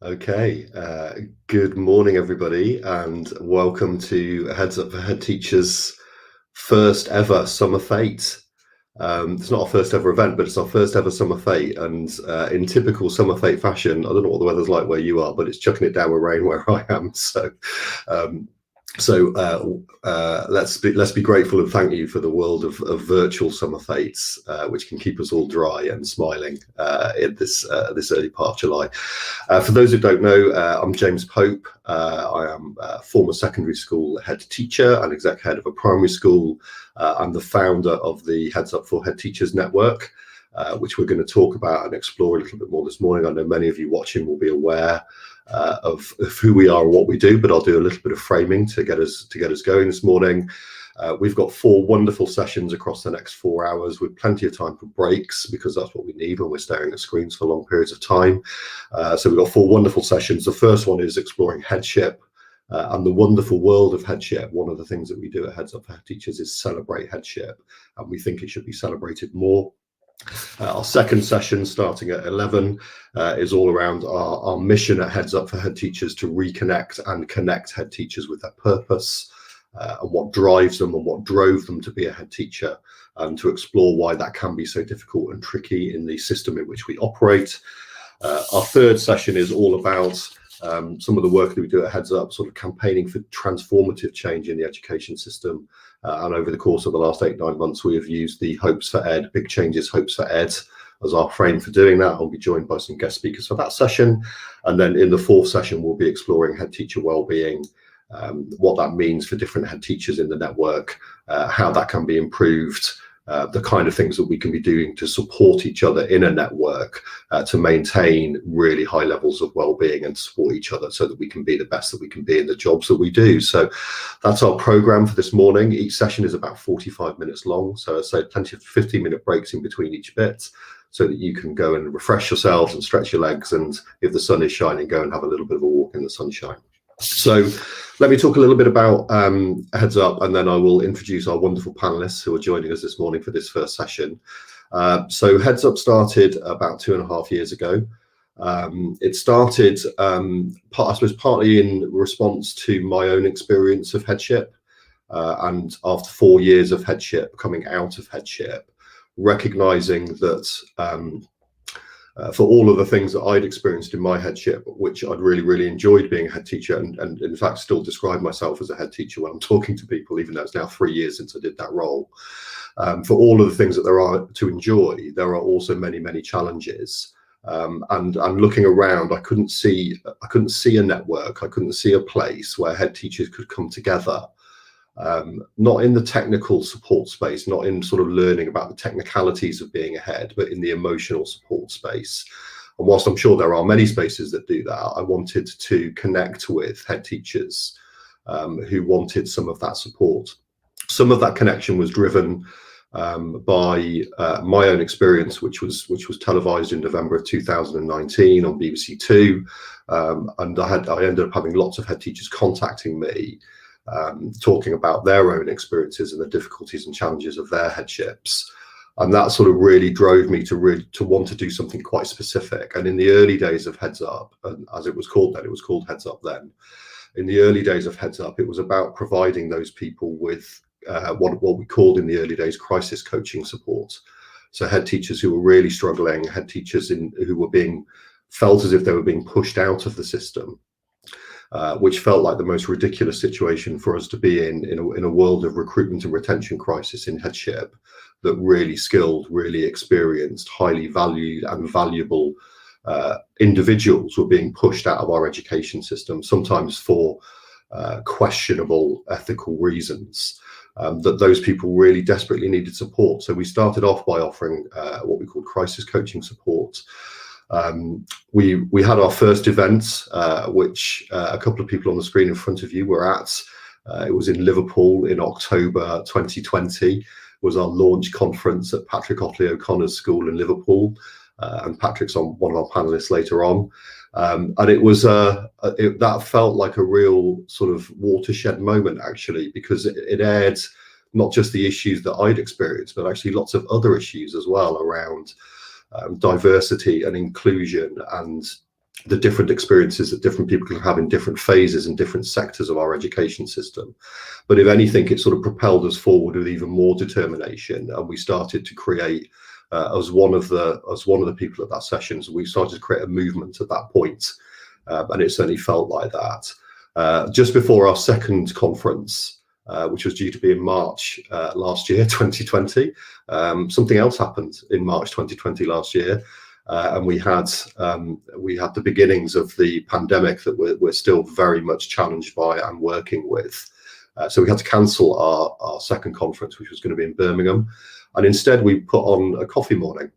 Okay, good morning, everybody, and welcome to Heads Up for Head Teachers' first ever Summer Fete. It's not our first ever event, but it's our first ever Summer Fete, and in typical Summer Fete fashion, I don't know what the weather's like where you are, but it's chucking it down with rain where I am. Um, let's be grateful and thank you for the world of virtual summer fates, which can keep us all dry and smiling in this early part of July. For those who don't know, I'm James Pope. I am a former secondary school head teacher and exec head of a primary school. I'm the founder of the HeadsUp4HTs network, which we're going to talk about and explore a little bit more this morning. I know many of you watching will be aware of who we are and what we do, but I'll do a little bit of framing to get us going this morning. We've got 4 wonderful sessions across the next 4 hours with plenty of time for breaks, because that's what we need when we're staring at screens for long periods of time. So we've got 4 wonderful sessions. The first one is exploring Headship and the wonderful world of Headship. One of the things that we do at Heads Up for Head Teachers is celebrate Headship, and we think it should be celebrated more. Our second session, starting at 11, is all around our mission at Heads Up for Head Teachers to reconnect and connect head teachers with their purpose, and what drives them and what drove them to be a head teacher, and to explore why that can be so difficult and tricky in the system in which we operate. Our third session is all about some of the work that we do at Heads Up, sort of campaigning for transformative change in the education system. And over the course of the last 8-9 months, we have used the Hopes for Ed, Big Changes Hopes for Ed, as our frame for doing that. I'll be joined by some guest speakers for that session. And then in the fourth session, we'll be exploring head teacher wellbeing, what that means for different head teachers in the network, how that can be improved, the kind of things that we can be doing to support each other in a network, to maintain really high levels of well-being and support each other so that we can be the best that we can be in the jobs that we do. So that's our program for this morning. Each session is about 45 minutes long, so plenty of 15-minute breaks in between each bit, so that you can go and refresh yourselves and stretch your legs, and if the sun is shining, go and have a little bit of a walk in the sunshine. So let me talk a little bit about Heads Up, and then I will introduce our wonderful panelists who are joining us this morning for this first session. So Heads Up started about 2.5 years ago. It started, I suppose, partly in response to my own experience of headship, and after 4 years of headship, coming out of headship, recognizing that for all of the things that I'd experienced in my headship, which I'd really enjoyed being a head teacher, and in fact still describe myself as a head teacher when I'm talking to people, even though it's now 3 years since I did that role. For all of the things that there are to enjoy, there are also many challenges. And looking around, I couldn't see a network, I couldn't see a place where head teachers could come together. Not in the technical support space, not in sort of learning about the technicalities of being a head, but in the emotional support space. And whilst I'm sure there are many spaces that do that, I wanted to connect with head teachers who wanted some of that support. Some of that connection was driven by my own experience, which was televised in November of 2019 on BBC Two, and I ended up having lots of head teachers contacting me, talking about their own experiences and the difficulties and challenges of their headships, and that sort of really drove me to want to do something quite specific. And in the early days of Heads Up, and as it was called then, it was called Heads Up then. In the early days of Heads Up, it was about providing those people with what we called in the early days crisis coaching support. So head teachers who were really struggling, head teachers who were felt as if they were being pushed out of the system. Which felt like the most ridiculous situation for us to be in a world of recruitment and retention crisis in headship, that really skilled, really experienced, highly valued and valuable individuals were being pushed out of our education system, sometimes for questionable ethical reasons, that those people really desperately needed support. So we started off by offering what we called crisis coaching support. We had our first event, which a couple of people on the screen in front of you were at. It was in Liverpool in October 2020, was our launch conference at Patrick Otley O'Connor's school in Liverpool. And Patrick's one of our panelists later on. And it was that felt like a real sort of watershed moment, actually, because it aired not just the issues that I'd experienced, but actually lots of other issues as well around diversity and inclusion and the different experiences that different people can have in different phases and different sectors of our education system. But if anything, it sort of propelled us forward with even more determination, and we started to create, as one of the people at that session, so we started to create a movement at that point, and it certainly felt like that. Just before our second conference, which was due to be in March last year, 2020, something else happened in March 2020 last year. And we had the beginnings of the pandemic that we're still very much challenged by and working with. So we had to cancel our second conference, which was going to be in Birmingham, and instead we put on a coffee morning,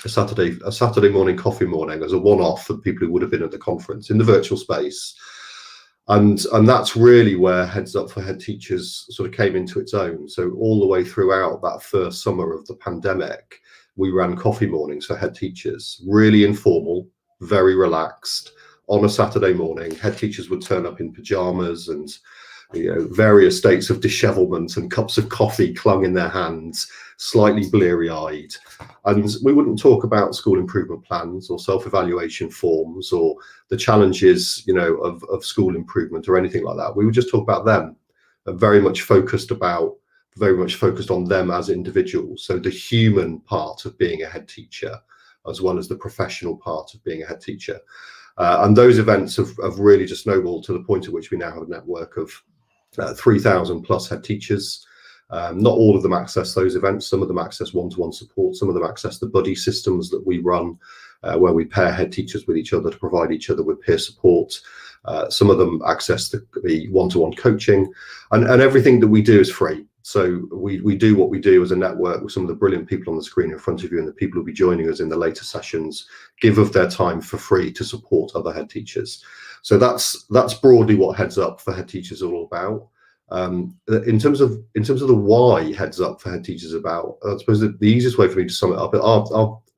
a Saturday morning coffee morning as a one-off for people who would have been at the conference in the virtual space. And that's really where Heads Up for Head Teachers sort of came into its own. So all the way throughout that first summer of the pandemic, we ran coffee mornings for head teachers, really informal, very relaxed. On a Saturday morning, head teachers would turn up in pajamas and, you know, various states of dishevelment, and cups of coffee clung in their hands, slightly bleary-eyed. And we wouldn't talk about school improvement plans or self-evaluation forms or the challenges, you know, of school improvement or anything like that. We would just talk about them, very much focused on them as individuals. So the human part of being a head teacher, as well as the professional part of being a head teacher. And those events have really just snowballed to the point at which we now have a network of 3,000 plus head teachers. Not all of them access those events. Some of them access one-to-one support. Some of them access the buddy systems that we run, where we pair head teachers with each other to provide each other with peer support. Some of them access the one-to-one coaching, and everything that we do is free. So we do what we do as a network with some of the brilliant people on the screen in front of you, and the people who'll be joining us in the later sessions give of their time for free to support other head teachers. So that's broadly what Heads Up for Head Teachers is all about. In terms of the why Heads Up for Head Teachers is about, I suppose the easiest way for me to sum it up,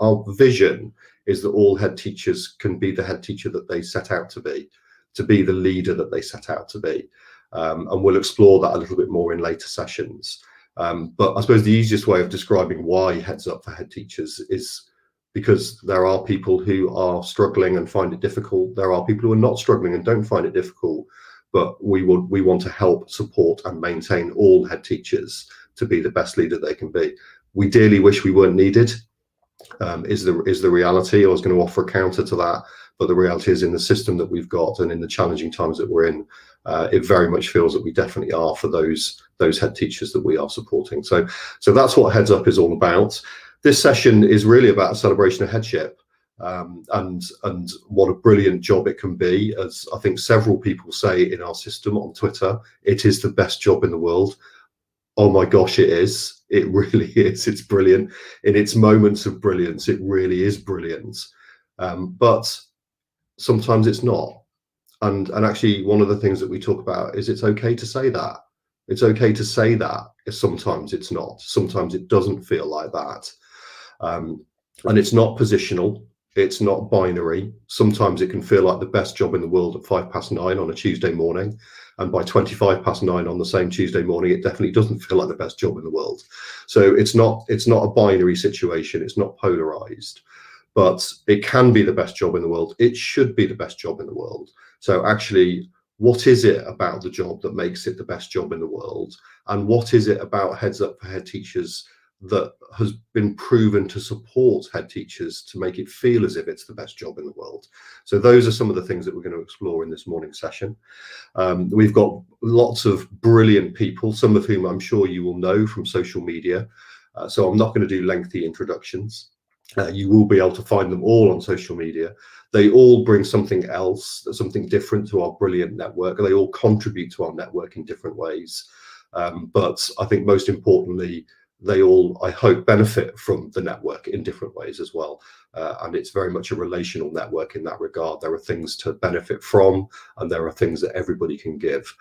our vision is that all head teachers can be the head teacher that they set out to be the leader that they set out to be. And we'll explore that a little bit more in later sessions. But I suppose the easiest way of describing why Heads Up for Head Teachers is because there are people who are struggling and find it difficult. There are people who are not struggling and don't find it difficult. But we want to help, support, and maintain all head teachers to be the best leader they can be. We dearly wish we weren't needed. Is the reality. I was going to offer a counter to that, but the reality is, in the system that we've got and in the challenging times that we're in, it very much feels that we definitely are for those head teachers that we are supporting. So that's what Heads Up is all about. This session is really about a celebration of headship, and what a brilliant job it can be. As I think several people say in our system on Twitter, it is the best job in the world. Oh my gosh, it is. It really is. It's brilliant. In its moments of brilliance, it really is brilliant. But sometimes it's not. And actually, one of the things that we talk about is it's okay to say that. It's okay to say that if sometimes it's not. Sometimes it doesn't feel like that. And it's not positional. It's not binary. Sometimes it can feel like the best job in the world at 9:05 on a Tuesday morning. And by 9:25 on the same Tuesday morning, it definitely doesn't feel like the best job in the world. So it's not a binary situation. It's not polarized, but it can be the best job in the world. It should be the best job in the world. So actually, what is it about the job that makes it the best job in the world? And what is it about Heads Up for Head Teachers that has been proven to support head teachers to make it feel as if it's the best job in the world? So those are some of the things that we're going to explore in this morning's session. We've got lots of brilliant people, some of whom I'm sure you will know from social media. So I'm not going to do lengthy introductions. You will be able to find them all on social media. They all bring something else, something different to our brilliant network. They all contribute to our network in different ways. But I think most importantly, they all, I hope, benefit from the network in different ways as well. And it's very much a relational network in that regard. There are things to benefit from, and there are things that everybody can give.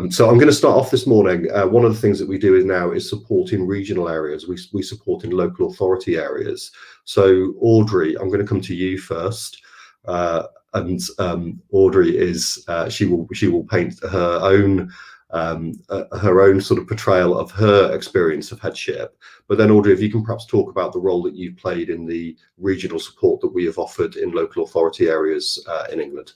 So I'm going to start off this morning. One of the things that we do now is support in regional areas. We support in local authority areas. So Audrey, I'm going to come to you first. And Audrey is, she will paint her own her own sort of portrayal of her experience of headship. But then, Audrey, if you can perhaps talk about the role that you've played in the regional support that we have offered in local authority areas in England.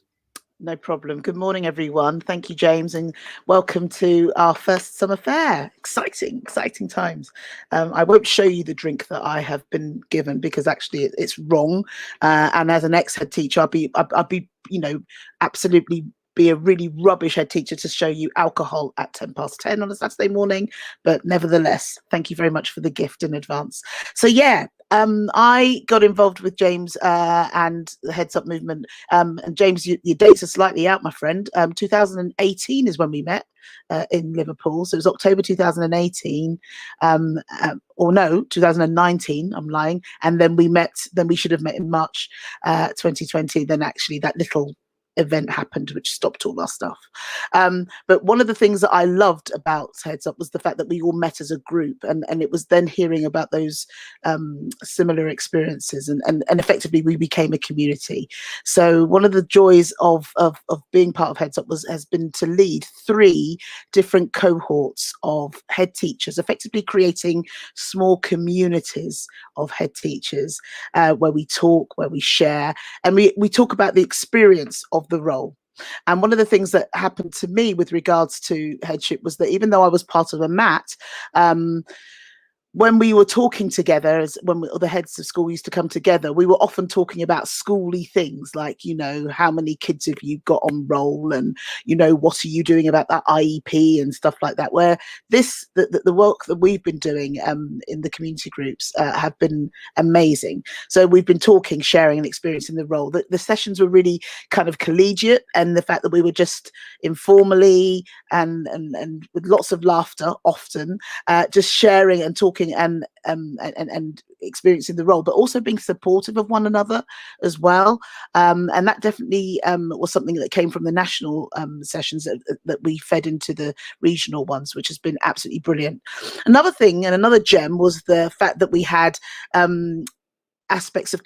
No problem. Good morning, everyone. Thank you, James, and welcome to our first summer fair. Exciting times. I won't show you the drink that I have been given because actually it's wrong. And as an ex-head teacher, I'll be, absolutely be a really rubbish head teacher to show you alcohol at 10:10 on a Saturday morning. But nevertheless, thank you very much for the gift in advance. So yeah. I got involved with James and the Heads Up movement. And James, your dates are slightly out, my friend. 2018 is when we met in Liverpool. So it was October 2018, or no, 2019. I'm lying. And then we should have met in March 2020. Then actually that little event happened which stopped all our stuff, but one of the things that I loved about Heads Up was the fact that we all met as a group, and it was then hearing about those similar experiences, and effectively we became a community. So one of the joys of being part of Heads Up has been to lead 3 different cohorts of head teachers, effectively creating small communities of head teachers where we talk, where we share, and we talk about the experience of the role. And one of the things that happened to me with regards to headship was that even though I was part of a MAT, when we were talking together, the heads of school used to come together, we were often talking about schooly things like, how many kids have you got on roll, and, what are you doing about that IEP and stuff like that, where the work that we've been doing in the community groups have been amazing. So we've been talking, sharing and experiencing the role. The sessions were really kind of collegiate, and the fact that we were just informally and with lots of laughter often, just sharing and talking and experiencing the role, but also being supportive of one another as well. And that definitely was something that came from the national sessions that we fed into the regional ones, which has been absolutely brilliant. Another thing and another gem was the fact that we had aspects of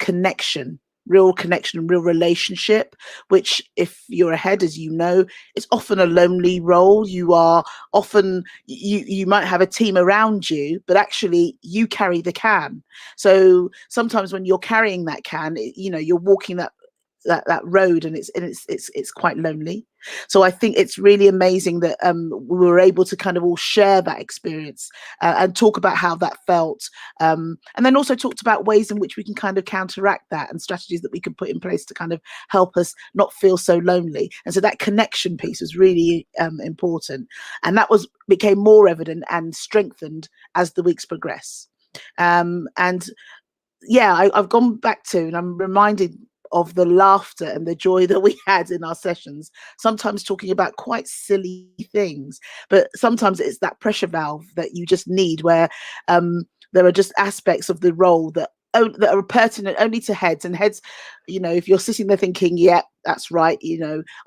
real connection and real relationship, which if you're ahead, as you know, it's often a lonely role. You are often, you might have a team around you, but actually you carry the can. So sometimes when you're carrying that can, you're walking that road, and it's quite lonely. So I think it's really amazing that we were able to kind of all share that experience and talk about how that felt, and then also talked about ways in which we can kind of counteract that and strategies that we can put in place to kind of help us not feel so lonely. And so that connection piece was really important, and that became more evident and strengthened as the weeks progress. And yeah, I've gone back to, and I'm reminded of the laughter and the joy that we had in our sessions, sometimes talking about quite silly things, but sometimes it's that pressure valve that you just need, where there are just aspects of the role that are pertinent only to heads. And heads, if you're sitting there thinking, yeah, that's right,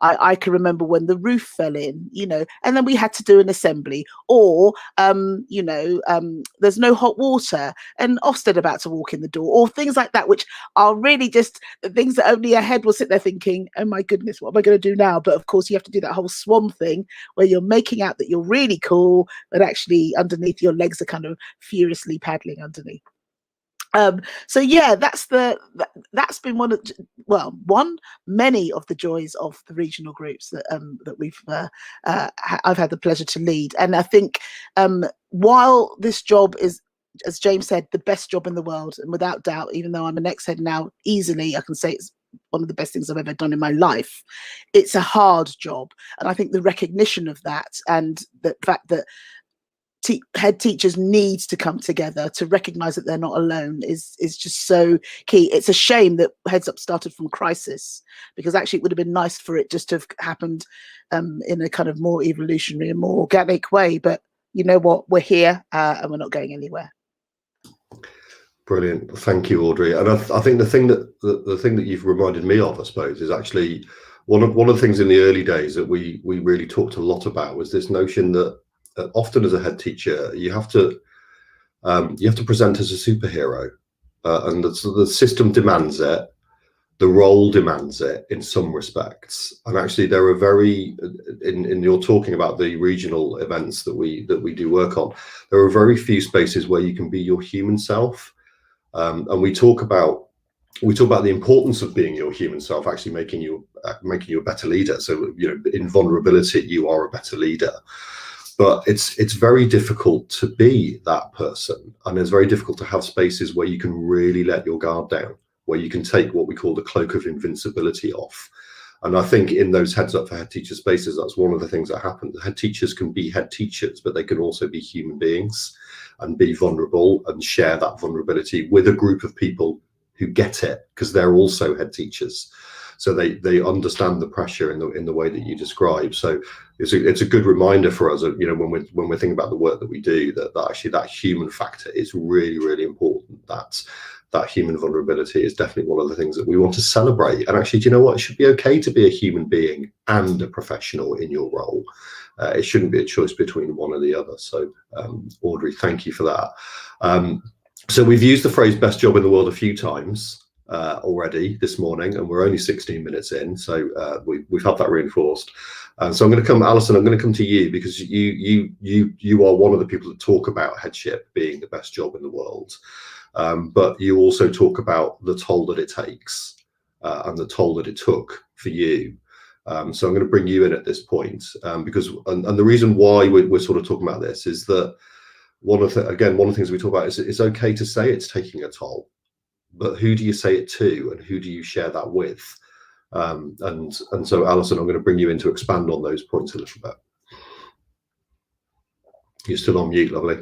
I can remember when the roof fell in, and then we had to do an assembly, or there's no hot water and Ofsted about to walk in the door, or things like that, which are really just the things that only a head will sit there thinking, oh my goodness, what am I going to do now? But of course you have to do that whole swan thing where you're making out that you're really cool, but actually underneath your legs are kind of furiously paddling underneath. So yeah, that's been many of the joys of the regional groups that we've I've had the pleasure to lead. And I think while this job is, as James said, the best job in the world, and without doubt, even though I'm an ex-head now, easily I can say it's one of the best things I've ever done in my life, it's a hard job. And I think the recognition of that, and the fact that head teachers need to come together to recognize that they're not alone is just so key. It's a shame that Heads Up started from crisis, because actually it would have been nice for it just to have happened in a kind of more evolutionary and more organic way. But you know what, we're here and we're not going anywhere. Brilliant, thank you, Audrey. And I think the thing that you've reminded me of, I suppose, is actually one of the things in the early days that we really talked a lot about was this notion that often as a head teacher you have to present as a superhero, and the system demands it, The role demands it in some respects, and actually there are very, in you're talking about the regional events that we do work on, there are very few spaces where you can be your human self, and we talk about the importance of being your human self, actually making you a better leader. So, you know, in vulnerability, you are a better leader. But it's very difficult to be that person, and it's very difficult to have spaces where you can really let your guard down, where you can take what we call the cloak of invincibility off. And I think in those Heads Up for Head Teacher spaces, that's one of the things that happen. The head teachers can be head teachers, but they can also be human beings and be vulnerable and share that vulnerability with a group of people who get it, because they're also head teachers. So they understand the pressure in the way that you describe. So it's a good reminder for us, you know, when we're thinking about the work that we do, that actually that human factor is really, really important. That human vulnerability is definitely one of the things that we want to celebrate. And actually, do you know what? It should be okay to be a human being and a professional in your role. It shouldn't be a choice between one or the other. So, Audrey, thank you for that. So we've used the phrase "best job in the world" a few times already this morning, and we're only 16 minutes in, so we've had that reinforced. So I'm going to come, Alison, I'm going to come to you, because you are one of the people that talk about Headship being the best job in the world. But you also talk about the toll that it takes and the toll that it took for you. So I'm going to bring you in at this point, because the reason why we're sort of talking about this is that one of the things we talk about is it's okay to say it's taking a toll, but who do you say it to, and who do you share that with? And so, Alison, I'm going to bring you in to expand on those points a little bit. You're still on mute, lovely.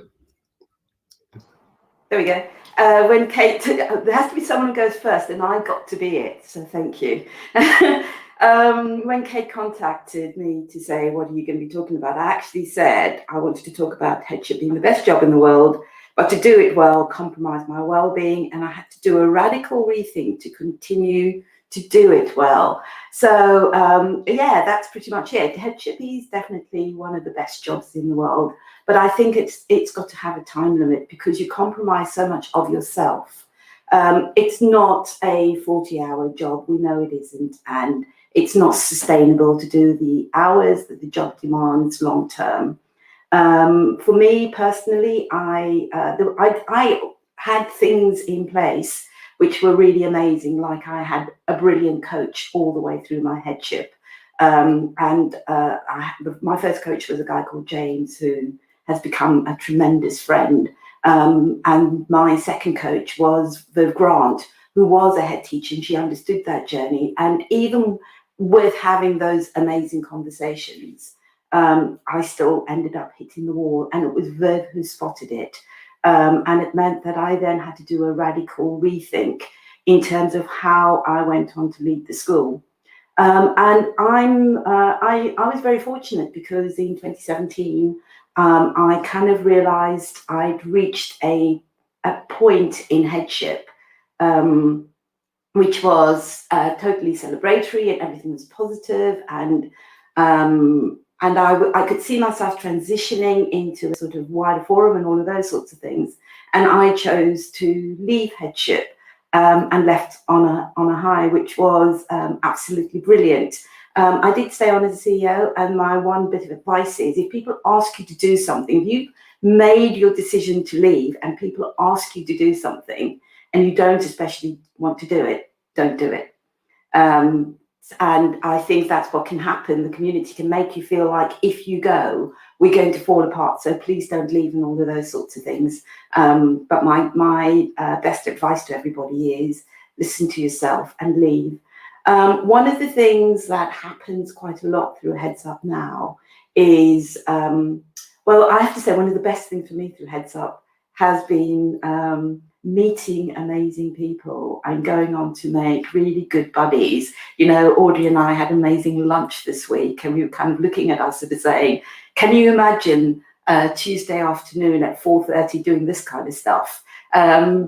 There we go. When Kate, there has to be someone who goes first, and I got to be it, so thank you. When Kate contacted me to say, what are you going to be talking about, I actually said I wanted to talk about Headship being the best job in the world, but to do it well, compromise my well-being, and I had to do a radical rethink to continue to do it well. So yeah, that's pretty much it. Headship is definitely one of the best jobs in the world, but I think it's got to have a time limit, because you compromise so much of yourself. It's not a 40-hour job, we know it isn't, and it's not sustainable to do the hours that the job demands long term. For me personally, I had things in place which were really amazing. Like I had a brilliant coach all the way through my headship. My first coach was a guy called James, who has become a tremendous friend. And my second coach was Viv Grant, who was a head teacher, and she understood that journey. And even with having those amazing conversations, I still ended up hitting the wall, and it was Viv who spotted it. And it meant that I then had to do a radical rethink in terms of how I went on to lead the school. And I was very fortunate, because in 2017, I kind of realized I'd reached a point in Headship, which was totally celebratory, and everything was positive, and I could see myself transitioning into a sort of wider forum and all of those sorts of things. And I chose to leave Headship and left on a high, which was absolutely brilliant. I did stay on as a CEO, and my one bit of advice is, if people ask you to do something, if you've made your decision to leave and people ask you to do something and you don't especially want to do it, don't do it. And I think that's what can happen. The community can make you feel like, if you go, we're going to fall apart, so please don't leave, and all of those sorts of things. But my best advice to everybody is, listen to yourself and leave. One of the things that happens quite a lot through Heads Up now is, well, I have to say, one of the best things for me through Heads Up has been meeting amazing people and going on to make really good buddies. You know, Audrey and I had amazing lunch this week, and we were kind of looking at us and saying, can you imagine Tuesday afternoon at 4:30 doing this kind of stuff?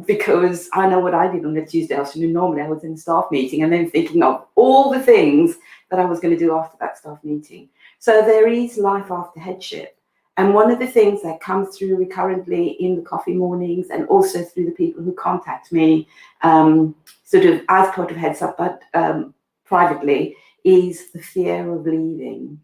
Because I know what I did on a Tuesday afternoon. Normally I was in a staff meeting and then thinking of all the things that I was going to do after that staff meeting. So there is life after Headship. And one of the things that comes through recurrently in the coffee mornings, and also through the people who contact me, sort of as part of Heads Up, but privately, is the fear of leaving.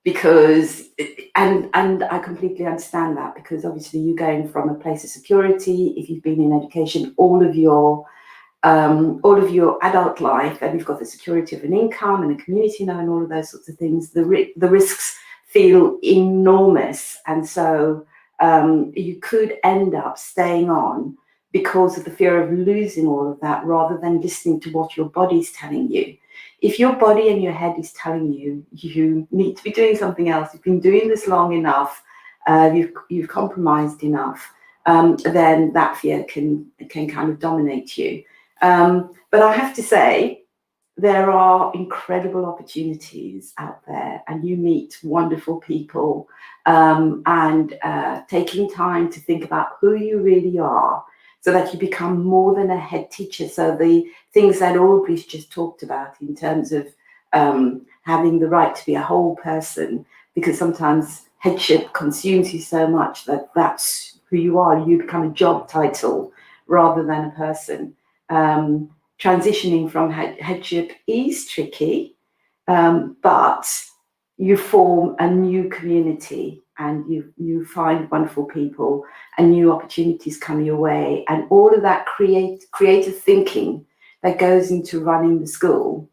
Because, and I completely understand that, because obviously you're going from a place of security. If you've been in education all of your adult life, and you've got the security of an income and a community now and all of those sorts of things, the risks feel enormous. And so you could end up staying on because of the fear of losing all of that, rather than listening to what your body's telling you. If your body and your head is telling you you need to be doing something else, you've been doing this long enough, you've compromised enough, then that fear can kind of dominate you. But I have to say, there are incredible opportunities out there, and you meet wonderful people, and taking time to think about who you really are, so that you become more than a head teacher. So the things that Aubrey's just talked about in terms of having the right to be a whole person, because sometimes headship consumes you so much that that's who you are. You become a job title rather than a person. Transitioning from headship is tricky, but you form a new community, and you find wonderful people, and new opportunities come your way, and all of that creative thinking that goes into running the school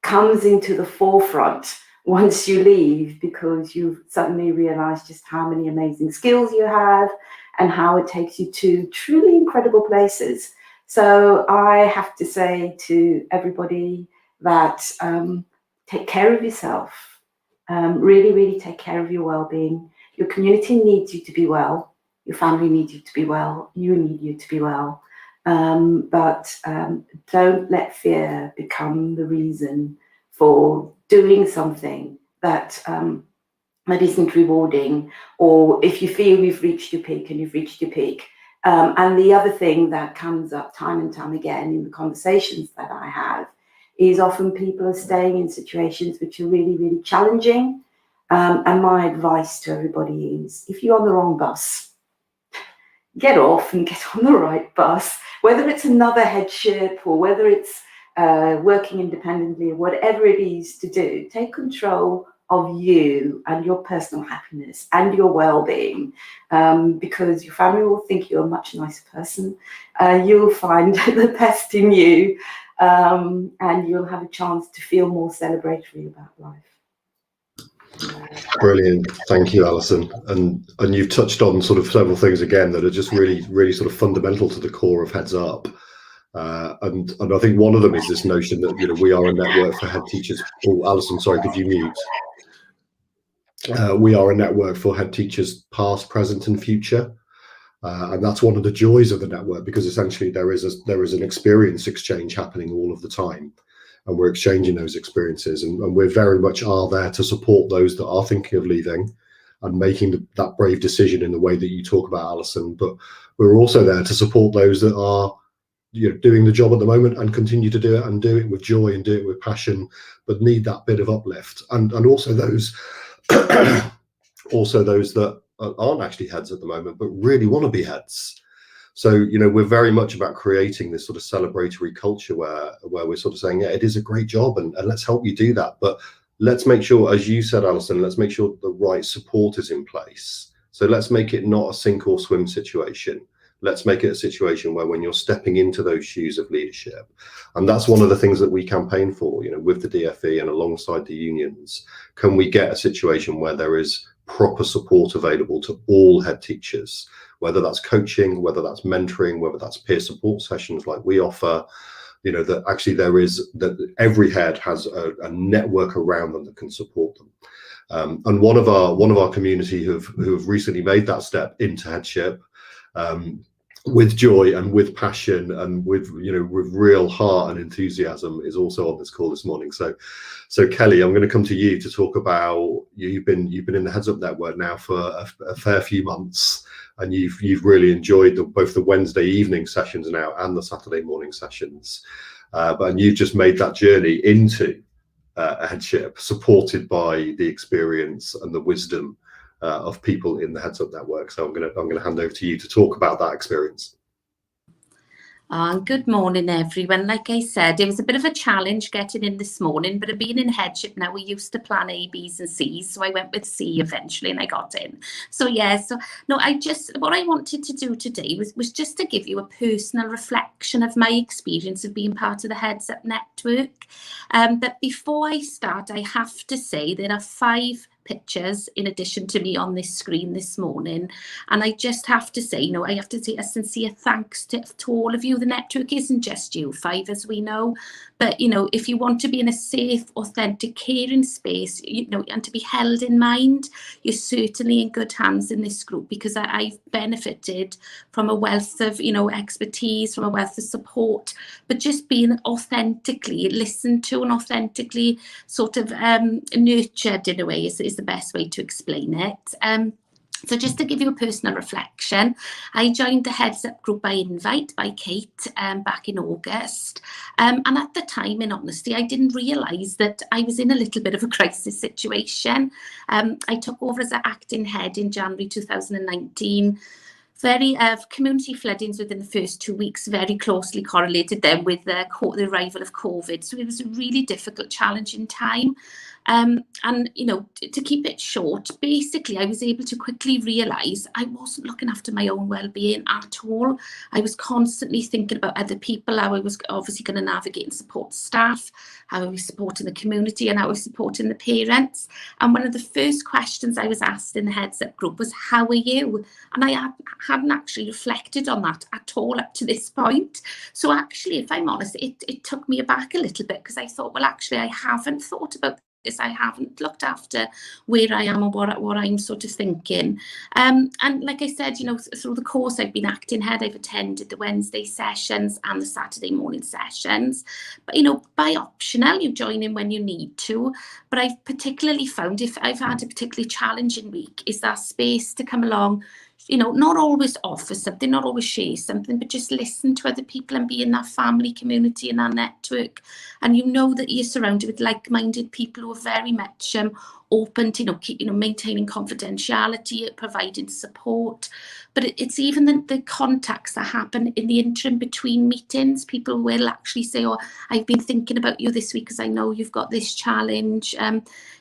comes into the forefront once you leave, because you've suddenly realized just how many amazing skills you have and how it takes you to truly incredible places. So I have to say to everybody that take care of yourself, really, really take care of your well-being. Your community needs you to be well. Your family needs you to be well. You need you to be well. But don't let fear become the reason for doing something that isn't rewarding, or if you feel you've reached your peak, and you've reached your peak. And the other thing that comes up time and time again in the conversations that I have is often people are staying in situations which are really, really challenging. And my advice to everybody is, if you're on the wrong bus, get off and get on the right bus, whether it's another headship or whether it's working independently or whatever it is to do. Take control of you and your personal happiness and your well-being, because your family will think you're a much nicer person. You'll find the best in you, and you'll have a chance to feel more celebratory about life. Brilliant, thank you, Alison. And you've touched on sort of several things again that are just really sort of fundamental to the core of Heads Up. And I think one of them is this notion that, you know, we are a network for head teachers. Oh, Alison, sorry, could you mute? We are a network for head teachers past, present and future. And that's one of the joys of the network, because essentially there is an experience exchange happening all of the time, and we're exchanging those experiences, and we very much are there to support those that are thinking of leaving and making that brave decision in the way that you talk about, Alison. But we're also there to support those that are, you know, doing the job at the moment and continue to do it, and do it with joy and do it with passion, but need that bit of uplift, and also those also those that aren't actually heads at the moment but really want to be heads. So, you know, we're very much about creating this sort of celebratory culture where we're sort of saying, yeah, it is a great job, and let's help you do that, but let's make sure, as you said, Alison, let's make sure the right support is in place. So let's make it not a sink or swim situation. Let's make it a situation where, when you're stepping into those shoes of leadership, and that's one of the things that we campaign for, you know, with the DFE and alongside the unions, can we get a situation where there is proper support available to all head teachers, whether that's coaching, whether that's mentoring, whether that's peer support sessions like we offer, you know, that actually that every head has a network around them that can support them. And one of our community who've recently made that step into headship, with joy and with passion and with, you know, with real heart and enthusiasm, is also on this call this morning. So Kelly, I'm going to come to you to talk about, you've been in the Heads Up network now for a fair few months, and you've really enjoyed both the Wednesday evening sessions now and the Saturday morning sessions, and you've just made that journey into Headship, supported by the experience and the wisdom of people in the Heads Up network. So I'm going to hand over to you to talk about that experience. Good morning, everyone. Like I said, it was a bit of a challenge getting in this morning, but being in Headship now, we used to plan A, B's and C's. So I went with C eventually and I got in. So yeah, so no, what I wanted to do today was just to give you a personal reflection of my experience of being part of the Heads Up network. But before I start, I have to say there are 5 pictures in addition to me on this screen this morning, and I just have to say, I have to say a sincere thanks to all of you. The network isn't just you 5, as we know, but if you want to be in a safe, authentic, caring space, and to be held in mind, you're certainly in good hands in this group, because I've benefited from a wealth of expertise, from a wealth of support, but just being authentically listened to and authentically sort of nurtured in a way is the best way to explain it. So just to give you a personal reflection, I joined the Heads Up group by invite by Kate back in August. And at the time, in honesty, I didn't realise that I was in a little bit of a crisis situation. I took over as an acting head in January 2019. Very community floodings within the first 2 weeks very closely correlated then with the arrival of COVID. So it was a really difficult, challenging time. And to keep it short, basically I was able to quickly realise I wasn't looking after my own well-being at all. I was constantly thinking about other people, how I was obviously going to navigate and support staff, how I was supporting the community and how I was supporting the parents. And one of the first questions I was asked in the Heads Up group was, how are you? And I hadn't actually reflected on that at all up to this point. So actually, if I'm honest, it took me aback a little bit, because I thought, well, actually, I haven't thought about this. I haven't looked after where I am and what I'm sort of thinking. And like I said, through the course, I've been acting head. I've attended the Wednesday sessions and the Saturday morning sessions. But, by optional, you join in when you need to. But I've particularly found, if I've had a particularly challenging week, is that space to come along, not always offer something, not always share something, but just listen to other people and be in that family community and that network. And that you're surrounded with like-minded people who are very much open to, maintaining confidentiality, providing support. But it's even the contacts that happen in the interim between meetings. People will actually say, oh, I've been thinking about you this week because I know you've got this challenge,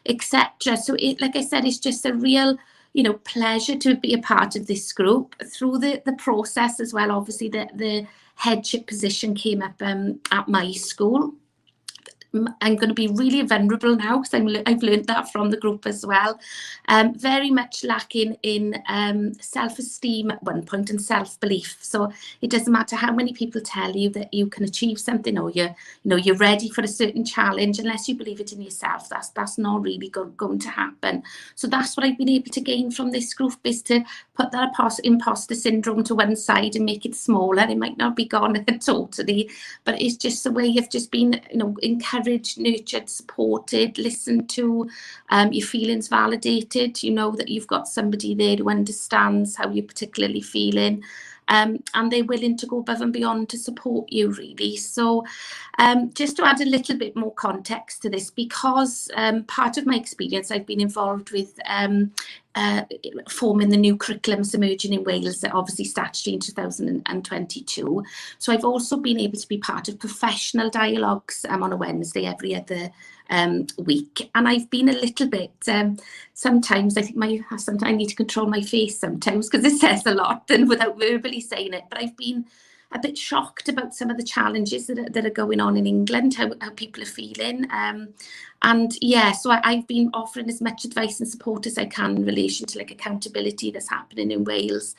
etc. So like I said, it's just a real pleasure to be a part of this group through the process as well. Obviously, the headship position came up at my school. I'm going to be really vulnerable now, because I've learned that from the group as well. Very much lacking in self-esteem at one point and self-belief. So it doesn't matter how many people tell you that you can achieve something, or you're ready for a certain challenge, unless you believe it in yourself, that's not really going to happen. So that's what I've been able to gain from this group, is to put that imposter syndrome to one side and make it smaller. It might not be gone totally, but it's just a way of just being encouraged, nurtured, supported, listened to, your feelings validated, that you've got somebody there who understands how you're particularly feeling, and they're willing to go above and beyond to support you, really. So just to add a little bit more context to this, because part of my experience, I've been involved with forming the new curriculums emerging in Wales, that obviously statutory in 2022. So I've also been able to be part of professional dialogues on a Wednesday every other week, and I've been a little bit sometimes I think sometimes I need to control my face sometimes, because it says a lot and without verbally saying it, but I've been a bit shocked about some of the challenges that are going on in England, how people are feeling. And yeah, so I've been offering as much advice and support as I can in relation to accountability that's happening in Wales,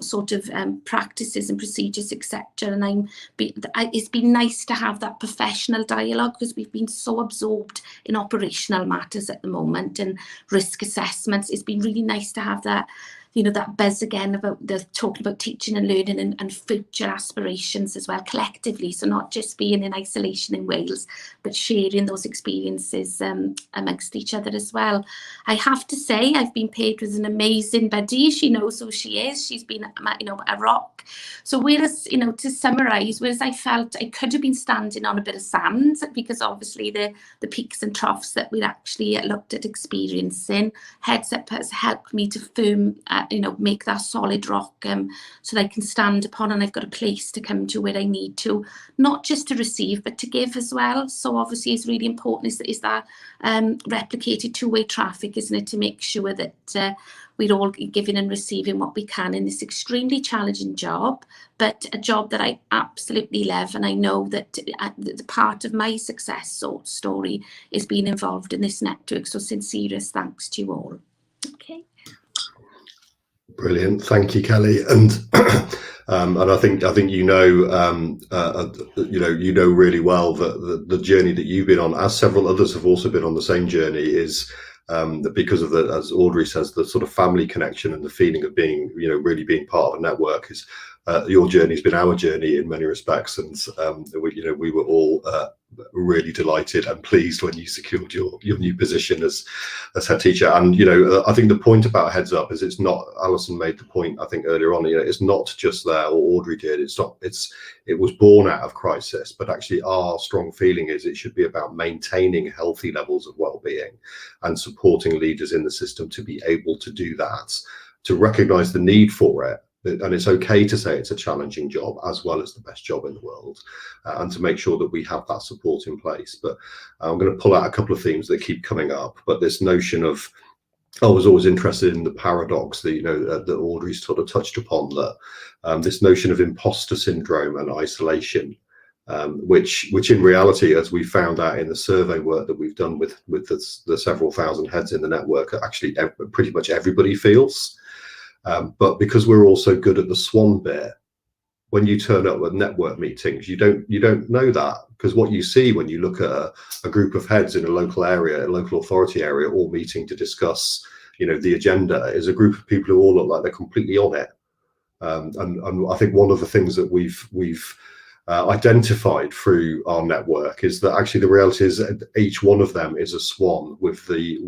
sort of practices and procedures, etc. And it's been nice to have that professional dialogue, because we've been so absorbed in operational matters at the moment and risk assessments. It's been really nice to have that you know, that buzz again about the talking about teaching and learning and future aspirations as well collectively. So not just being in isolation in Wales, but sharing those experiences amongst each other as well. I have to say, I've been paired with an amazing buddy. She knows who she is. She's been, you know, a rock. So whereas, you know, to summarise, whereas I felt I could have been standing on a bit of sand, because obviously the peaks and troughs that we'd actually looked at experiencing, HeadsUp has helped me to you know, make that solid rock so that I can stand upon, and I've got a place to come to where I need to, not just to receive, but to give as well. So obviously it's really important is that replicated two-way traffic, isn't it, to make sure that we're all giving and receiving what we can in this extremely challenging job, but a job that I absolutely love. And I know that the part of my success story is being involved in this network. So sincerest thanks to you all. Okay. Brilliant, thank you, Kelly. And and I think you know really well that the journey that you've been on, as several others have also been on the same journey, is because of the, as Audrey says, the sort of family connection and the feeling of being, you know, really being part of a network. Is your journey has been our journey in many respects, and we were all really delighted and pleased when you secured your new position as head teacher. And you know, I think the point about HeadsUp is, it's not, Alison made the point I think earlier on, you know, it's not just there, or Audrey did, it was born out of crisis, but actually our strong feeling is it should be about maintaining healthy levels of well-being and supporting leaders in the system to be able to do that, to recognize the need for it. And it's okay to say it's a challenging job as well as the best job in the world, and to make sure that we have that support in place. But I'm going to pull out a couple of themes that keep coming up. But this notion of, I was always interested in the paradox that, you know, that Audrey sort of touched upon, that this notion of imposter syndrome and isolation, which in reality, as we found out in the survey work that we've done with the several thousand heads in the network, actually pretty much everybody feels. But because we're also good at the swan bit, when you turn up at network meetings, you don't know that, because what you see when you look at a group of heads in a local area, a local authority area, all meeting to discuss, you know, the agenda, is a group of people who all look like they're completely on it. And I think one of the things that we've identified through our network is that actually the reality is that each one of them is a swan with the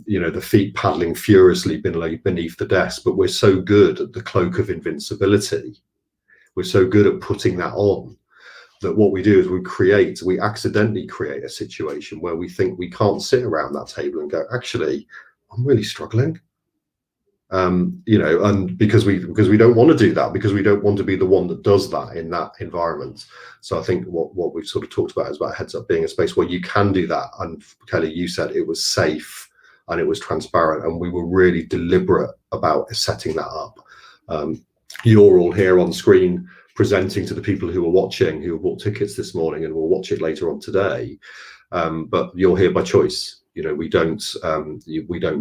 you know, the feet paddling furiously beneath the desk. But we're so good at the cloak of invincibility, we're so good at putting that on, that what we do is we accidentally create a situation where we think we can't sit around that table and go, actually, I'm really struggling. You know, and because we don't want to do that, because we don't want to be the one that does that in that environment. So I think what we've sort of talked about is about HeadsUp being a space where you can do that. And Kelly, you said it was safe and it was transparent, and we were really deliberate about setting that up. You're all here on screen presenting to the people who are watching, who have bought tickets this morning and will watch it later on today. But you're here by choice. You know, we don't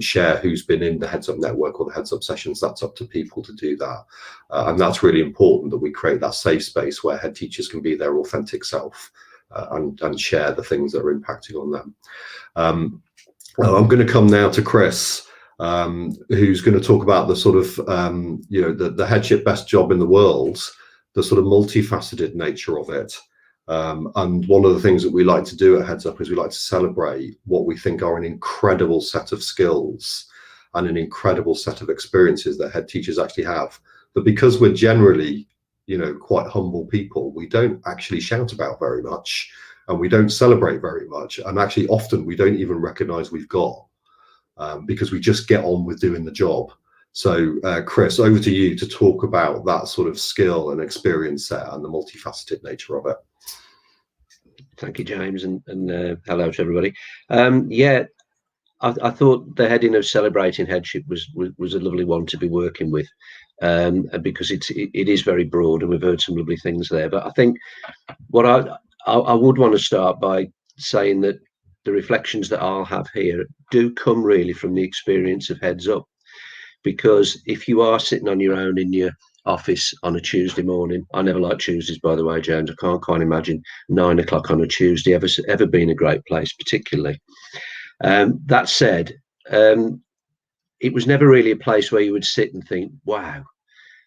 share who's been in the HeadsUp network or the HeadsUp sessions. That's up to people to do that. And that's really important, that we create that safe space where head teachers can be their authentic self and share the things that are impacting on them. I'm going to come now to Chris, who's going to talk about the sort of, you know, the headship best job in the world, the sort of multifaceted nature of it. And one of the things that we like to do at HeadsUp is we like to celebrate what we think are an incredible set of skills and an incredible set of experiences that head teachers actually have. But because we're generally, you know, quite humble people, we don't actually shout about very much, and we don't celebrate very much. And actually often we don't even recognize we've got, because we just get on with doing the job. So Chris, over to you to talk about that sort of skill and experience set and the multifaceted nature of it. Thank you, James, and hello to everybody. Yeah, I thought the heading of celebrating headship was a lovely one to be working with, because it is very broad, and we've heard some lovely things there. But I think what I would want to start by saying that the reflections that I'll have here do come really from the experience of HeadsUp, because if you are sitting on your own in your office on a Tuesday morning, I never like Tuesdays, by the way, James, I can't quite imagine 9 o'clock on a Tuesday ever being a great place particularly. That said, it was never really a place where you would sit and think, wow,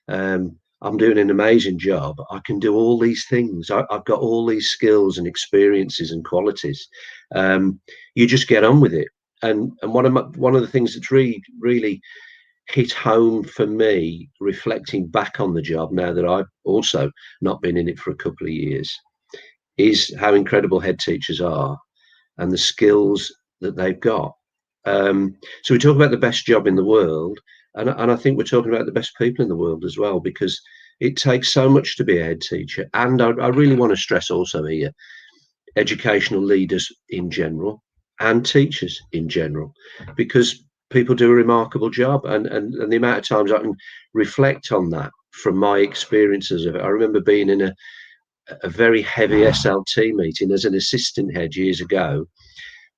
I'm doing an amazing job. I can do all these things. I've got all these skills and experiences and qualities. You just get on with it. And one of the things that's really hit home for me, reflecting back on the job now that I've also not been in it for a couple of years, is how incredible head teachers are and the skills that they've got. So we talk about the best job in the world, and I think we're talking about the best people in the world as well, because it takes so much to be a head teacher. And I really want to stress also here, educational leaders in general and teachers in general, because people do a remarkable job. And the amount of times I can reflect on that from my experiences of it. I remember being in a very heavy SLT meeting as an assistant head years ago,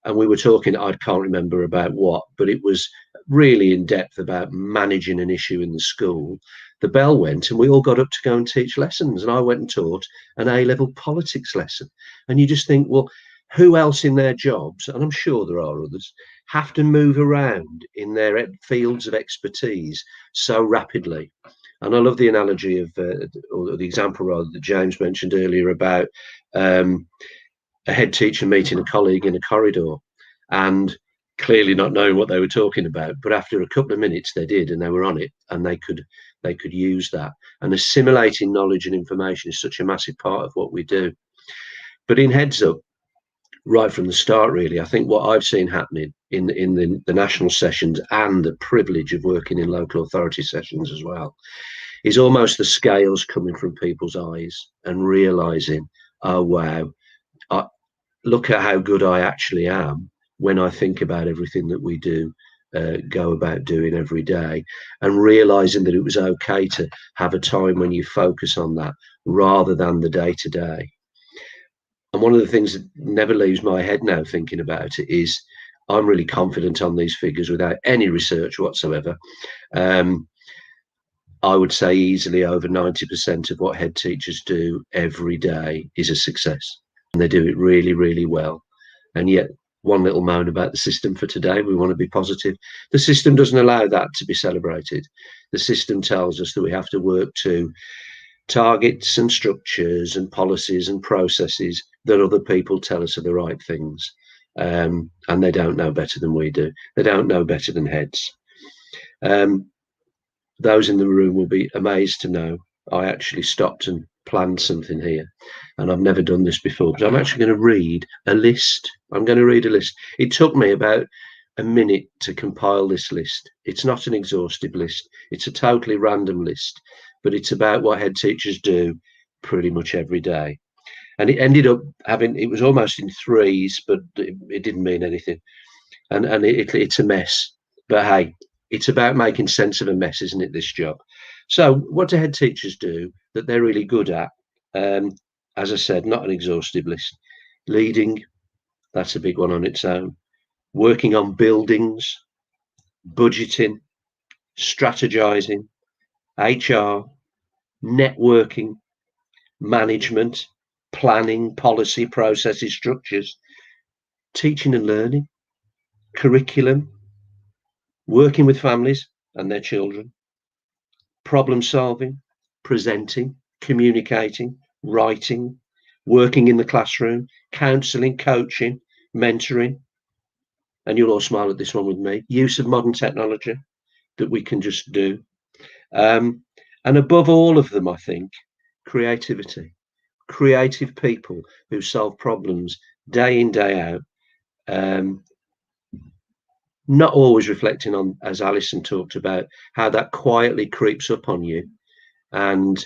and we were talking, I can't remember about what, but it was really in depth about managing an issue in the school. The bell went and we all got up to go and teach lessons, and I went and taught an A-level politics lesson. And you just think, well, who else in their jobs, and I'm sure there are others, have to move around in their fields of expertise so rapidly? And I love the analogy of, or the example rather, that James mentioned earlier about a head teacher meeting a colleague in a corridor and clearly not knowing what they were talking about, but after a couple of minutes they did, and they were on it, and they could use that. And assimilating knowledge and information is such a massive part of what we do. But in Heads Up, right from the start, really, I think what I've seen happening in the national sessions, and the privilege of working in local authority sessions as well, is almost the scales coming from people's eyes and realizing, oh wow, look at how good I actually am when I think about everything that we do, go about doing every day, and realizing that it was okay to have a time when you focus on that rather than the day-to-day. And one of the things that never leaves my head now thinking about it is, I'm really confident on these figures without any research whatsoever. I would say easily over 90% of what head teachers do every day is a success, and they do it really, really well. And yet, one little moan about the system for today, we want to be positive. The system doesn't allow that to be celebrated. The system tells us that we have to work to targets and structures and policies and processes that other people tell us are the right things. And they don't know better than we do. They don't know better than heads. Those in the room will be amazed to know I actually stopped and planned something here, and I've never done this before, but I'm actually going to read a list. I'm going to read a list. It took me about a minute to compile this list. It's not an exhaustive list. It's a totally random list, but it's about what head teachers do pretty much every day. And it ended up having, it was almost in threes, but it didn't mean anything. And it's a mess. But hey, it's about making sense of a mess, isn't it, this job? So what do head teachers do that they're really good at? As I said, not an exhaustive list. Leading, that's a big one on its own. Working on buildings, budgeting, strategizing, HR, networking, management, planning, policy, processes, structures, teaching and learning, curriculum, working with families and their children, problem solving, presenting, communicating, writing, working in the classroom, counselling, coaching, mentoring. And you'll all smile at this one with me. Use of modern technology that we can just do. And above all of them, I think, creativity. Creative people who solve problems day in, day out. Not always reflecting on, as Alison talked about, how that quietly creeps up on you and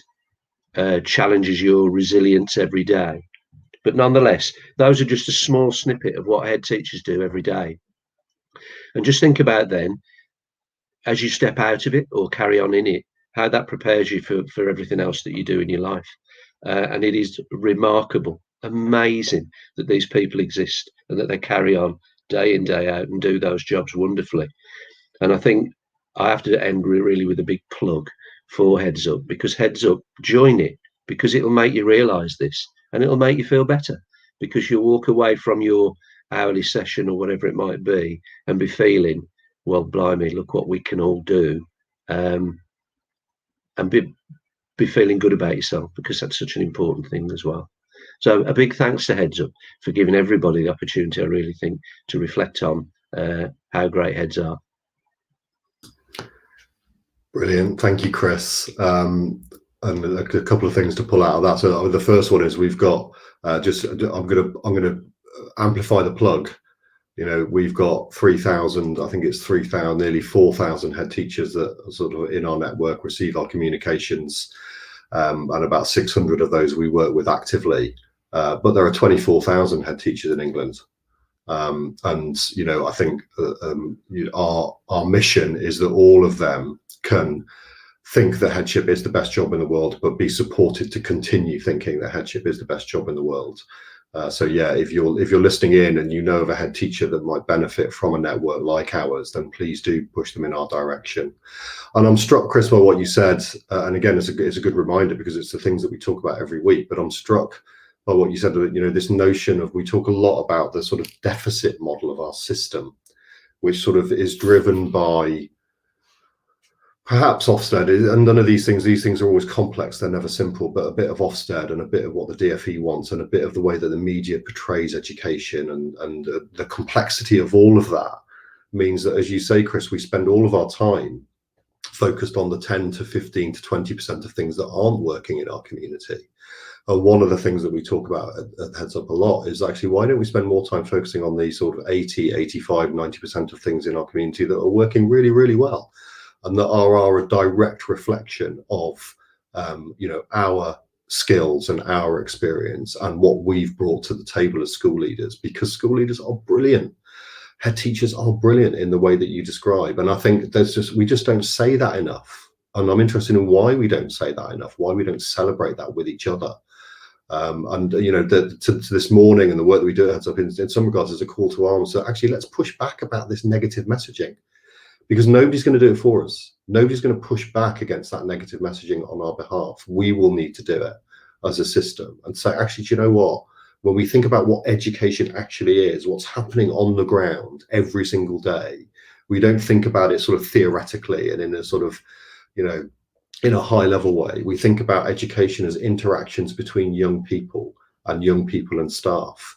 challenges your resilience every day. But nonetheless, those are just a small snippet of what head teachers do every day. And just think about then, as you step out of it or carry on in it, how that prepares you for everything else that you do in your life. And it is remarkable, amazing that these people exist and that they carry on day in, day out and do those jobs wonderfully. And I think I have to end really with a big plug for Heads Up, because Heads Up, join it, because it'll make you realise this and it'll make you feel better, because you'll walk away from your hourly session or whatever it might be and be feeling well, blimey, look what we can all do, and be feeling good about yourself, because that's such an important thing as well. So a big thanks to Heads Up for giving everybody the opportunity, I really think, to reflect on how great Heads are. Brilliant. Thank you, Chris. And a couple of things to pull out of that. So the first one is we've got I'm going to amplify the plug. You know, we've got 3,000, I think it's 3,000, nearly 4,000 head teachers that are sort of in our network, receive our communications, and about 600 of those we work with actively. But there are 24,000 head teachers in England. And, you know, I think our mission is that all of them can think that headship is the best job in the world, but be supported to continue thinking that headship is the best job in the world. So yeah, if you're listening in and you know of a head teacher that might benefit from a network like ours, then please do push them in our direction. And I'm struck, Chris, by what you said, and again, it's a good reminder, because it's the things that we talk about every week. But I'm struck by what you said, you know, this notion of, we talk a lot about the sort of deficit model of our system, which sort of is driven by perhaps Ofsted, and none of these things are always complex, they're never simple, but a bit of Ofsted and a bit of what the DfE wants, and a bit of the way that the media portrays education, and the complexity of all of that means that, as you say, Chris, we spend all of our time focused on the 10 to 15 to 20% of things that aren't working in our community. And one of the things that we talk about at Heads Up a lot is actually, why don't we spend more time focusing on the sort of 80, 85, 90% of things in our community that are working really, really well, and that are a direct reflection of you know, our skills and our experience and what we've brought to the table as school leaders, because school leaders are brilliant. Head teachers are brilliant in the way that you describe. And I think we just don't say that enough. And I'm interested in why we don't say that enough, why we don't celebrate that with each other. And you know, to this morning and the work that we do at Heads Up, in some regards, is a call to arms. So actually, let's push back about this negative messaging, because nobody's going to do it for us. Nobody's going to push back against that negative messaging on our behalf. We will need to do it as a system and say, actually, do you know what? When we think about what education actually is, what's happening on the ground every single day, we don't think about it sort of theoretically and in a sort of, you know, in a high level way. We think about education as interactions between young people and staff.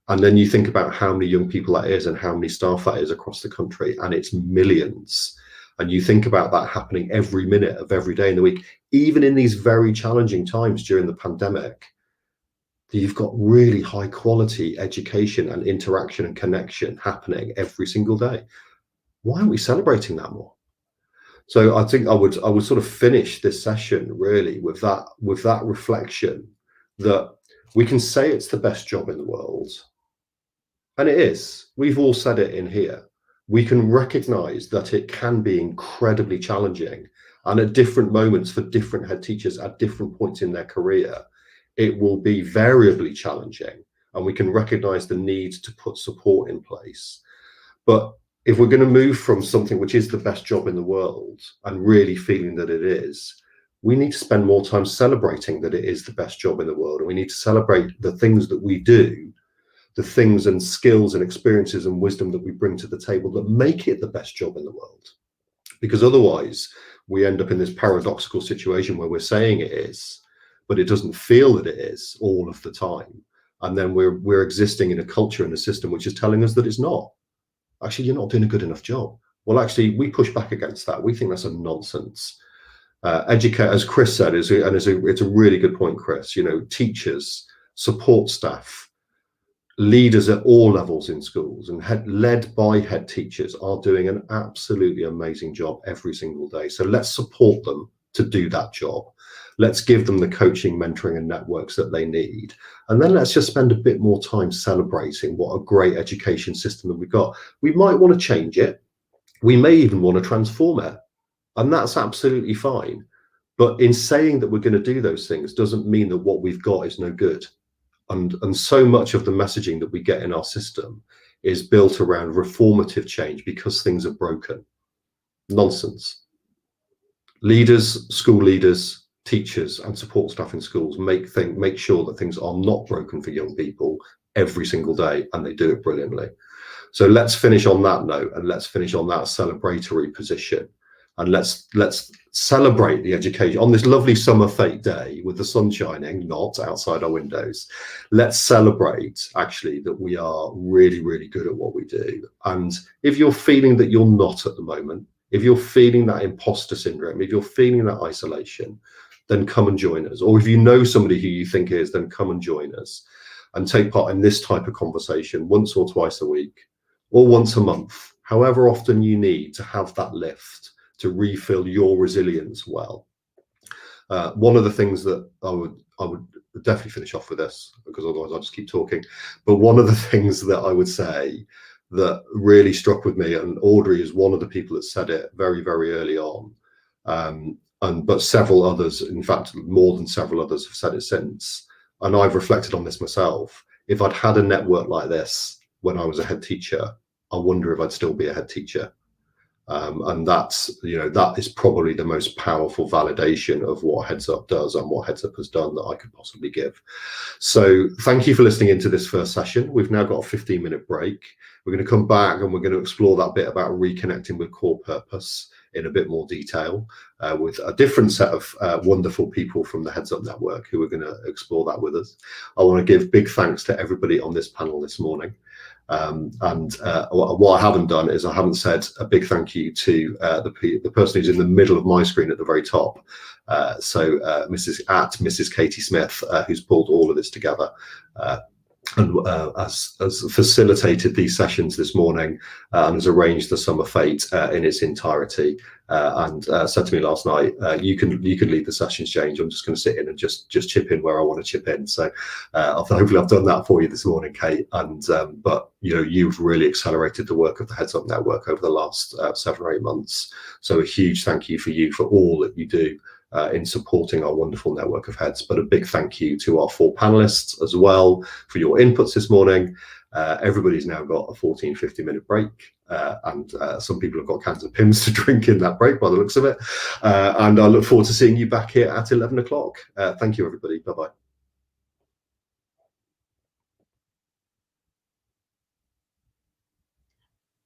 And then you think about how many young people that is and how many staff that is across the country, and it's millions. And you think about that happening every minute of every day in the week, even in these very challenging times during the pandemic. You've got really high quality education and interaction and connection happening every single day. Why aren't we celebrating that more? So I think I would sort of finish this session really with that reflection, that we can say it's the best job in the world, and it is. We've all said it in here. We can recognize that it can be incredibly challenging, and at different moments for different head teachers at different points in their career, it will be variably challenging, and we can recognize the need to put support in place. But if we're going to move from something which is the best job in the world and really feeling that it is, we need to spend more time celebrating that it is the best job in the world. And we need to celebrate the things that we do, the things and skills and experiences and wisdom that we bring to the table that make it the best job in the world. Because otherwise we end up in this paradoxical situation where we're saying it is, but it doesn't feel that it is all of the time. And then we're existing in a culture and a system which is telling us that it's not. Actually, you're not doing a good enough job. Well, actually, we push back against that. We think that's a nonsense. Educate, as Chris said, it's a really good point, Chris. You know, teachers, support staff, leaders at all levels in schools, and led by head teachers, are doing an absolutely amazing job every single day. So let's support them to do that job. Let's give them the coaching, mentoring, and networks that they need. And then let's just spend a bit more time celebrating what a great education system that we've got. We might want to change it. We may even want to transform it. And that's absolutely fine. But in saying that we're going to do those things doesn't mean that what we've got is no good. And so much of the messaging that we get in our system is built around reformative change because things are broken. Nonsense. Leaders, school leaders, teachers and support staff in schools make sure that things are not broken for young people every single day, and they do it brilliantly. So let's finish on that note, and let's finish on that celebratory position, and let's celebrate the education on this lovely summer fete day with the sun shining, not outside our windows. Let's celebrate actually that we are really, really good at what we do. And if you're feeling that you're not at the moment, if you're feeling that imposter syndrome, if you're feeling that isolation, then come and join us. Or if you know somebody who you think is, then come and join us and take part in this type of conversation once or twice a week, or once a month, however often you need to have that lift to refill your resilience well. One of the things that I would definitely finish off with this, because otherwise I'll just keep talking, but one of the things that I would say that really struck with me, and Audrey is one of the people that said it very, very early on, but several others, in fact, more than several others have said it since, and I've reflected on this myself. If I'd had a network like this when I was a head teacher, I wonder if I'd still be a head teacher. And that's, that is probably the most powerful validation of what HeadsUp does and what HeadsUp has done that I could possibly give. So thank you for listening into this first session. We've now got a 15-minute break. We're going to come back and we're going to explore that bit about reconnecting with core purpose in a bit more detail with a different set of wonderful people from the HeadsUp network who are going to explore that with us. I want to give big thanks to everybody on this panel this morning. What I haven't done is I haven't said a big thank you to the person who's in the middle of my screen at the very top. Mrs. Katie Smith, who's pulled all of this together and has facilitated these sessions this morning and has arranged the summer fete in its entirety, and said to me last night, you can lead the sessions, James. I'm just going to sit in and just chip in where I want to chip in. So hopefully I've done that for you this morning, Kate. And but you've really accelerated the work of the HeadsUp network over the last 7 or 8 months. So a huge thank you for all that you do in supporting our wonderful network of heads. But a big thank you to our 4 panelists as well for your inputs this morning. Everybody's now got a 15-minute break, and some people have got cans of Pimm's to drink in that break by the looks of it. And I look forward to seeing you back here at 11 o'clock. Thank you, everybody. Bye-bye.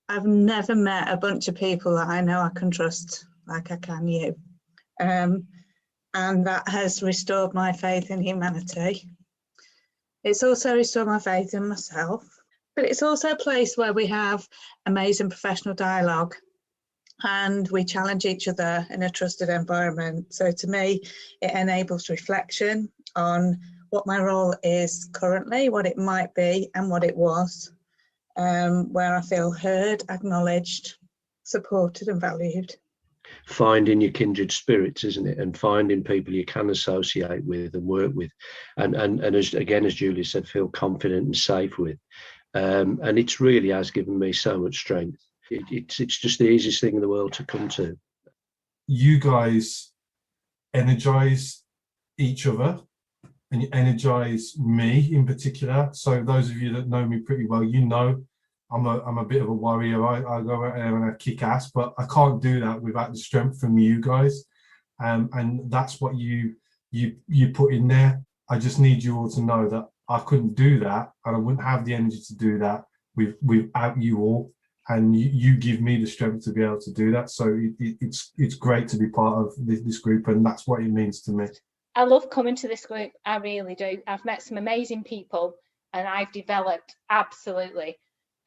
I've never met a bunch of people that I know I can trust like I can you. And that has restored my faith in humanity. It's also restored my faith in myself, but it's also a place where we have amazing professional dialogue and we challenge each other in a trusted environment. So to me, it enables reflection on what my role is currently, what it might be and what it was, where I feel heard, acknowledged, supported and valued. Finding your kindred spirits, isn't it? And finding people you can associate with and work with, and as Julia said, feel confident and safe with. And it's really has given me so much strength. It's just the easiest thing in the world to come to. You guys energize each other, and you energize me in particular. So those of you that know me pretty well, I'm a bit of a warrior. I go out there and I kick ass, but I can't do that without the strength from you guys. And that's what you put in there. I just need you all to know that I couldn't do that, and I wouldn't have the energy to do that without you all. And you give me the strength to be able to do that. So it's great to be part of this group, and that's what it means to me. I love coming to this group. I really do. I've met some amazing people, and I've developed absolutely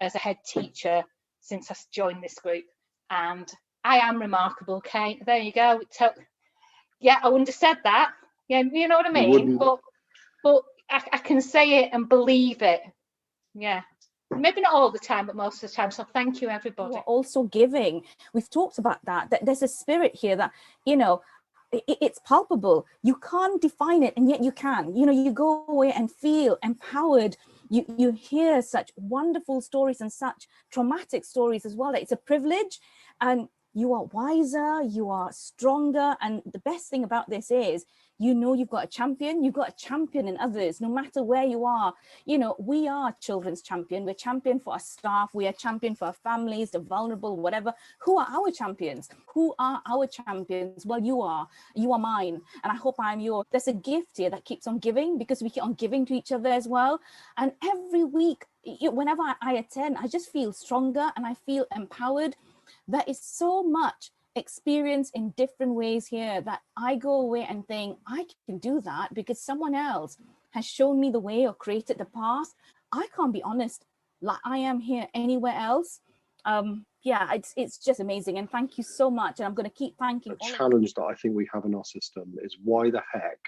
as a head teacher since I joined this group, and I am remarkable, Kate. There you go. Yeah, I wouldn't have said that. Yeah, you know what I mean. But I can say it and believe it. Yeah, maybe not all the time, but most of the time. So thank you, everybody. Also giving. We've talked about that there's a spirit here that it's palpable. You can't define it, and yet you can. You go away and feel empowered. You hear such wonderful stories and such traumatic stories as well. It's a privilege, and you are wiser, you are stronger. And the best thing about this is you know you've got a champion. You've got a champion in others, no matter where you are. You know, we are children's champion. We're champion for our staff. We are champion for our families, the vulnerable, whatever. Who are our champions? Who are our champions? Well, you are mine, and I hope I'm yours. There's a gift here that keeps on giving, because we keep on giving to each other as well. And every week, whenever I attend, I just feel stronger and I feel empowered. There is so much experience in different ways here that I go away and think, I can do that because someone else has shown me the way or created the path. I can't be honest like I am here anywhere else. Yeah, it's just amazing, and thank you so much. And I'm going to keep thanking. The challenge that I think we have in our system is, why the heck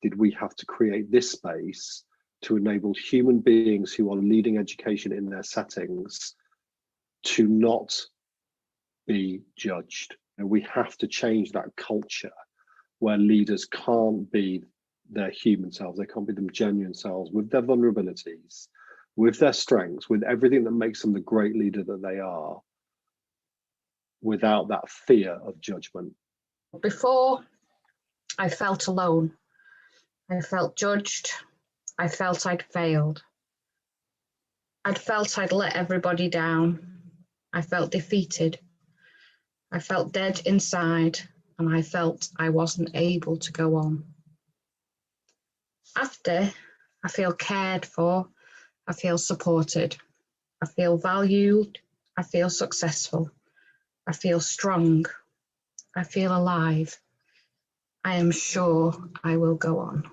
did we have to create this space to enable human beings who are leading education in their settings to not be judged? And we have to change that culture where leaders can't be their human selves. They can't be them genuine selves, with their vulnerabilities, with their strengths, with everything that makes them the great leader that they are, without that fear of judgment. Before, I felt alone. I felt judged. I felt I'd failed. I'd felt I'd let everybody down. I felt defeated. I felt dead inside, and I felt I wasn't able to go on. After, I feel cared for. I feel supported. I feel valued. I feel successful. I feel strong. I feel alive. I am sure I will go on.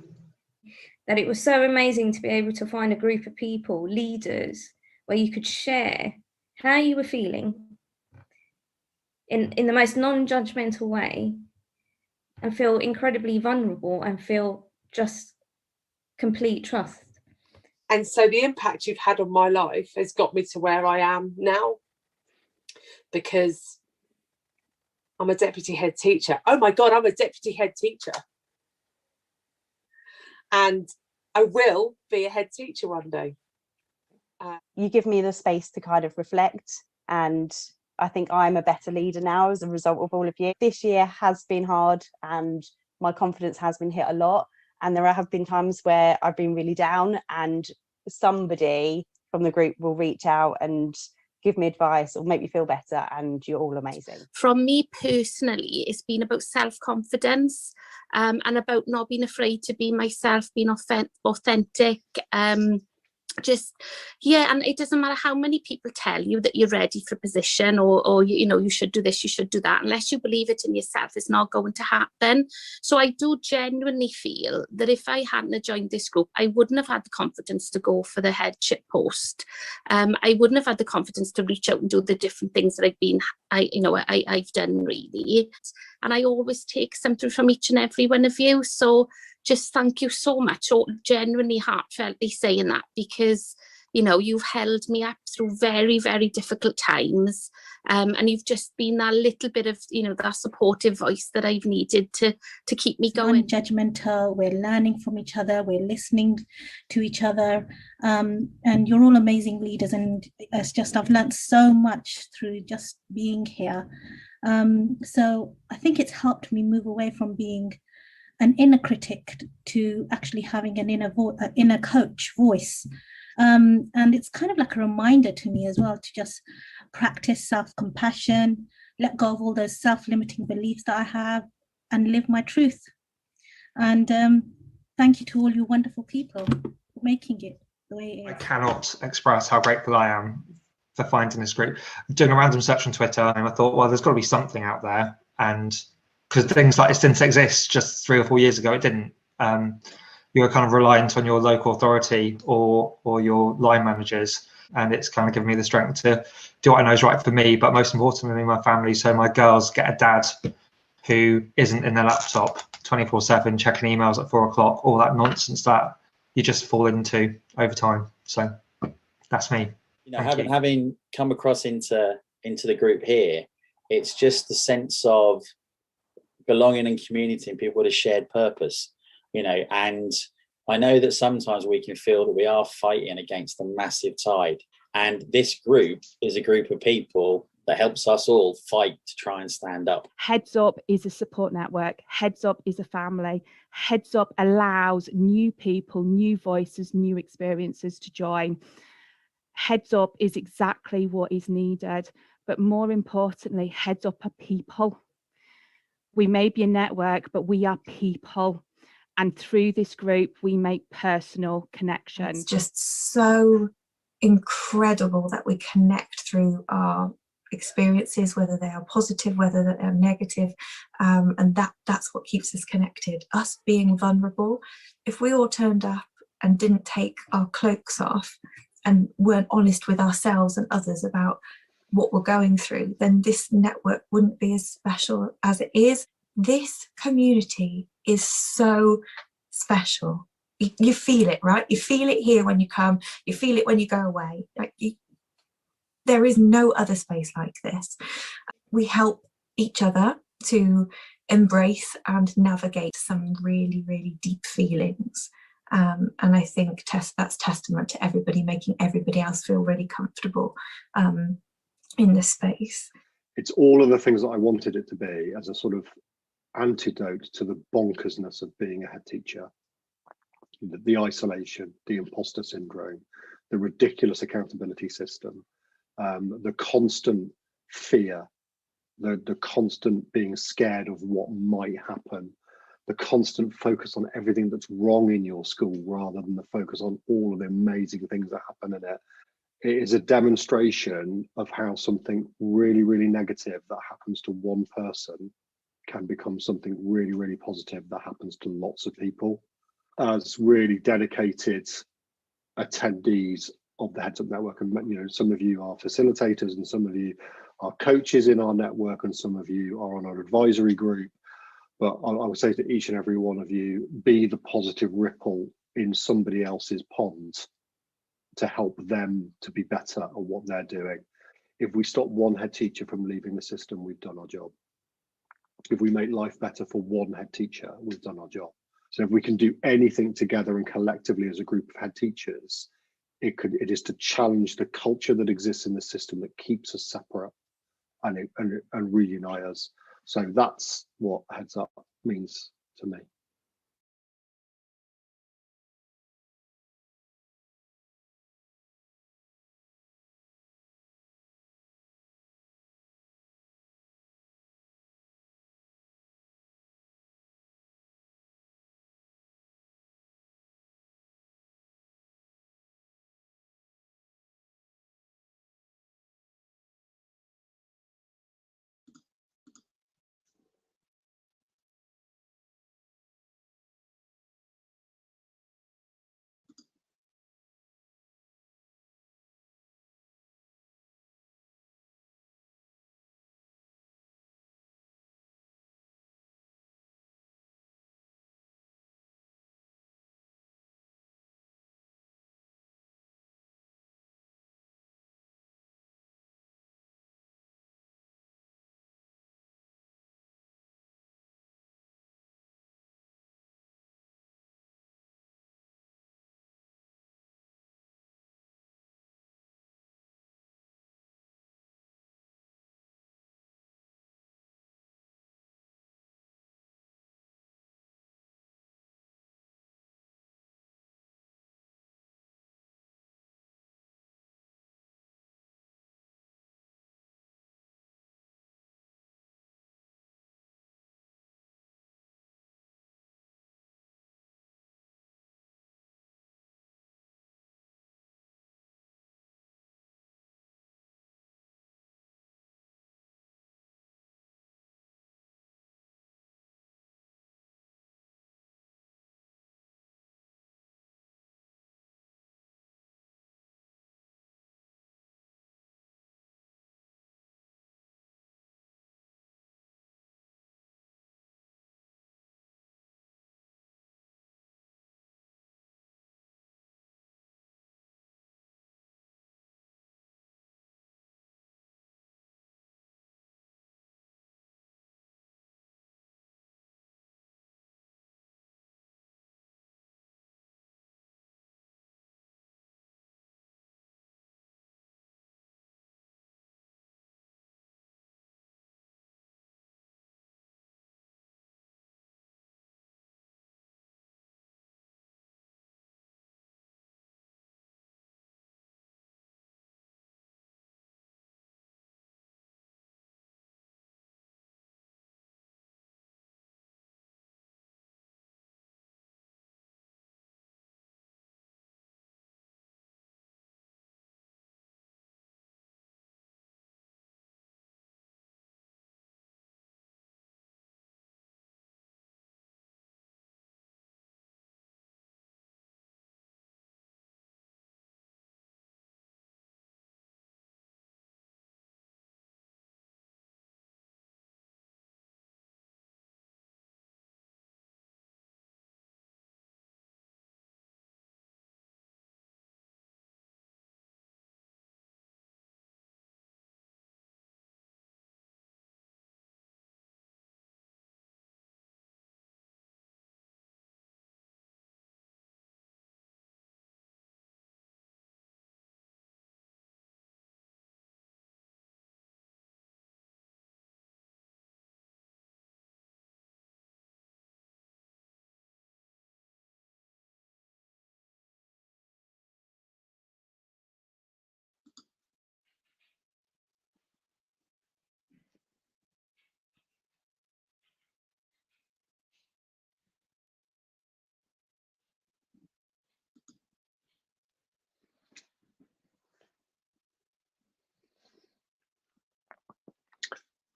That it was so amazing to be able to find a group of people, leaders, where you could share how you were feeling in the most non-judgmental way, and feel incredibly vulnerable and feel just complete trust. And so the impact you've had on my life has got me to where I am now, because I'm a deputy head teacher. Oh my God, I'm a deputy head teacher. And I will be a head teacher one day. You give me the space to kind of reflect, and I think I'm a better leader now as a result of all of you. This year has been hard and my confidence has been hit a lot. And there have been times where I've been really down, and somebody from the group will reach out and give me advice or make me feel better, and you're all amazing. From me personally, it's been about self-confidence and about not being afraid to be myself, being authentic. And it doesn't matter how many people tell you that you're ready for a position, or you know, you should do this, you should do that. Unless you believe it in yourself, it's not going to happen. So I do genuinely feel that if I hadn't joined this group, I wouldn't have had the confidence to go for the headship post. I wouldn't have had the confidence to reach out and do the different things that I've done, really. And I always take something from each and every one of you. So just thank you so much, or genuinely heartfeltly saying that, because, you know, you've held me up through very, very difficult times. And you've just been that little bit of, you know, that supportive voice that I've needed to keep me going. Non-judgmental, we're learning from each other, we're listening to each other. And you're all amazing leaders. And it's just, I've learned so much through just being here. So I think it's helped me move away from being an inner critic to actually having an inner coach voice. And it's kind of like a reminder to me as well to just practice self-compassion, let go of all those self-limiting beliefs that I have, and live my truth. And thank you to all you wonderful people for making it the way it is. I cannot express how grateful I am for finding this group. Doing a random search on Twitter, and I thought, well, there's got to be something out there. And because things like this didn't exist just 3 or 4 years ago, it didn't. You were kind of reliant on your local authority or your line managers, and it's kind of given me the strength to do what I know is right for me, but most importantly, my family. So my girls get a dad who isn't in their laptop 24/7, checking emails at 4 o'clock, all that nonsense that you just fall into over time. So that's me. You know, having come across into the group here, it's just the sense of belonging and community and people with a shared purpose, you know. And I know that sometimes we can feel that we are fighting against a massive tide, and this group is a group of people that helps us all fight to try and stand up. Heads Up is a support network. Heads Up is a family. Heads Up allows new people, new voices, new experiences to join. Heads Up is exactly what is needed. But more importantly, Heads Up are people. We may be a network, but we are people. And through this group, we make personal connections. It's just so incredible that we connect through our experiences, whether they are positive, whether they are negative, and that's what keeps us connected. Us being vulnerable. If we all turned up and didn't take our cloaks off and weren't honest with ourselves and others about what we're going through, then this network wouldn't be as special as it is. This community is so special. You feel it, right? You feel it here when you come, you feel it when you go away. There is no other space like this. We help each other to embrace and navigate some really, really deep feelings. And I think that's testament to everybody, making everybody else feel really comfortable in this space. It's all of the things that I wanted it to be as a sort of antidote to the bonkersness of being a head teacher. The isolation, the imposter syndrome, the ridiculous accountability system, the constant fear, the constant being scared of what might happen, the constant focus on everything that's wrong in your school rather than the focus on all of the amazing things that happen in it. It is a demonstration of how something really, really negative that happens to one person can become something really, really positive that happens to lots of people. As really dedicated attendees of the Heads Up network, and some of you are facilitators and some of you are coaches in our network and some of you are on our advisory group, but I would say to each and every one of you, be the positive ripple in somebody else's pond to help them to be better at what they're doing. If we stop one head teacher from leaving the system, we've done our job. If we make life better for one head teacher, we've done our job. So if we can do anything together and collectively as a group of head teachers, it is to challenge the culture that exists in the system that keeps us separate and reunite us. So that's what Heads Up means to me.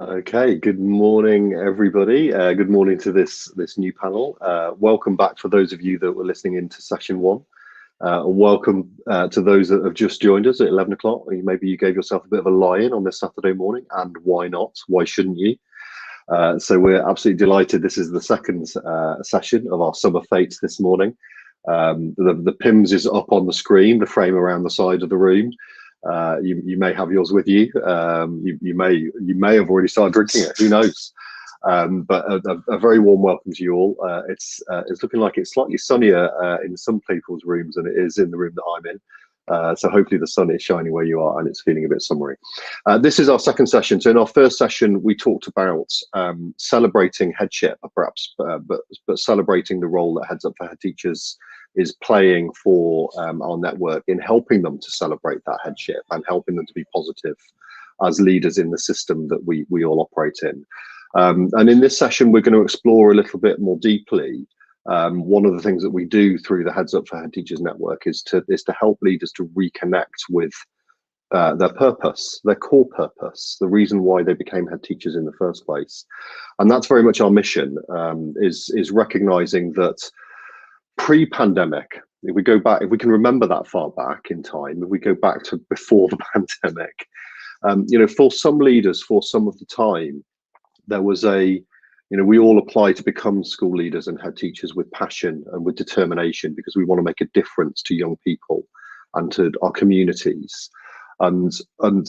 Okay, good morning, everybody. Good morning to this new panel. Welcome back for those of you that were listening into session one. And welcome to those that have just joined us at 11 o'clock. Maybe you gave yourself a bit of a lie-in on this Saturday morning, and why not? Why shouldn't you? So we're absolutely delighted. This is the second session of our Summer Fete this morning. The PIMS is up on the screen, the frame around the side of the room. You may have yours with you. You may have already started drinking it. Who knows? But a very warm welcome to you all. It's looking like it's slightly sunnier in some people's rooms than it is in the room that I'm in. So hopefully the sun is shining where you are and it's feeling a bit summery. This is our second session. So in our first session, we talked about celebrating headship, perhaps, but celebrating the role that HeadsUp4HTs is playing for our network in helping them to celebrate that headship and helping them to be positive as leaders in the system that we all operate in. And in this session, we're going to explore a little bit more deeply. One of the things that we do through the HeadsUp4HTs network is to help leaders to reconnect with their purpose, their core purpose, the reason why they became head teachers in the first place. And that's very much our mission, is recognizing that pre-pandemic, if we go back, if we can remember that far back in time, if we go back to before the pandemic, for some leaders, for some of the time, there was we all apply to become school leaders and head teachers with passion and with determination because we want to make a difference to young people and to our communities. And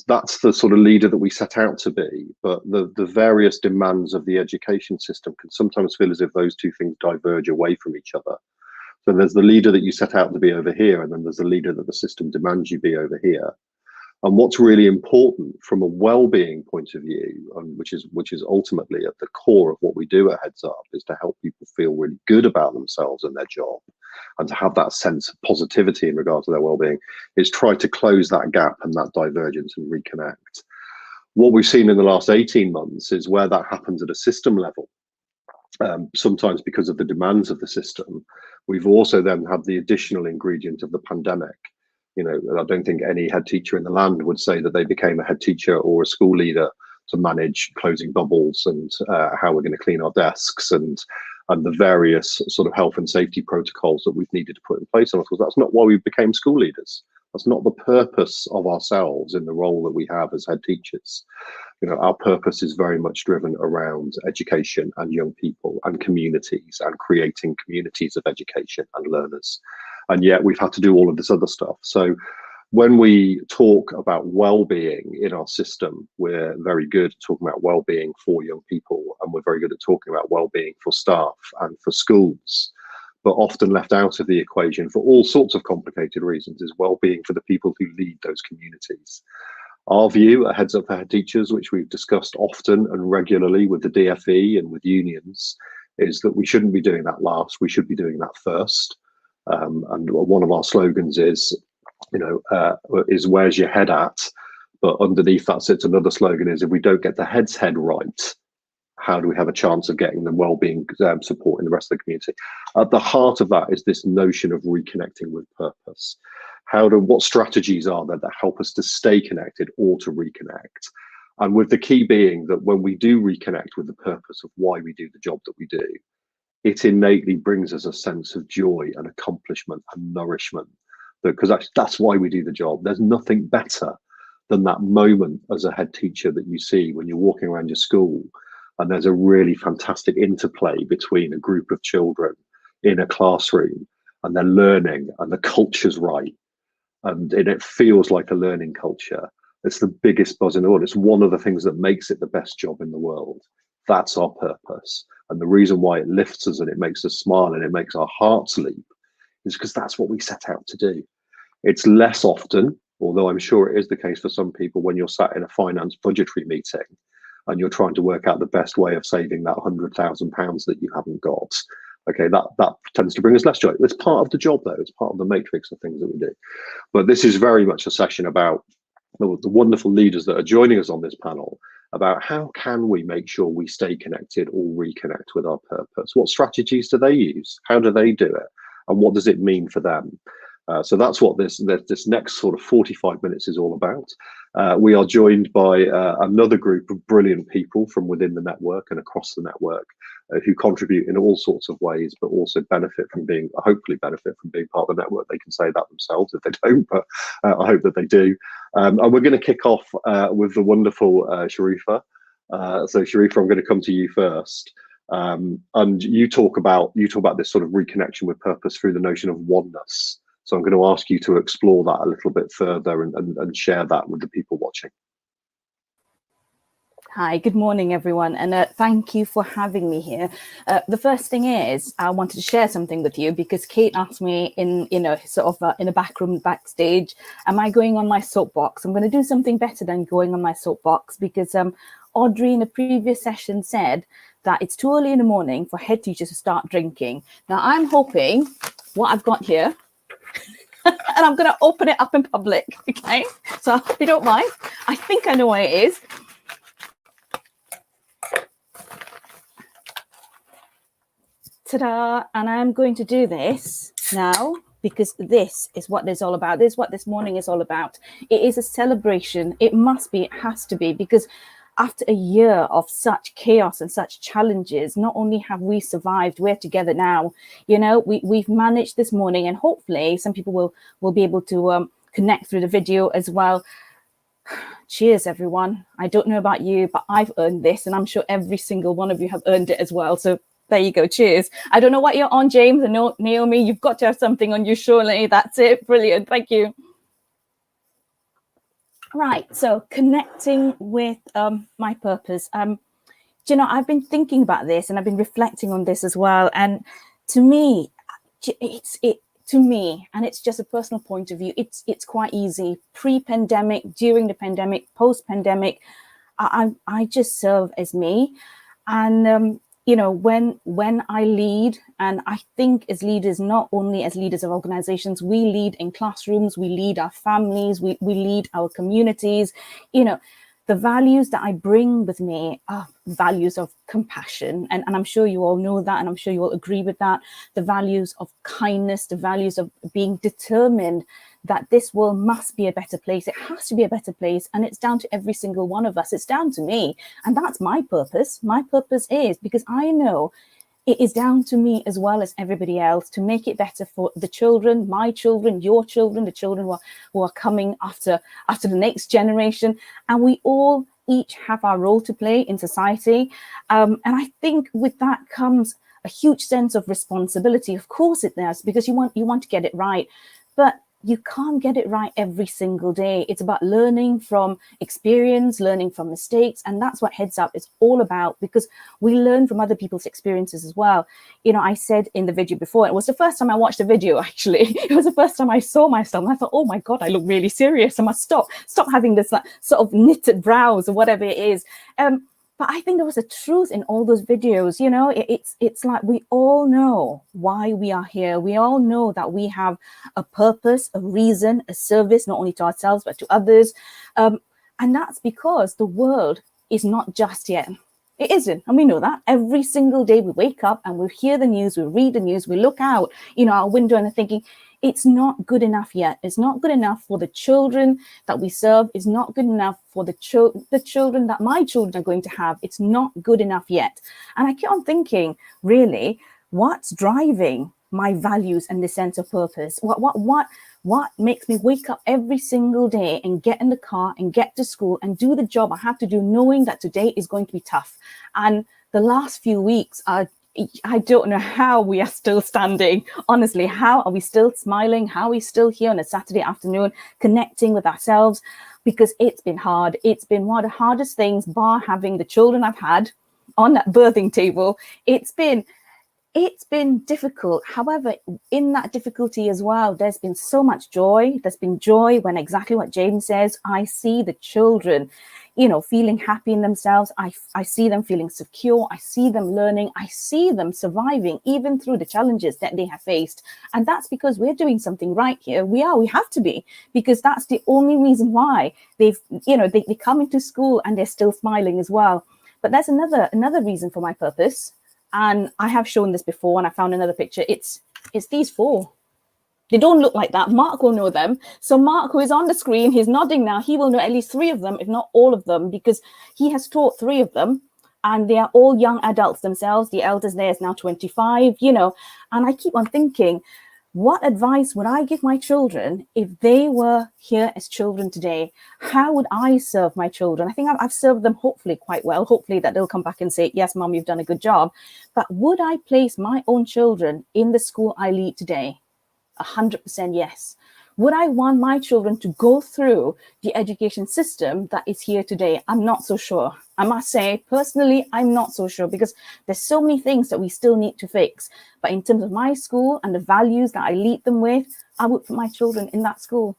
that's the sort of leader that we set out to be. But the various demands of the education system can sometimes feel as if those two things diverge away from each other. So there's the leader that you set out to be over here, and then there's the leader that the system demands you be over here. And what's really important from a well-being point of view, which is ultimately at the core of what we do at HeadsUp, is to help people feel really good about themselves and their job, and to have that sense of positivity in regard to their well-being, is try to close that gap and that divergence and reconnect. What we've seen in the last 18 months is where that happens at a system level. Sometimes because of the demands of the system, we've also then had the additional ingredient of the pandemic. I don't think any head teacher in the land would say that they became a head teacher or a school leader to manage closing bubbles and how we're going to clean our desks and the various sort of health and safety protocols that we've needed to put in place. And of course, that's not why we became school leaders. That's not the purpose of ourselves in the role that we have as head teachers. Our purpose is very much driven around education and young people and communities and creating communities of education and learners. And yet we've had to do all of this other stuff. So when we talk about well-being in our system, we're very good at talking about well-being for young people, and we're very good at talking about well-being for staff and for schools. But often left out of the equation for all sorts of complicated reasons is well-being for the people who lead those communities. Our view at HeadsUp4HTs, which we've discussed often and regularly with the DFE and with unions, is that we shouldn't be doing that last, we should be doing that first. And one of our slogans is where's your head at? But underneath that sits another slogan is, if we don't get the head's head right, how do we have a chance of getting the well-being support in the rest of the community? At the heart of that is this notion of reconnecting with purpose. What strategies are there that help us to stay connected or to reconnect? And with the key being that when we do reconnect with the purpose of why we do the job that we do, it innately brings us a sense of joy and accomplishment and nourishment, because that's why we do the job. There's nothing better than that moment as a head teacher that you see when you're walking around your school and there's a really fantastic interplay between a group of children in a classroom and they're learning and the culture's right and it feels like a learning culture. It's the biggest buzz in the world. It's one of the things that makes it the best job in the world. That's our purpose. And the reason why it lifts us and it makes us smile and it makes our hearts leap is because that's what we set out to do. It's less often, although I'm sure it is the case for some people, when you're sat in a finance budgetary meeting and you're trying to work out the best way of saving that £100,000 that you haven't got. Okay, that tends to bring us less joy. It's part of the job though. It's part of the matrix of things that we do. But this is very much a session about the wonderful leaders that are joining us on this panel, about how can we make sure we stay connected or reconnect with our purpose? What strategies do they use? How do they do it? And what does it mean for them? So that's what this next sort of 45 minutes is all about. We are joined by another group of brilliant people from within the network and across the network who contribute in all sorts of ways, but also hopefully benefit from being part of the network. They can say that themselves if they don't, but I hope that they do. And we're going to kick off with the wonderful Sharifa. So Sharifa, I'm going to come to you first. And you talk about this sort of reconnection with purpose through the notion of oneness. So I'm going to ask you to explore that a little bit further and share that with the people watching. Hi, good morning, everyone, and thank you for having me here. The first thing is, I wanted to share something with you because Kate asked me in a back room backstage, am I going on my soapbox? I'm going to do something better than going on my soapbox because Audrey in a previous session said that it's too early in the morning for head teachers to start drinking. Now I'm hoping what I've got here, and I'm going to open it up in public, okay? So if you don't mind, I think I know what it is. Ta-da! And I'm going to do this now because this is what it's all about. This is what this morning is all about. It is a celebration. It must be, it has to be, because after a year of such chaos and such challenges, not only have we survived, we're together now. You know, we've managed this morning, and hopefully some people will be able to connect through the video as well. Cheers, everyone. I don't know about you, but I've earned this, and I'm sure every single one of you have earned it as well. So there you go. Cheers. I don't know what you're on, James and Naomi. You've got to have something on you, surely. That's it. Brilliant. Thank you. Right. So connecting with my purpose. You know, I've been thinking about this and I've been reflecting on this as well. And to me, and it's just a personal point of view, it's quite easy. Pre-pandemic, during the pandemic, post-pandemic, I just serve as me. And you know, when I lead, and I think as leaders, not only as leaders of organizations, we lead in classrooms, we lead our families, we lead our communities. You know, the values that I bring with me are values of compassion. And I'm sure you all know that, and I'm sure you all agree with that. The values of kindness, the values of being determined that this world must be a better place. It has to be a better place. And it's down to every single one of us. It's down to me. And that's my purpose. My purpose is because I know it is down to me as well as everybody else to make it better for the children, my children, your children, the children who are coming after the next generation. And we all each have our role to play in society. And I think with that comes a huge sense of responsibility. Of course it does, because you want to get it right. But you can't get it right every single day. It's about learning from experience, learning from mistakes. And that's what Heads Up is all about, because we learn from other people's experiences as well. You know, I said in the video before, it was the first time I watched a video, actually. It was the first time I saw myself. And I thought, oh my God, I look really serious. I must stop having this sort of knitted brows or whatever it is. But I think there was a truth in all those videos. You know, it's like we all know why we are here. We all know that we have a purpose, a reason, a service, not only to ourselves, but to others. And that's because the world is not just yet. It isn't. And we know that. Every single day we wake up and we hear the news, we read the news, we look out, you know, our window and we're thinking, it's not good enough yet. It's not good enough for the children that we serve. It's not good enough for the children that my children are going to have. It's not good enough yet. And I keep on thinking, really, what's driving my values and the sense of purpose? What makes me wake up every single day and get in the car and get to school and do the job I have to do, knowing that today is going to be tough? And the last few weeks I don't know how we are still standing. Honestly, how are we still smiling? How are we still here on a Saturday afternoon connecting with ourselves? Because it's been hard. It's been one of the hardest things, bar having the children I've had on that birthing table. It's been difficult. However, in that difficulty as well, there's been so much joy. There's been joy when exactly what James says. I see the children, you know, feeling happy in themselves. I see them feeling secure. I see them learning. I see them surviving even through the challenges that they have faced. And that's because we're doing something right here. We have to be, because that's the only reason why they come into school and they're still smiling as well. But there's another reason for my purpose. And I have shown this before, and I found another picture. It's these four. They don't look like that. Mark will know them. So Mark, who is on the screen, he's nodding now. He will know at least 3 of them, if not all of them, because he has taught 3 of them. And they are all young adults themselves. The eldest there is now 25, you know. And I keep on thinking, what advice would I give my children if they were here as children today? How would I serve my children? I think I've served them hopefully quite well. Hopefully that they'll come back and say, yes, Mum, you've done a good job. But would I place my own children in the school I lead today? 100% yes. Would I want my children to go through the education system that is here today? I'm not so sure. I must say, personally, I'm not so sure, because there's so many things that we still need to fix. But in terms of my school and the values that I lead them with, I would put my children in that school.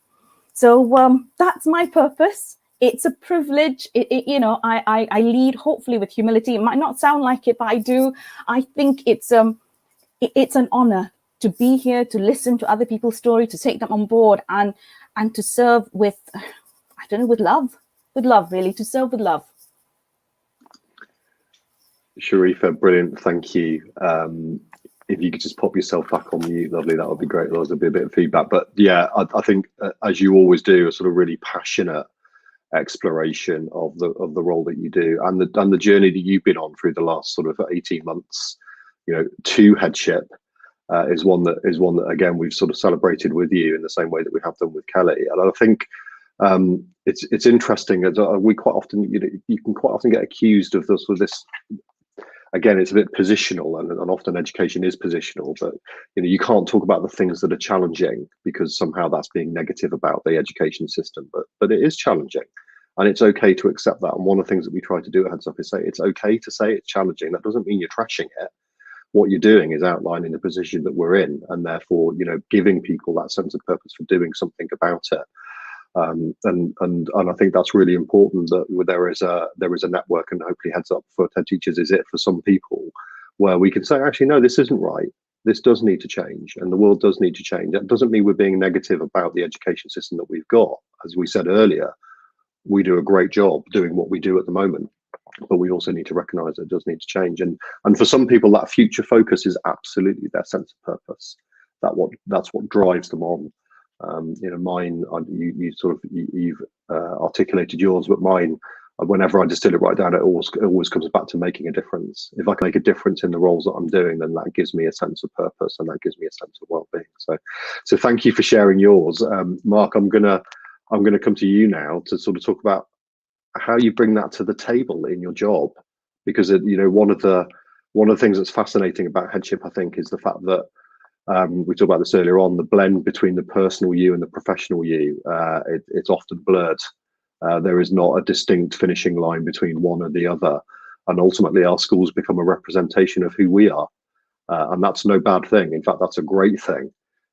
So that's my purpose. It's a privilege. You know, I lead hopefully with humility. It might not sound like it, but I do. I think it's an honor to be here, to listen to other people's story, to take them on board, and to serve with, I don't know, with love really, to serve with love. Sharifa, brilliant, thank you. If you could just pop yourself back on mute, lovely, that would be great. There'll be a bit of feedback, but yeah, I think as you always do, a sort of really passionate exploration of the role that you do, and the journey that you've been on through the last sort of 18 months, you know, to Headship. Is one that again we've sort of celebrated with you in the same way that we have done with Kelly. And I think it's interesting, as we quite often, you know, you can quite often get accused of this, again, it's a bit positional, and often education is positional, but you know, you can't talk about the things that are challenging because somehow that's being negative about the education system, but it is challenging, and it's okay to accept that. And one of the things that we try to do at Heads Up is say it's okay to say it's challenging. That doesn't mean you're trashing it. What you're doing is outlining the position that we're in, and therefore, you know, giving people that sense of purpose for doing something about it. And I think that's really important, that there is a network, and hopefully Heads Up for TED Teachers is it for some people, where we can say, actually, no, this isn't right. This does need to change, and the world does need to change. That doesn't mean we're being negative about the education system that we've got. As we said earlier, we do a great job doing what we do at the moment, but we also need to recognize that it does need to change. And for some people, that future focus is absolutely their sense of purpose. That's what drives them on. You know, mine, you've articulated yours, but mine, whenever I distill it right down, it always comes back to making a difference. If I can make a difference in the roles that I'm doing, then that gives me a sense of purpose, and that gives me a sense of well-being. So thank you for sharing yours. Mark, I'm gonna come to you now to sort of talk about how you bring that to the table in your job, because you know, one of the things that's fascinating about Headship, I think, is the fact that we talked about this earlier on, the blend between the personal you and the professional you. It's often blurred. There is not a distinct finishing line between one or the other, and ultimately our schools become a representation of who we are, and that's no bad thing. In fact, that's a great thing.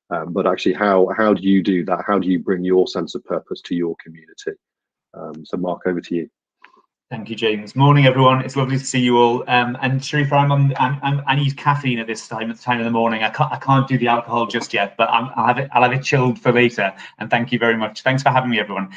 But actually, how do you do that? How do you bring your sense of purpose to your community? So Mark, over to you. Thank you, James. Morning, everyone. It's lovely to see you all. And Sharifa, I need caffeine at this time of the morning. I can't do the alcohol just yet, but I'll have it chilled for later. And thank you very much. Thanks for having me, everyone.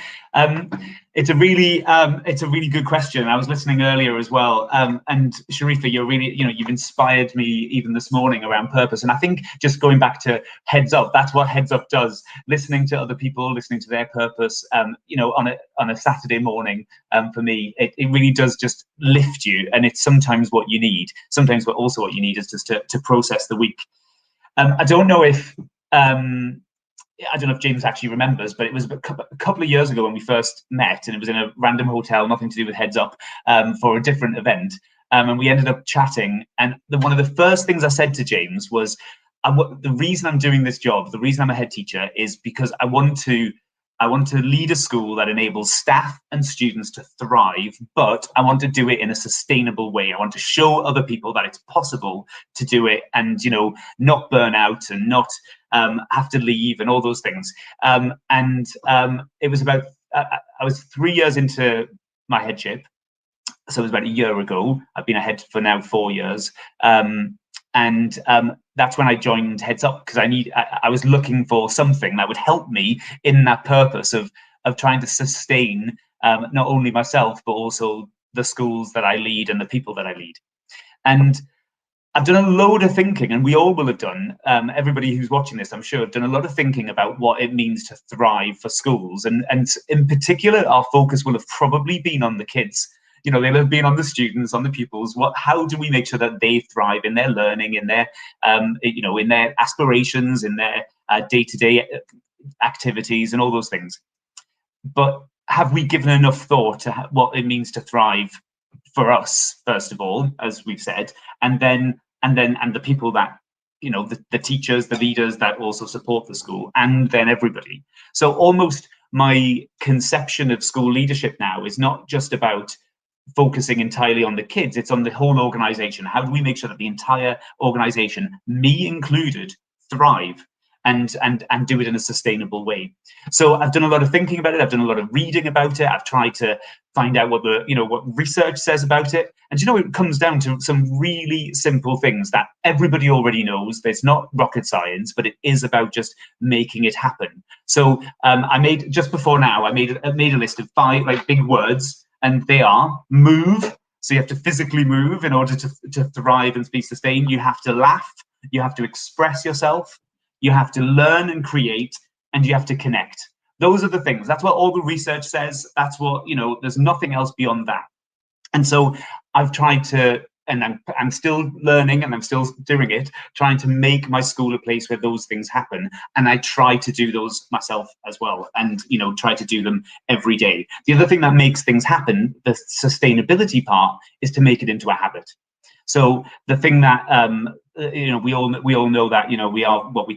It's a really good question. I was listening earlier as well. And Sharifa, you've inspired me even this morning around purpose. And I think just going back to Heads Up, that's what Heads Up does. Listening to other people, listening to their purpose. You know, on a Saturday morning, for me, it really does just lift you, and it's sometimes what you need. Sometimes what you need is just to process the week. I don't know if James actually remembers, but it was a couple of years ago when we first met, and it was in a random hotel, nothing to do with Heads Up, for a different event, and we ended up chatting. And one of the first things I said to James was, the reason I'm doing this job, the reason I'm a head teacher, is because I want to lead a school that enables staff and students to thrive, but I want to do it in a sustainable way. I want to show other people that it's possible to do it, and, you know, not burn out and not have to leave and all those things. It was about, I was 3 years into my headship. So it was about a year ago. I've been a head for now 4 years. That's when I joined Heads Up, because I was looking for something that would help me in that purpose of trying to sustain not only myself, but also the schools that I lead and the people that I lead. And I've done a load of thinking, and we all will have done, everybody who's watching this, I'm sure, have done a lot of thinking about what it means to thrive for schools. And in particular, our focus will have probably been on the kids. You know, they'll have been on the students, on the pupils. How do we make sure that they thrive in their learning, in their, you know, in their aspirations, in their day-to-day activities and all those things? But have we given enough thought to what it means to thrive for us, first of all, as we've said, and the people that, you know, the teachers, the leaders that also support the school, and then everybody. So almost my conception of school leadership now is not just about focusing entirely on the kids, it's on the whole organization. How do we make sure that the entire organization, me included, thrive and do it in a sustainable way? So I've done a lot of thinking about it. I've done a lot of reading about it. I've tried to find out what what research says about it. And you know, it comes down to some really simple things that everybody already knows. There's not rocket science, but it is about just making it happen. So I made, just before now, I made a list of 5 like big words, and they are move. So you have to physically move in order to thrive and be sustained. You have to laugh. You have to express yourself. You have to learn and create, and you have to connect. Those are the things. That's what all the research says. That's what, you know, there's nothing else beyond that. And so I've tried to, and I'm still learning and I'm still doing it, trying to make my school a place where those things happen. And I try to do those myself as well, and, you know, try to do them every day. The other thing that makes things happen, the sustainability part, is to make it into a habit. So the thing that, you know, we all know that, you know, we are what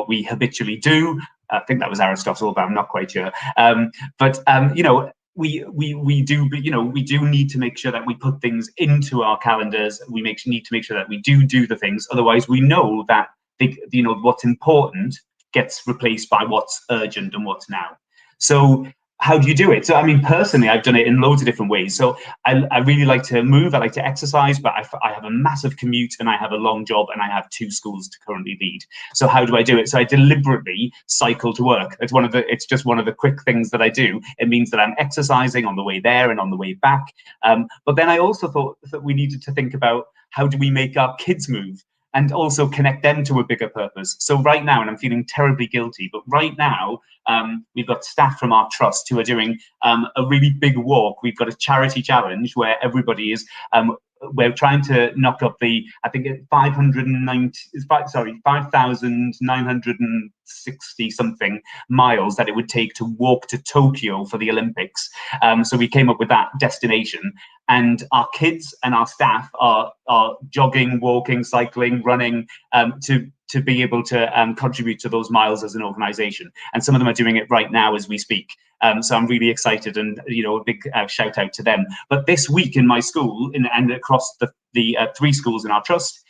we habitually do. I think that was Aristotle, but I'm not quite sure. You know, we do, you know, we do need to make sure that we put things into our calendars. We need to make sure that we do the things. Otherwise, we know that you know, what's important gets replaced by what's urgent and what's now. So how do you do it? So, I mean, personally, I've done it in loads of different ways. So I really like to move. I like to exercise, but I have a massive commute and I have a long job and I have 2 schools to currently lead. So how do I do it? So I deliberately cycle to work. It's just one of the quick things that I do. It means that I'm exercising on the way there and on the way back. But then I also thought that we needed to think about, how do we make our kids move? And also connect them to a bigger purpose. So right now, and I'm feeling terribly guilty, but right now, we've got staff from our trust who are doing a really big walk. We've got a charity challenge where everybody is, we're trying to knock up the, I think 5,960 something miles that it would take to walk to Tokyo for the Olympics. So we came up with that destination, and our kids and our staff are jogging, walking, cycling, running to be able to contribute to those miles as an organization. And some of them are doing it right now as we speak. So I'm really excited, and, you know, a big shout out to them. But this week in my school and across the 3 schools in our trust,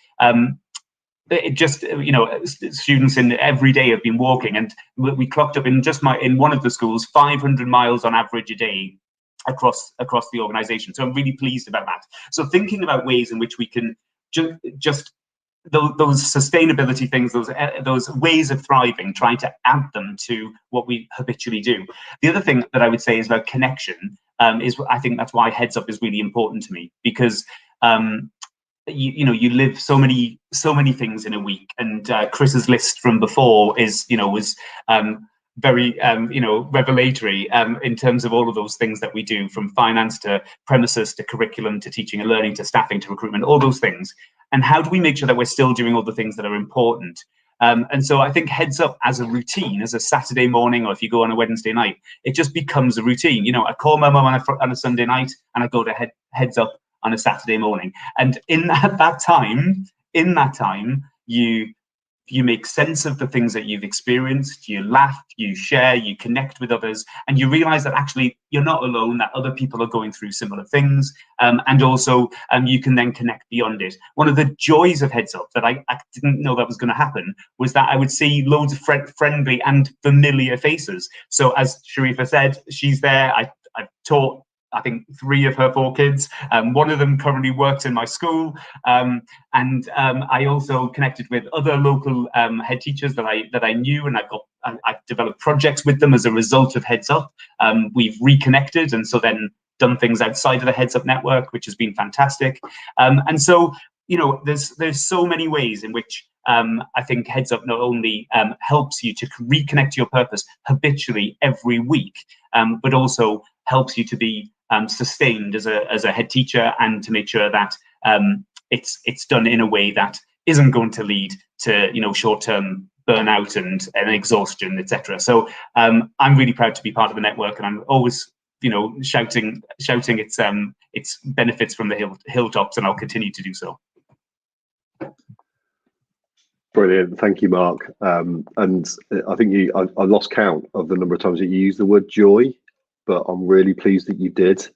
it just, you know, students in every day have been walking, and we clocked up in one of the schools 500 miles on average a day across the organization. So I'm really pleased about that. So thinking about ways in which we can just those sustainability things, those ways of thriving, trying to add them to what we habitually do. The other thing that I would say is about connection, is I think that's why Heads Up is really important to me, because you know, you live so many things in a week, and Chris's list from before was very revelatory in terms of all of those things that we do, from finance to premises to curriculum to teaching and learning to staffing to recruitment, all those things. And how do we make sure that we're still doing all the things that are important? And so I think Heads Up as a routine, as a Saturday morning, or if you go on a Wednesday night, it just becomes a routine. You know, I call my mum on a Sunday night, and I go to Heads Up on a Saturday morning. And in that time, you make sense of the things that you've experienced, you laugh, you share, you connect with others, and you realize that actually you're not alone, that other people are going through similar things, and also you can then connect beyond it. One of the joys of Heads Up that I didn't know that was going to happen was that I would see loads of friendly and familiar faces. So as Sharifa said, she's there. I've taught, I think, 3 of her 4 kids. One of them currently works in my school, and I also connected with other local head teachers that I knew, and I've developed projects with them as a result of Heads Up. We've reconnected, and so then done things outside of the Heads Up network, which has been fantastic. And so, you know, there's so many ways in which I think Heads Up not only helps you to reconnect to your purpose habitually every week, but also helps you to be sustained as a head teacher, and to make sure that it's done in a way that isn't going to lead to, you know, short-term burnout and exhaustion, etc. So I'm really proud to be part of the network, and I'm always, you know, shouting its benefits from the hilltops, and I'll continue to do so. Brilliant, thank you, Mark. And I think I lost count of the number of times that you used the word joy, but I'm really pleased that you did,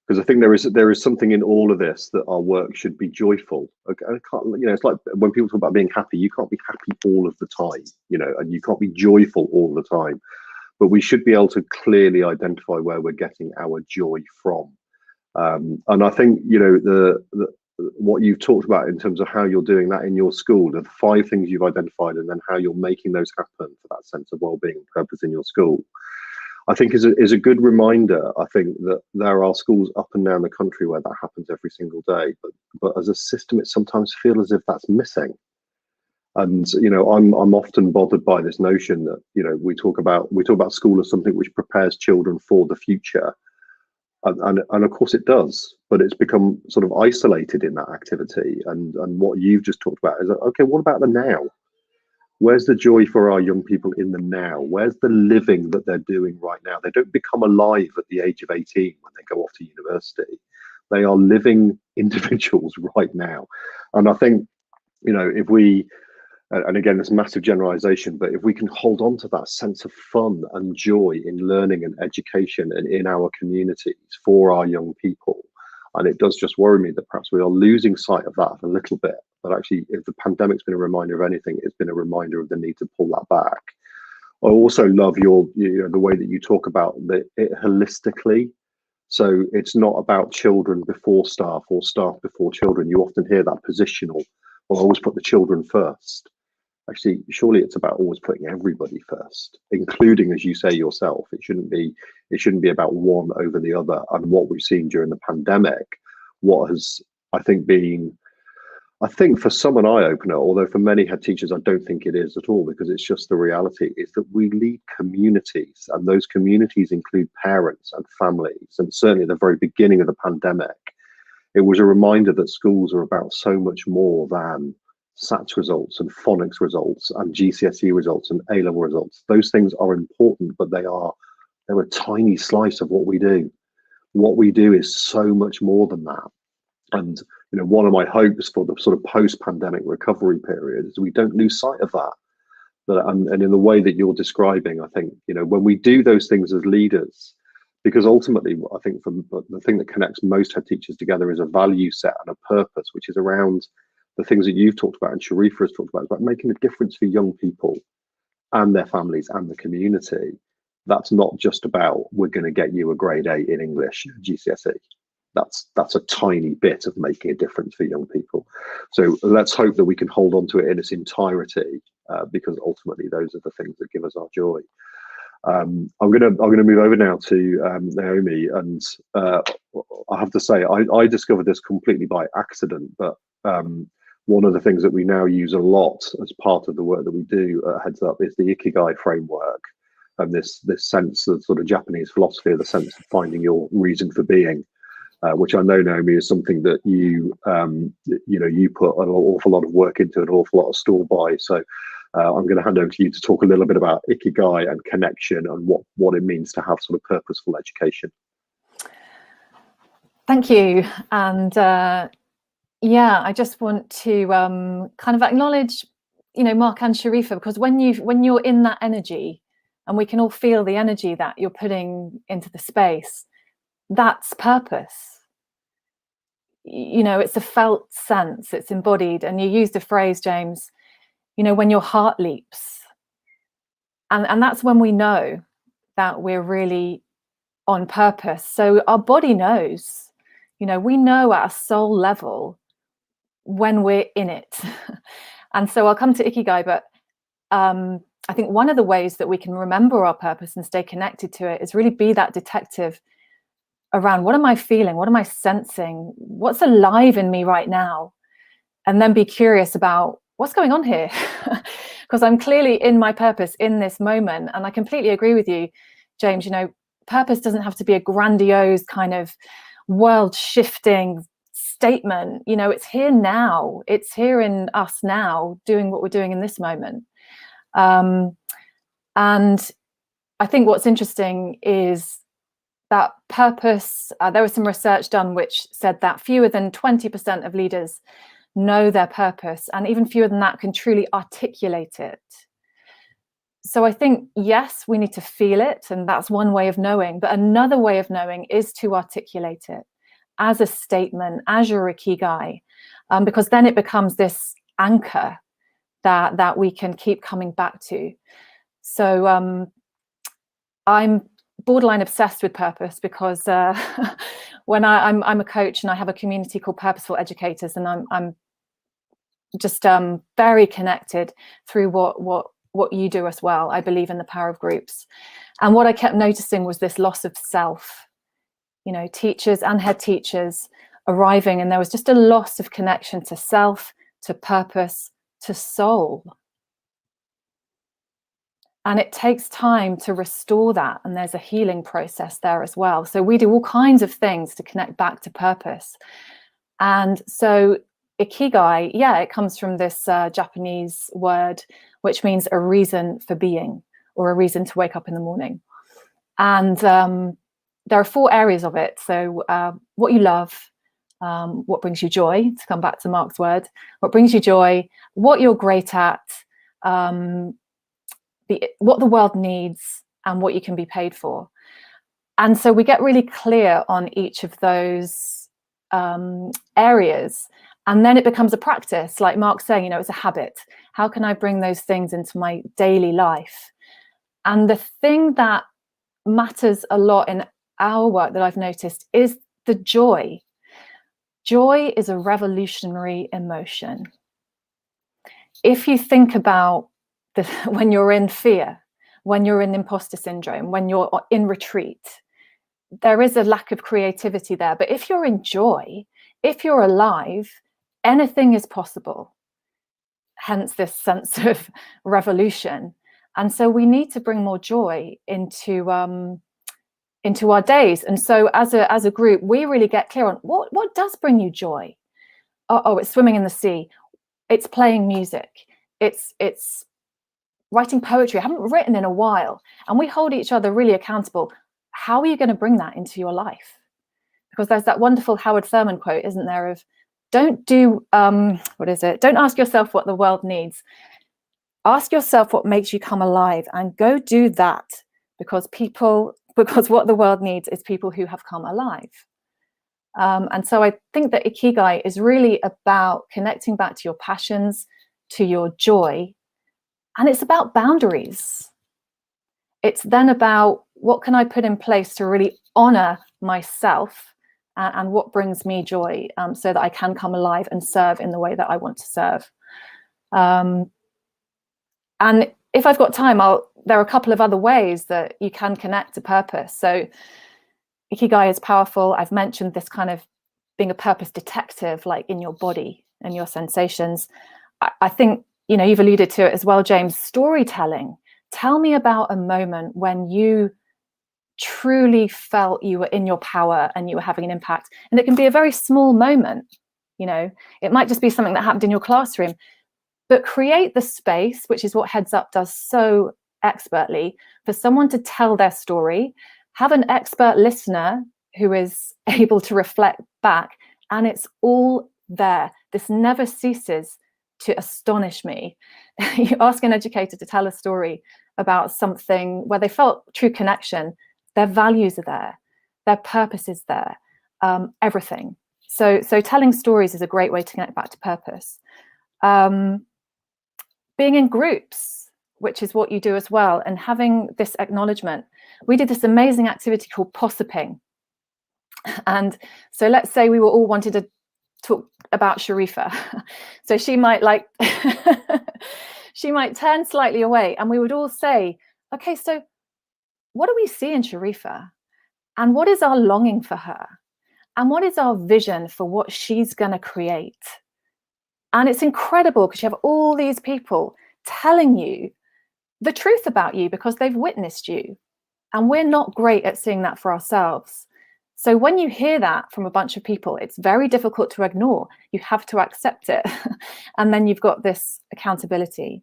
because I think there is something in all of this, that our work should be joyful. Okay, I can't, you know, it's like when people talk about being happy, you can't be happy all of the time, you know, and you can't be joyful all the time, but we should be able to clearly identify where we're getting our joy from. And I think, you know, what you've talked about in terms of how you're doing that in your school, the 5 things you've identified, and then how you're making those happen for that sense of well-being and purpose in your school, I think is a good reminder. I think that there are schools up and down the country where that happens every single day, but as a system, it sometimes feels as if that's missing. And, you know, I'm often bothered by this notion that, you know, we talk about school as something which prepares children for the future. And of course it does, but it's become sort of isolated in that activity. And what you've just talked about is, okay, what about the now? Where's the joy for our young people in the now? Where's the living that they're doing right now? They don't become alive at the age of 18 when they go off to university. They are living individuals right now. And I think, you know, if we, and again, it's massive generalization, but if we can hold on to that sense of fun and joy in learning and education and in our communities for our young people, and it does just worry me that perhaps we are losing sight of that a little bit. But actually, if the pandemic's been a reminder of anything, it's been a reminder of the need to pull that back. I also love the way that you talk about it holistically. So it's not about children before staff or staff before children. You often hear that positional, well, always put the children first. Actually, surely it's about always putting everybody first, including, as you say yourself. It shouldn't be about one over the other. And what we've seen during the pandemic, what has, I think, been, I think for some an eye-opener, although for many head teachers I don't think it is at all, because it's just the reality, is that we lead communities, and those communities include parents and families. And certainly at the very beginning of the pandemic, it was a reminder that schools are about so much more than SATs results and phonics results and GCSE results and A-level results. Those things are important, but they're a tiny slice of what we do. What we do is so much more than that. And, you know, one of my hopes for the sort of post-pandemic recovery period is we don't lose sight of that. And in the way that you're describing, I think, you know, when we do those things as leaders, because ultimately, I think the thing that connects most head teachers together is a value set and a purpose, which is around the things that you've talked about and Sharifa has talked about making a difference for young people and their families and the community. That's not just about, we're going to get you a grade 8 in English GCSE. That's a tiny bit of making a difference for young people. So let's hope that we can hold on to it in its entirety, because ultimately those are the things that give us our joy. I'm gonna move over now to Naomi, and I have to say I discovered this completely by accident, but one of the things that we now use a lot as part of the work that we do at Heads Up is the Ikigai framework, and this sense of sort of Japanese philosophy of the sense of finding your reason for being, which I know, Naomi, is something that you put an awful lot of work into, an awful lot of store by. So I'm going to hand over to you to talk a little bit about Ikigai and connection and what it means to have sort of purposeful education. Thank you. And yeah, I just want to kind of acknowledge, you know, Mark and Sharifa, because when you're in that energy, and we can all feel the energy that you're putting into the space, that's purpose. You know, it's a felt sense, it's embodied. And you used a phrase, James, you know, when your heart leaps. And that's when we know that we're really on purpose. So our body knows, you know, we know at a soul level when we're in it. And so I'll come to Ikigai, but I think one of the ways that we can remember our purpose and stay connected to it is really be that detective around, what am I feeling? What am I sensing? What's alive in me right now? and then be curious about what's going on here, because I'm clearly in my purpose in this moment. And I completely agree with you, James. You know, purpose doesn't have to be a grandiose kind of world shifting statement. You know, it's here now. It's here in us now, doing what we're doing in this moment. And I think what's interesting is that purpose, there was some research done which said that fewer than 20% of leaders know their purpose, and even fewer than that can truly articulate it. So I think, yes, we need to feel it, and that's one way of knowing, but another way of knowing is to articulate it as a statement, as your ikigai, because then it becomes this anchor that we can keep coming back to. So I'm borderline obsessed with purpose, because when I'm a coach and I have a community called Purposeful Educators, and I'm just very connected through what you do as well. I believe in the power of groups, and what I kept noticing was this loss of self. You know, teachers and head teachers arriving, and there was just a loss of connection to self, to purpose, to soul. And it takes time to restore that, and there's a healing process there as well. So we do all kinds of things to connect back to purpose. And so ikigai, yeah, it comes from this Japanese word, which means a reason for being, or a reason to wake up in the morning. And there are 4 areas of it. So what you love, what brings you joy, to come back to Mark's word, what brings you joy, what you're great at, what the world needs, and what you can be paid for. And so we get really clear on each of those areas, and then it becomes a practice, like Mark's saying, you know, it's a habit. How can I bring those things into my daily life? And the thing that matters a lot in our work that I've noticed is the joy. Joy is a revolutionary emotion. If you think about when you're in fear, when you're in imposter syndrome, when you're in retreat, there is a lack of creativity there. But if you're in joy, if you're alive, anything is possible. Hence this sense of revolution. And so we need to bring more joy into our days. And so as a group, we really get clear on what does bring you joy. Oh, it's swimming in the sea. It's playing music. It's writing poetry. I haven't written in a while. And we hold each other really accountable. How are you going to bring that into your life? Because there's that wonderful Howard Thurman quote, isn't there, of don't do, what is it? Don't ask yourself what the world needs. Ask yourself what makes you come alive, and go do that, because what the world needs is people who have come alive. And so I think that ikigai is really about connecting back to your passions, to your joy, and it's about boundaries. It's then about what can I put in place to really honor myself and what brings me joy, so that I can come alive and serve in the way that I want to serve. And if I've got time, there are a couple of other ways that you can connect to purpose. So ikigai is powerful. I've mentioned this kind of being a purpose detective, like in your body and your sensations. I think, you know, you've alluded to it as well, James, storytelling. Tell me about a moment when you truly felt you were in your power and you were having an impact. And it can be a very small moment, you know, it might just be something that happened in your classroom, but create the space, which is what HeadsUp does so expertly, for someone to tell their story, have an expert listener who is able to reflect back, and it's all there. This never ceases to astonish me. You ask an educator to tell a story about something where they felt true connection, their values are there, their purpose is there, everything. So telling stories is a great way to connect back to purpose. Being in groups, which is what you do as well, and having this acknowledgement. We did this amazing activity called possiping. And so let's say we were all wanted to talk about Sharifa. So she might she might turn slightly away, and we would all say, okay, so what do we see in Sharifa? And what is our longing for her? And what is our vision for what she's going to create? And it's incredible because you have all these people telling you the truth about you because they've witnessed you. And we're not great at seeing that for ourselves. So when you hear that from a bunch of people, it's very difficult to ignore. You have to accept it. And then you've got this accountability.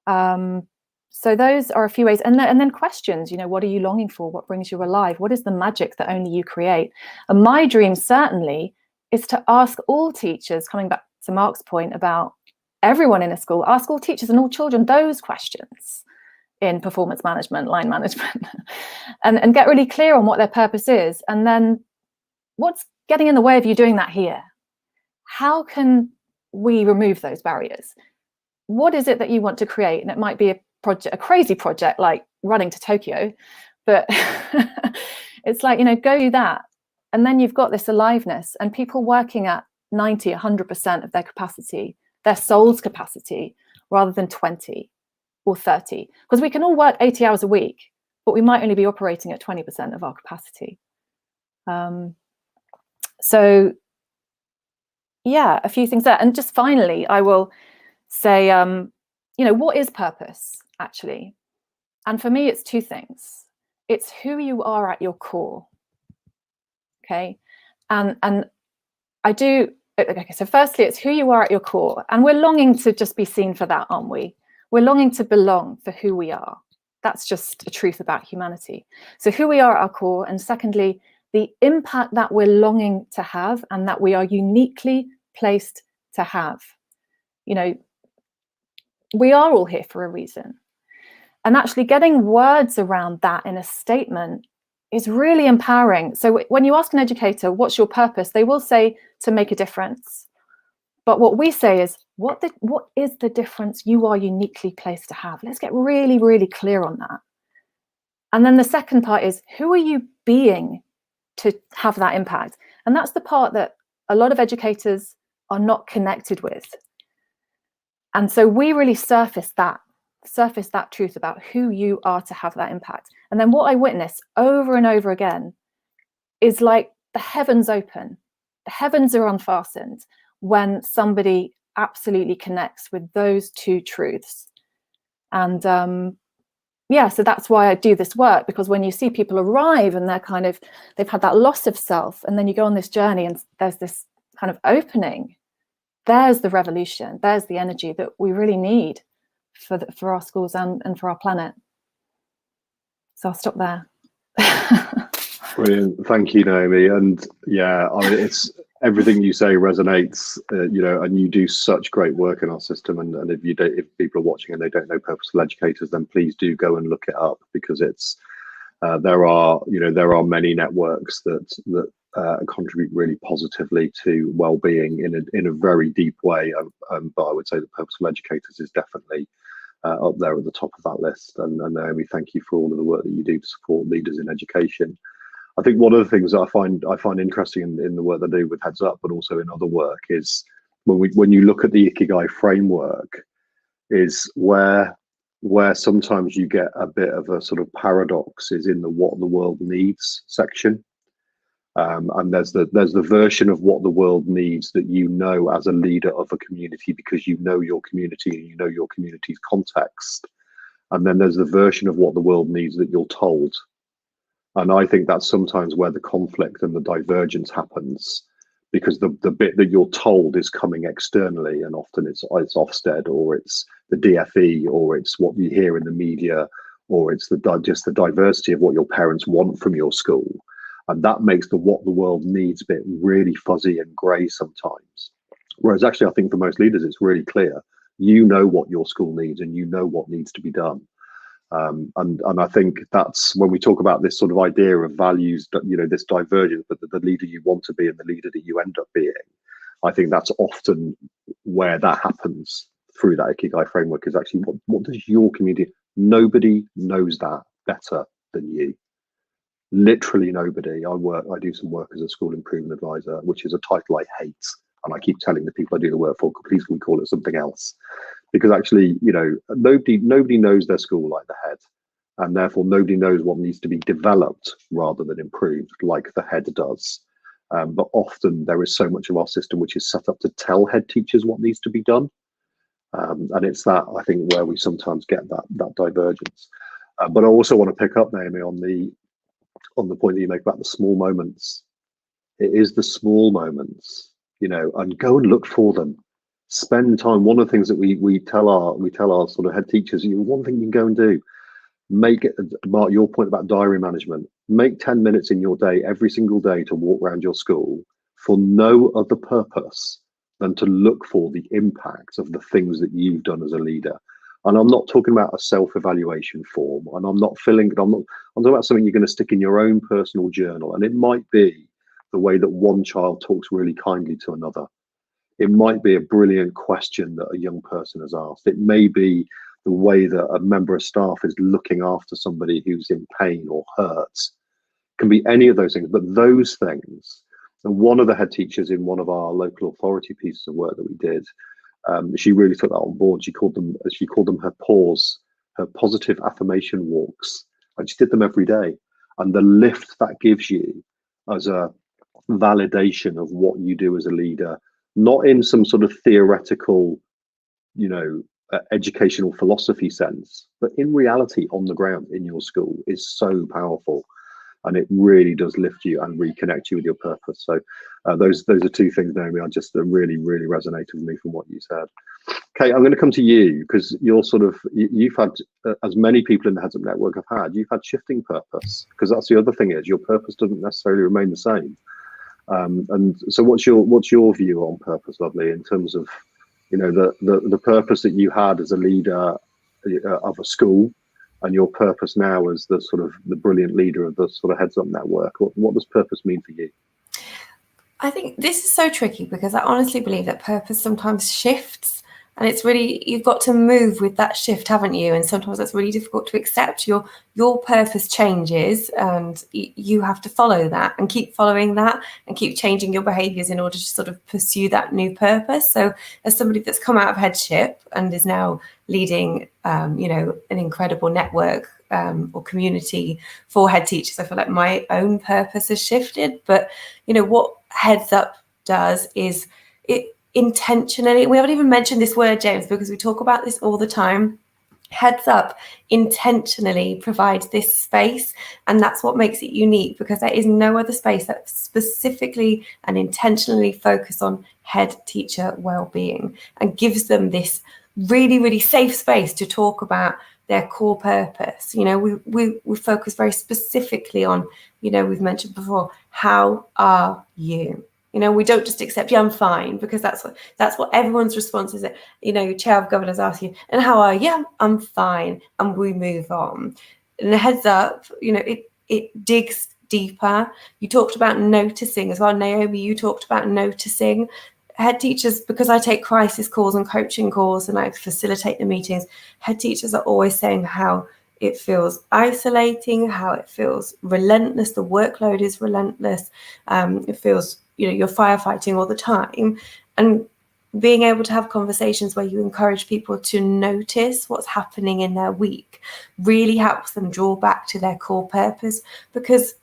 So those are a few ways. And then questions, you know, what are you longing for? What brings you alive? What is the magic that only you create? And my dream certainly is to ask all teachers, coming back to Mark's point about everyone in a school, ask all teachers and all children those questions in performance management, line management, and get really clear on what their purpose is. And then what's getting in the way of you doing that here? How can we remove those barriers? What is it that you want to create? And it might be a project, a crazy project like running to Tokyo, but it's like, you know, go do that. And then you've got this aliveness and people working at 90, 100% of their capacity, their soul's capacity, rather than 20 or 30, because we can all work 80 hours a week, but we might only be operating at 20% of our capacity. So yeah, a few things there. And just finally, I will say, you know, what is purpose actually? And for me, it's two things. It's who you are at your core. Okay. And I do, okay, so firstly, it's who you are at your core. And we're longing to just be seen for that, aren't we? We're longing to belong for who we are. That's just a truth about humanity. So who we are at our core. And secondly, the impact that we're longing to have and that we are uniquely placed to have. You know, we are all here for a reason. And actually getting words around that in a statement is really empowering. So when you ask an educator, what's your purpose? They will say to make a difference. But what we say is, what is the difference you are uniquely placed to have? Let's get really, really clear on that. And then the second part is, who are you being to have that impact? And that's the part that a lot of educators are not connected with. And so we really surface that truth about who you are to have that impact. And then what I witness over and over again is like the heavens open, the heavens are unfastened when somebody absolutely connects with those two truths. And yeah, so that's why I do this work, because when you see people arrive and they've had that loss of self, and then you go on this journey and there's this kind of opening, there's the revolution, there's the energy that we really need for our schools and for our planet. So I'll stop there. Brilliant, thank you, Naomi. And yeah, I mean, it's everything you say resonates. You know, and you do such great work in our system. And if people are watching and they don't know purposeful educators, then please do go and look it up, because it's there are many networks that contribute really positively to well-being in a very deep way. But I would say that purposeful educators is definitely up there at the top of that list. And Naomi, thank you for all of the work that you do to support leaders in education. I think one of the things that I find interesting in the work that I do with Heads Up, but also in other work, is when you look at the Ikigai framework, is where sometimes you get a bit of a sort of paradox is in the what the world needs section. And there's the version of what the world needs that you know as a leader of a community, because you know your community and you know your community's context. And then there's the version of what the world needs that you're told. And I think that's sometimes where the conflict and the divergence happens, because the bit that you're told is coming externally, and often it's Ofsted, or it's the DFE, or it's what you hear in the media, or it's just the diversity of what your parents want from your school. And that makes the what the world needs bit really fuzzy and grey sometimes. Whereas actually, I think for most leaders, it's really clear. You know what your school needs and you know what needs to be done. And I think that's when we talk about this sort of idea of values, you know, this divergence, but the leader you want to be and the leader that you end up being. I think that's often where that happens through that Ikigai framework, is actually what does your community, nobody knows that better than you. Literally nobody. I do some work as a school improvement advisor, which is a title I hate. And I keep telling the people I do the work for, please can we call it something else? Because actually, you know, nobody knows their school like the head. And therefore nobody knows what needs to be developed rather than improved like the head does. But often there is so much of our system which is set up to tell head teachers what needs to be done. And it's that, I think, where we sometimes get that divergence. But I also want to pick up, Naomi, on the point that you make about the small moments. It is the small moments, you know, and go and look for them. Spend time. One of the things that we tell our sort of head teachers, one thing you can go and do, make it, Mark, your point about diary management, make 10 minutes in your day every single day to walk around your school for no other purpose than to look for the impact of the things that you've done as a leader. And I'm not talking about a self-evaluation form, and I'm talking about something you're going to stick in your own personal journal. And it might be the way that one child talks really kindly to another. It might be a brilliant question that a young person has asked. It may be the way that a member of staff is looking after somebody who's in pain or hurt. It can be any of those things, but those things. And one of the head teachers in one of our local authority pieces of work that we did, she really took that on board. She called them her pause, her positive affirmation walks, and she did them every day. And the lift that gives you as a validation of what you do as a leader, not in some sort of theoretical, you know, educational philosophy sense, but in reality on the ground in your school, is so powerful. And it really does lift you and reconnect you with your purpose. So those are two things, Naomi, are just really resonated with me from what you said. Kate, I'm going to come to you because you're you've had, as many people in the HeadsUp network have had, you've had shifting purpose, because that's the other thing, is your purpose doesn't necessarily remain the same. And so what's your view on purpose, Lovely, in terms of, you know, the purpose that you had as a leader of a school, and your purpose now as the brilliant leader of the sort of HeadsUp network? What does purpose mean for you? I think this is so tricky, because I honestly believe that purpose sometimes shifts, and it's really, you've got to move with that shift, haven't you? And sometimes that's really difficult to accept. Your purpose changes, and you have to follow that and keep following that and keep changing your behaviors in order to sort of pursue that new purpose. So as somebody that's come out of Headship and is now leading, you know, an incredible network or community for head teachers, I feel like my own purpose has shifted. But, you know, what HeadsUp does is it intentionally, we haven't even mentioned this word, James, because we talk about this all the time. HeadsUp intentionally provides this space, and that's what makes it unique, because there is no other space that specifically and intentionally focus on head teacher well-being and gives them this really safe space to talk about their core purpose. You know, we focus very specifically on, you know, we've mentioned before, how are you? You know, we don't just accept, yeah, I'm fine, because that's what everyone's response is. You know, chair of governors asks you, and how are you? Yeah, I'm fine, and we move on. And the HeadsUp, you know, it digs deeper. You talked about noticing as well, Naomi. You talked about noticing. Head teachers, because I take crisis calls and coaching calls and I facilitate the meetings, head teachers are always saying how it feels isolating, how it feels relentless. The workload is relentless. It feels, you know, you're firefighting all the time. And being able to have conversations where you encourage people to notice what's happening in their week really helps them draw back to their core purpose, because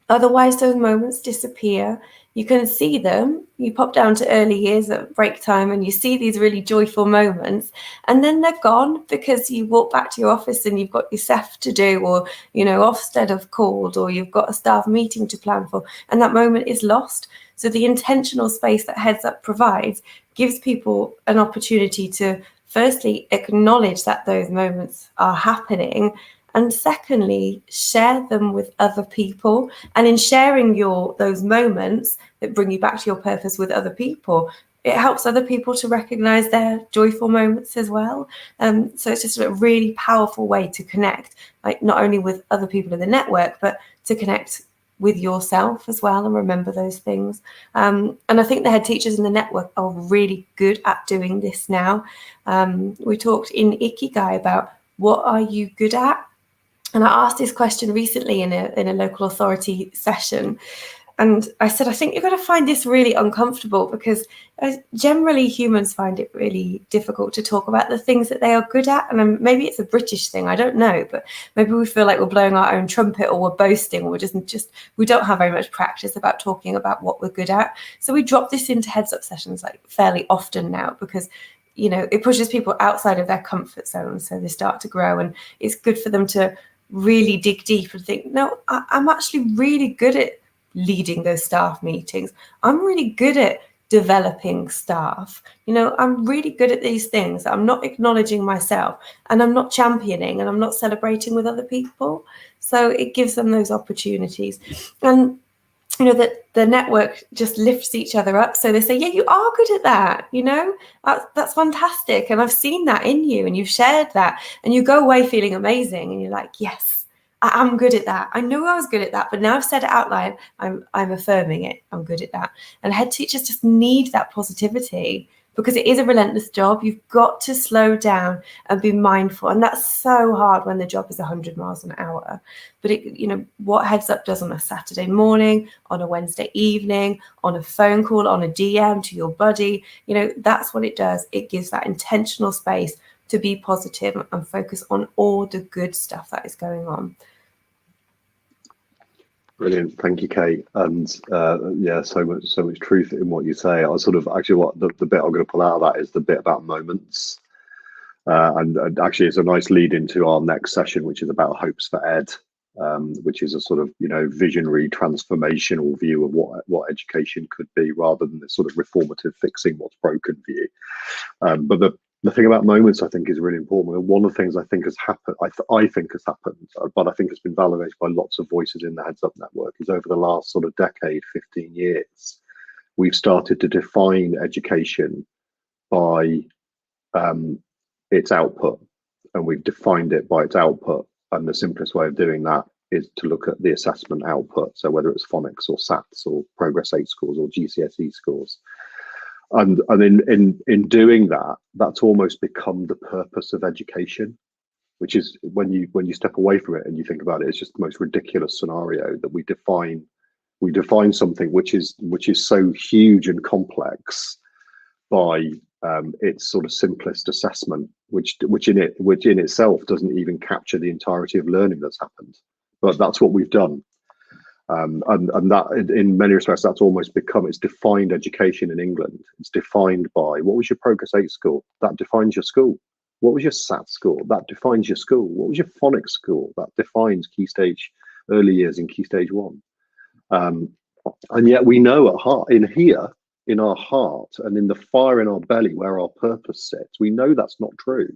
otherwise those moments disappear. You can see them. You pop down to early years at break time and you see these really joyful moments, and then they're gone because you walk back to your office and you've got your SEF to do, or, you know, Ofsted have called, or you've got a staff meeting to plan for, and that moment is lost. So the intentional space that HeadsUp provides gives people an opportunity to firstly acknowledge that those moments are happening, and secondly, share them with other people. And in sharing those moments that bring you back to your purpose with other people, it helps other people to recognize their joyful moments as well. So it's just a really powerful way to connect, like not only with other people in the network, but to connect with yourself as well and remember those things. And I think the head teachers in the network are really good at doing this now. We talked in Ikigai about what are you good at? And I asked this question recently in a local authority session, And I said, I think you're going to find this really uncomfortable, because generally humans find it really difficult to talk about the things that they are good at. And maybe it's a British thing, I don't know, but maybe we feel like we're blowing our own trumpet, or we're boasting, or we don't have very much practice about talking about what we're good at. So we drop this into heads up sessions like fairly often now, because it pushes people outside of their comfort zone, so they start to grow, and it's good for them to really dig deep and think, no, I'm actually really good at leading those staff meetings. I'm really good at developing staff. I'm really good at these things. I'm not acknowledging myself, and I'm not championing, and I'm not celebrating with other people. So it gives them those opportunities. And that the network just lifts each other up. So they say, yeah, you are good at that, that's fantastic. And I've seen that in you, and you've shared that, and you go away feeling amazing. And you're like, yes, I am good at that. I knew I was good at that, but now I've said it out loud, I'm affirming it. I'm good at that. And head teachers just need that positivity, because it is a relentless job. You've got to slow down and be mindful. And that's so hard when the job is 100 miles an hour. But what Heads Up does on a Saturday morning, on a Wednesday evening, on a phone call, on a DM to your buddy, that's what it does. It gives that intentional space to be positive and focus on all the good stuff that is going on. Brilliant, thank you, Kate. And yeah, so much truth in what you say. I sort of actually, what the bit I'm going to pull out of that is the bit about moments, and actually it's a nice lead into our next session, which is about hopes for Ed, which is a sort of visionary, transformational view of what education could be, rather than this sort of reformative fixing what's broken view. But the thing about moments, I think, is really important. And one of the things I think has happened, I think has happened, but I think it's been validated by lots of voices in the Heads Up network, is over the last sort of decade, 15 years, we've started to define education by its output, and we've defined it by its output. And the simplest way of doing that is to look at the assessment output. So whether it's phonics or SATs or Progress 8 scores or GCSE scores. And in doing that, that's almost become the purpose of education, which is when you step away from it and you think about it, it's just the most ridiculous scenario that we define something which is so huge and complex by its sort of simplest assessment, which in itself doesn't even capture the entirety of learning that's happened. But that's what we've done. And that, in many respects, that's almost become, it's defined education in England. It's defined by, what was your Progress 8 score? That defines your school. What was your SAT score? That defines your school. What was your phonics score? That defines Key Stage early years in Key Stage 1. And yet we know at heart, in our heart and in the fire in our belly where our purpose sits, we know that's not true.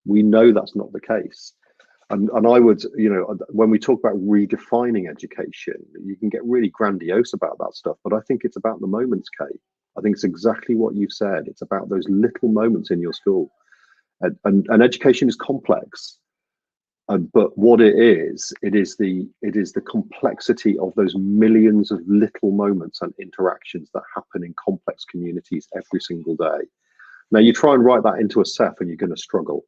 We know that's not the case. And I would, when we talk about redefining education, you can get really grandiose about that stuff, but I think it's about the moments, Kate. I think it's exactly what you've said. It's about those little moments in your school. And education is complex. But what it is the complexity of those millions of little moments and interactions that happen in complex communities every single day. Now, you try and write that into a SEF and you're going to struggle.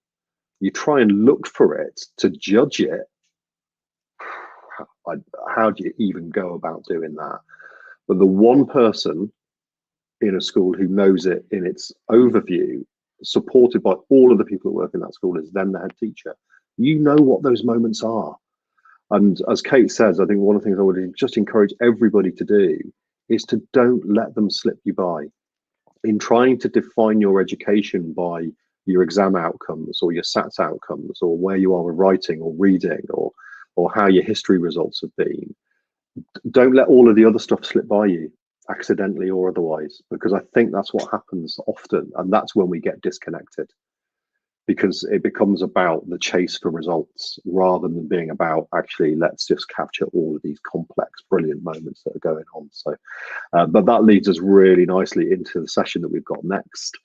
You try and look for it to judge it. How do you even go about doing that? But the one person in a school who knows it in its overview, supported by all of the people that work in that school, is then the head teacher. You know what those moments are. And as Kate says, I think one of the things I would just encourage everybody to do is to don't let them slip you by. In trying to define your education by your exam outcomes or your SATs outcomes, or where you are with writing or reading, or how your history results have been, don't let all of the other stuff slip by you, accidentally or otherwise, because I think that's what happens often, and that's when we get disconnected, because it becomes about the chase for results rather than being about, actually, let's just capture all of these complex, brilliant moments that are going on. So, but that leads us really nicely into the session that we've got next.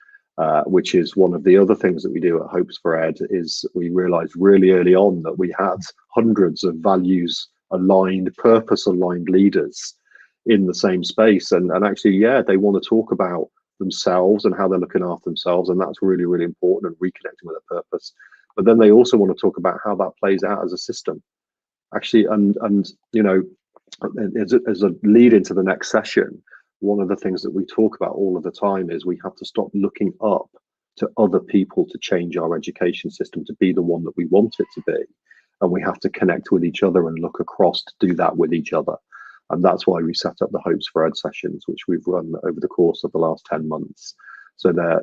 Which is one of the other things that we do at Hopes for Ed, is we realized really early on that we had hundreds of values aligned, purpose aligned leaders in the same space. And actually, yeah, they want to talk about themselves and how they're looking after themselves. And that's really, really important, and reconnecting with a purpose. But then they also want to talk about how that plays out as a system. Actually, and as a lead into the next session, one of the things that we talk about all of the time is we have to stop looking up to other people to change our education system to be the one that we want it to be. And we have to connect with each other and look across to do that with each other. And that's why we set up the Hopes for Ed sessions, which we've run over the course of the last 10 months. So they're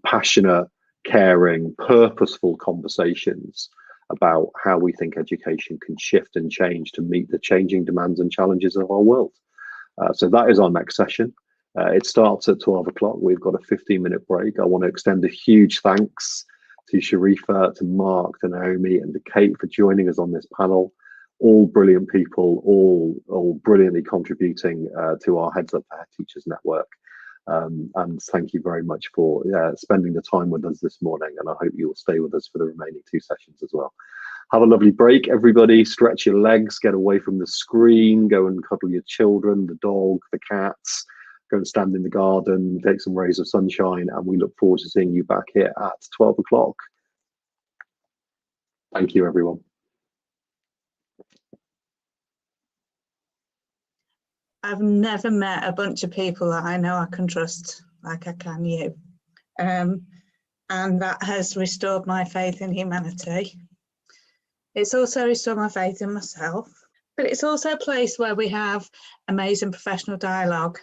passionate, caring, purposeful conversations about how we think education can shift and change to meet the changing demands and challenges of our world. So that is our next session. It starts at 12 o'clock. We've got a 15-minute break. I want to extend a huge thanks to Sharifa, to Mark, to Naomi, and to Kate for joining us on this panel. All brilliant people, all brilliantly contributing to our HeadsUp4HTs network. And thank you very much for spending the time with us this morning. And I hope you will stay with us for the remaining 2 sessions as well. Have a lovely break, everybody. Stretch your legs, get away from the screen, go and cuddle your children, the dog, the cats. Go and stand in the garden, take some rays of sunshine, and we look forward to seeing you back here at 12 o'clock. Thank you, everyone. I've never met a bunch of people that I know I can trust like I can you. And that has restored my faith in humanity. It's also restored my faith in myself, but it's also a place where we have amazing professional dialogue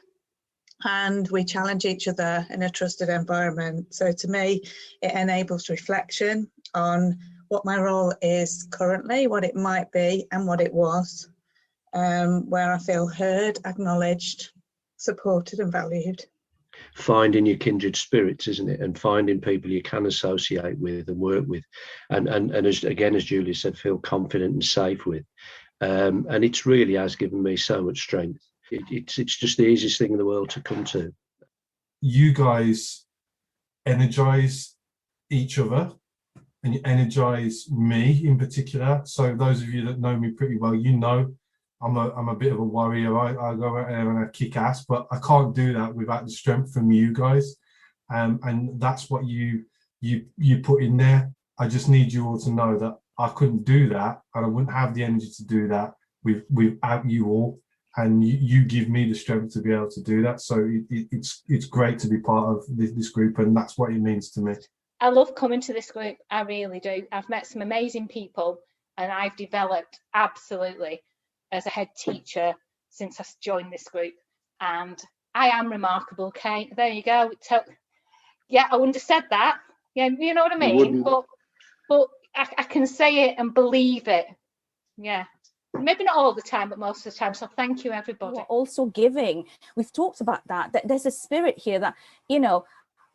and we challenge each other in a trusted environment. So to me, it enables reflection on what my role is currently, what it might be and what it was, where I feel heard, acknowledged, supported and valued. Finding your kindred spirits, isn't it? And finding people you can associate with and work with. And as Julie said, feel confident and safe with. And it's really has given me so much strength. It's just the easiest thing in the world to come to. You guys energize each other and you energize me in particular. So those of you that know me pretty well, you know I'm a bit of a warrior. I go out there and I kick ass, but I can't do that without the strength from you guys. And that's what you put in there. I just need you all to know that I couldn't do that and I wouldn't have the energy to do that without you all. And you give me the strength to be able to do that. So it's great to be part of this group, and that's what it means to me. I love coming to this group. I really do. I've met some amazing people, and I've developed absolutely as a head teacher since I joined this group. And I am remarkable, Kate. There you go. Yeah, I wouldn't have said that. Yeah, you know what I mean. But I can say it and believe it. Yeah. Maybe not all the time, but most of the time. So thank you, everybody. Also giving. We've talked about that there's a spirit here that, you know,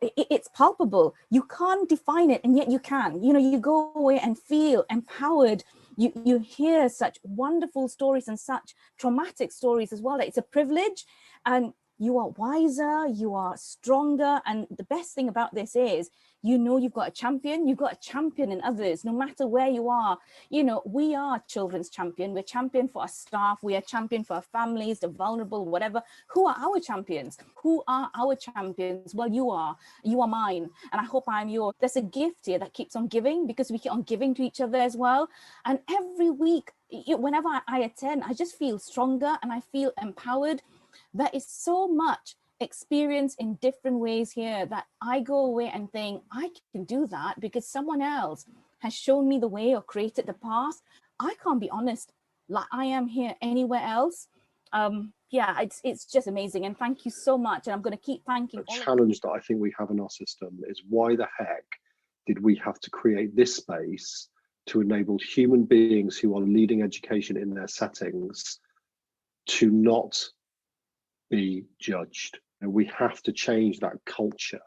it's palpable. You can't define it, and yet you can. You know, you go away and feel empowered. You hear such wonderful stories and such traumatic stories as well. It's a privilege, and you are wiser, you are stronger. And the best thing about this is, you know, you've got a champion in others, no matter where you are. You know, we are children's champion. We're champion for our staff. We are champion for our families, the vulnerable, whatever. Who are our champions? Who are our champions? Well, you are mine. And I hope I'm yours. There's a gift here that keeps on giving, because we keep on giving to each other as well. And every week, whenever I attend, I just feel stronger and I feel empowered. There is so much experience in different ways here that I go away and think, I can do that because someone else has shown me the way or created the path. I can't be honest like I am here anywhere else. Yeah, it's just amazing, and thank you so much. And I'm going to keep thanking the challenge that I think we have in our system is, why the heck did we have to create this space to enable human beings who are leading education in their settings to not be judged? And we have to change that culture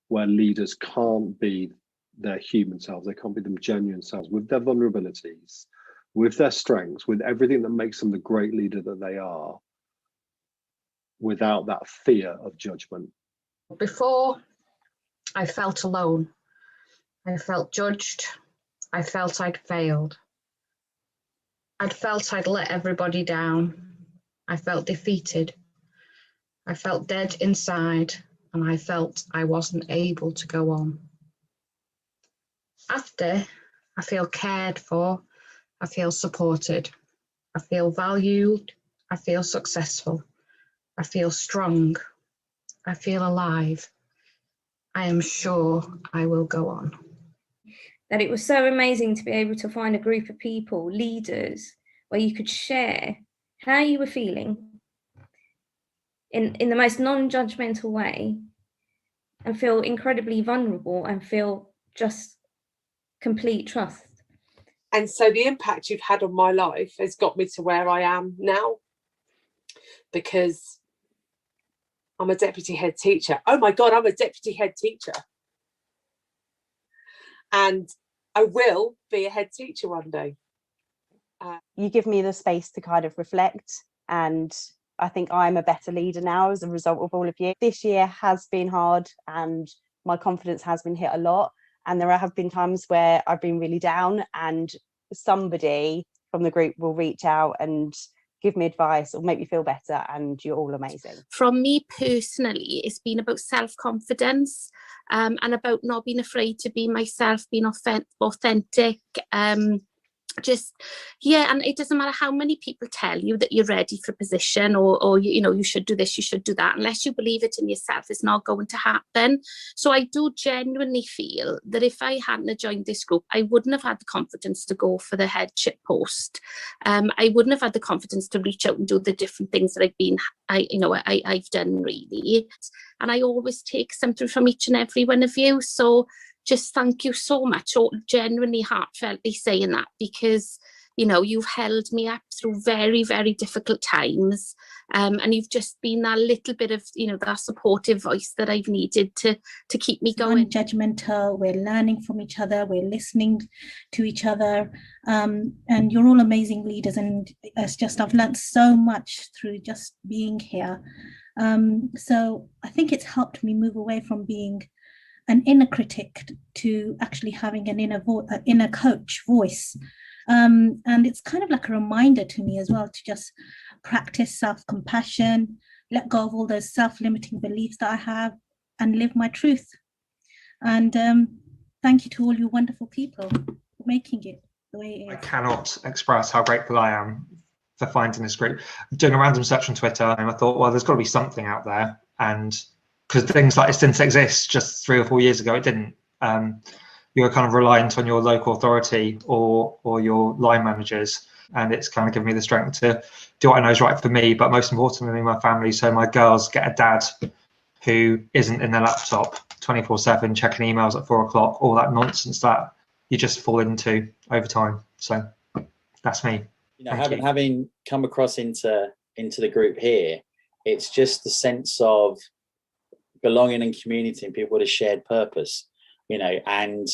where leaders can't be their human selves, they can't be them genuine selves, with their vulnerabilities, with their strengths, with everything that makes them the great leader that they are, without that fear of judgment. Before, I felt alone. I felt judged. I felt I'd failed. I'd felt I'd let everybody down. I felt defeated. I felt dead inside, and I felt I wasn't able to go on. After, I feel cared for, I feel supported, I feel valued, I feel successful. I feel strong. I feel alive. I am sure I will go on. That it was so amazing to be able to find a group of people, leaders, where you could share how you were feeling in the most non-judgmental way and feel incredibly vulnerable and feel just complete trust. And so the impact you've had on my life has got me to where I am now, because I'm a deputy head teacher. Oh my God, I'm a deputy head teacher. And I will be a head teacher one day. You give me the space to kind of reflect, and I think I'm a better leader now as a result of all of you. This year has been hard and my confidence has been hit a lot, and there have been times where I've been really down and somebody from the group will reach out and give me advice or make me feel better, and you're all amazing. From me personally, it's been about self-confidence and about not being afraid to be myself, being authentic. Just, yeah, and it doesn't matter how many people tell you that you're ready for a position or you know, you should do this, you should do that. Unless you believe it in yourself, it's not going to happen. So I do genuinely feel that if I hadn't joined this group, I wouldn't have had the confidence to go for the headship post. I wouldn't have had the confidence to reach out and do the different things that I've done really. And I always take something from each and every one of you. So just thank you so much, genuinely heartfeltly saying that, because, you know, you've held me up through very, very difficult times. And you've just been that little bit of, you know, that supportive voice that I've needed to keep me going. Non-judgmental, we're learning from each other, we're listening to each other. And you're all amazing leaders. And it's just, I've learned so much through just being here. So I think it's helped me move away from being an inner critic to actually having an inner coach voice. And it's kind of like a reminder to me as well to just practice self-compassion, let go of all those self-limiting beliefs that I have and live my truth. And thank you to all you wonderful people for making it the way it is. I cannot express how grateful I am for finding this group. Doing a random search on Twitter, and I thought, well, there's got to be something out there. And because things like this didn't exist just 3 or 4 years ago, it didn't. You were kind of reliant on your local authority or your line managers, and it's kind of given me the strength to do what I know is right for me, but most importantly, my family. So my girls get a dad who isn't in their laptop 24/7, checking emails at 4 o'clock, all that nonsense that you just fall into over time. So that's me. You know, having come across into the group here, it's just the sense of belonging and community and people with a shared purpose, you know. And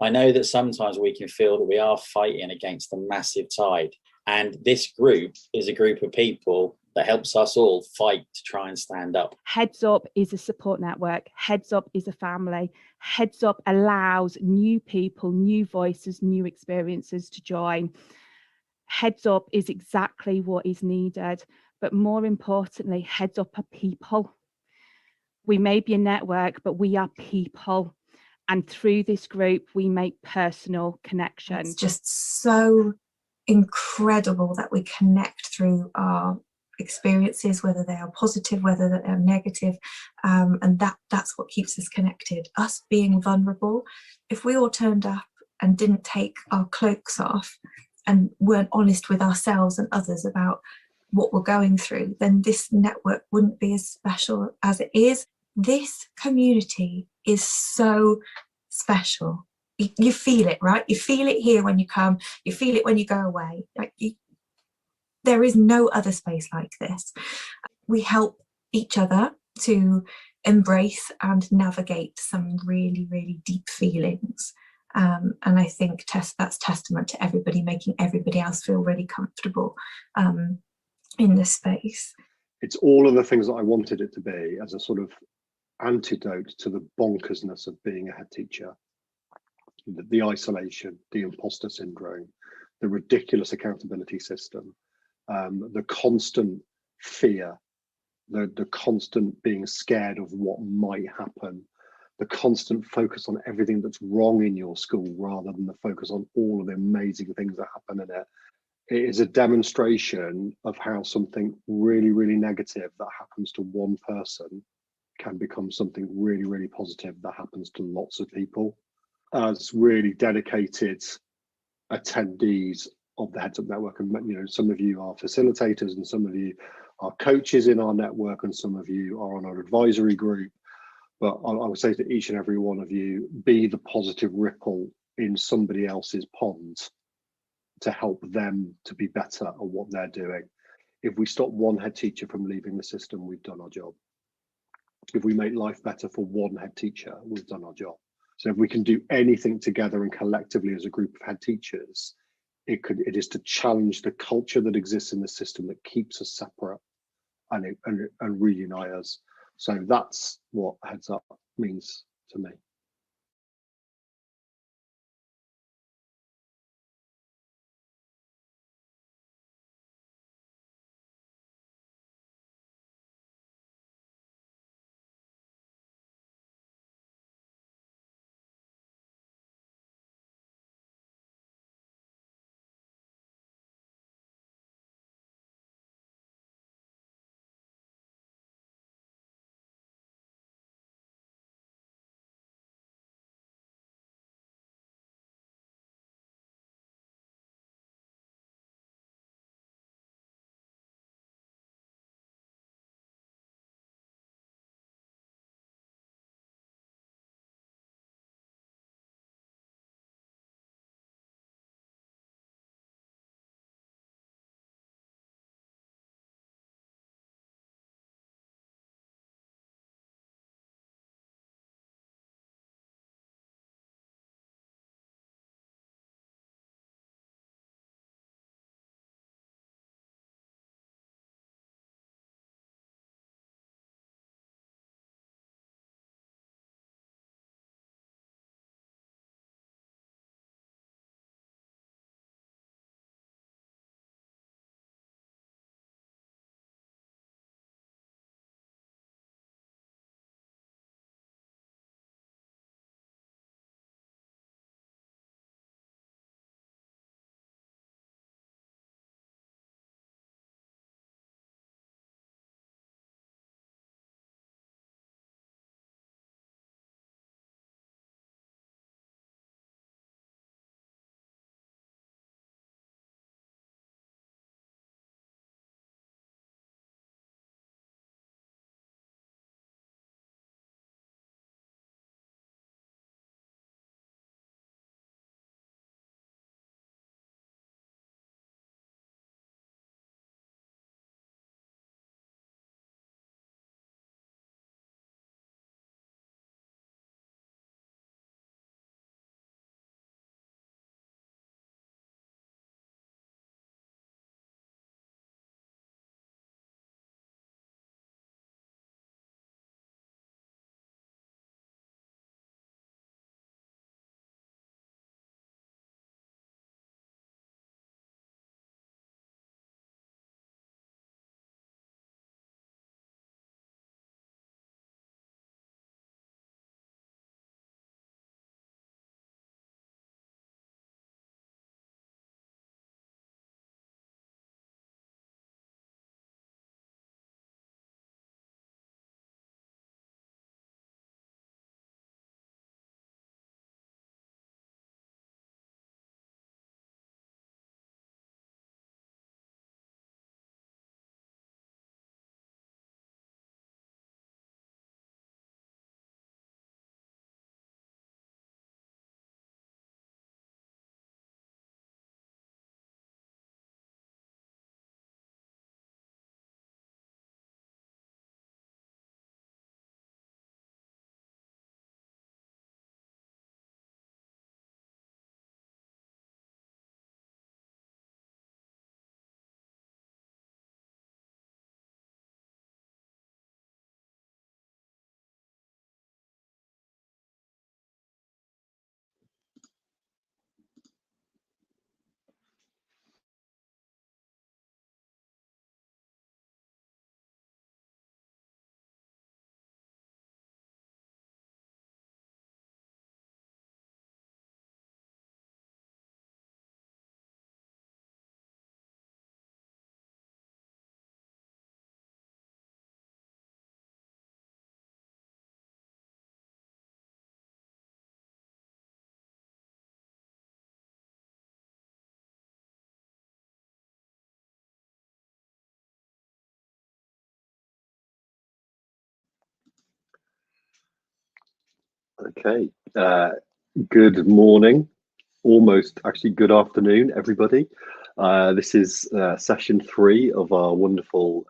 I know that sometimes we can feel that we are fighting against a massive tide, and this group is a group of people that helps us all fight to try and stand up. Heads Up is a support network. Heads Up is a family. Heads Up allows new people, new voices, new experiences to join. Heads Up is exactly what is needed, but more importantly, Heads Up are people. We may be a network, but we are people. And through this group, we make personal connections. It's just so incredible that we connect through our experiences, whether they are positive, whether they are negative. And that's what keeps us connected. Us being vulnerable. If we all turned up and didn't take our cloaks off and weren't honest with ourselves and others about what we're going through, then this network wouldn't be as special as it is. This community is so special. You feel it, right? You feel it here when you come, you feel it when you go away. There is no other space like this. We help each other to embrace and navigate some really, really deep feelings. And I think that's testament to everybody, making everybody else feel really comfortable in this space. It's all of the things that I wanted it to be as a sort of antidote to the bonkersness of being a head teacher. The isolation, the imposter syndrome, the ridiculous accountability system, the constant fear, the constant being scared of what might happen, the constant focus on everything that's wrong in your school rather than the focus on all of the amazing things that happen in it. It is a demonstration of how something really, really negative that happens to one person can become something really, really positive that happens to lots of people. As really dedicated attendees of the Heads Up network, and you know, some of you are facilitators and some of you are coaches in our network and some of you are on our advisory group, but I would say to each and every one of you, be the positive ripple in somebody else's pond to help them to be better at what they're doing. If we stop one head teacher from leaving the system, we've done our job. If we make life better for one head teacher, we've done our job. So if we can do anything together and collectively as a group of head teachers, it is to challenge the culture that exists in the system that keeps us separate and reunite us. So that's what Heads Up means to me. Okay. Good morning, almost actually good afternoon, everybody. This is session 3 of our wonderful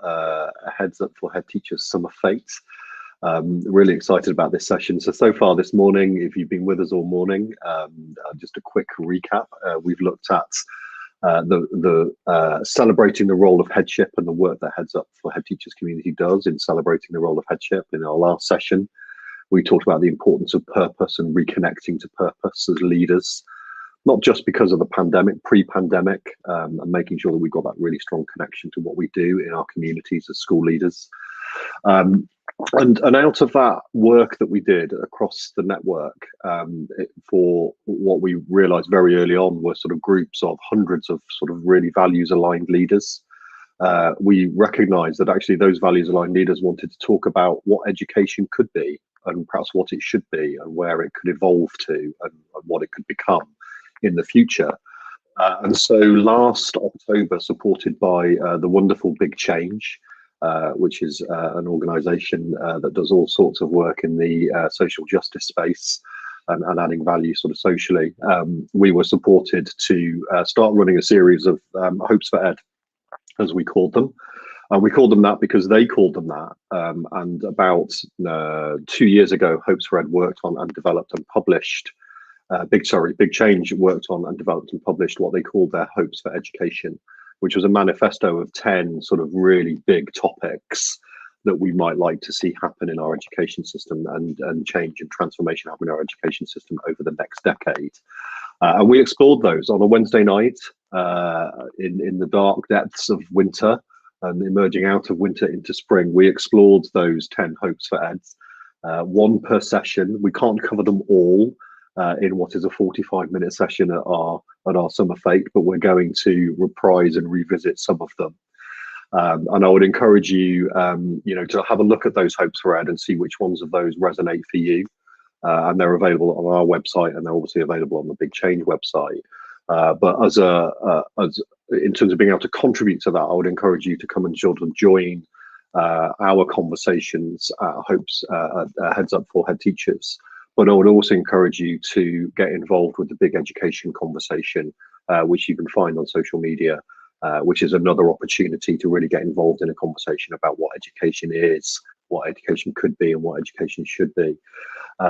Heads Up for Head Teachers Summer Fete. Really excited about this session. So far this morning, if you've been with us all morning, just a quick recap. We've looked at celebrating the role of headship and the work that Heads Up for Head Teachers community does in celebrating the role of headship. In our last session, we talked about the importance of purpose and reconnecting to purpose as leaders, not just because of the pandemic, pre-pandemic, and making sure that we've got that really strong connection to what we do in our communities as school leaders. And out of that work that we did across the network, for what we realized very early on were sort of groups of hundreds of sort of really values aligned leaders. We recognized that actually those values aligned leaders wanted to talk about what education could be and perhaps what it should be and where it could evolve to and what it could become in the future. And so last October, supported by the wonderful Big Change, which is an organization that does all sorts of work in the social justice space and adding value sort of socially, we were supported to start running a series of Hopes for Ed, as we called them. We called them that because they called them that. And about 2 years ago, Hopes for Ed worked on and developed and published, Big Change worked on and developed and published what they called their Hopes for Education, which was a manifesto of 10 sort of really big topics that we might like to see happen in our education system and change and transformation happen in our education system over the next decade. And we explored those on a Wednesday night in the dark depths of winter and emerging out of winter into spring. We explored those 10 Hopes for Eds, one per session. We can't cover them all in what is a 45-minute session at our Summer Fete, but we're going to reprise and revisit some of them. And I would encourage you, to have a look at those Hopes for Ed and see which ones of those resonate for you. And they're available on our website, and they're obviously available on the Big Change website. But as in terms of being able to contribute to that, I would encourage you to come and join our conversations at Heads Up for Head Teachers. But I would also encourage you to get involved with the big education conversation, which you can find on social media, which is another opportunity to really get involved in a conversation about what education is, what education could be, and what education should be.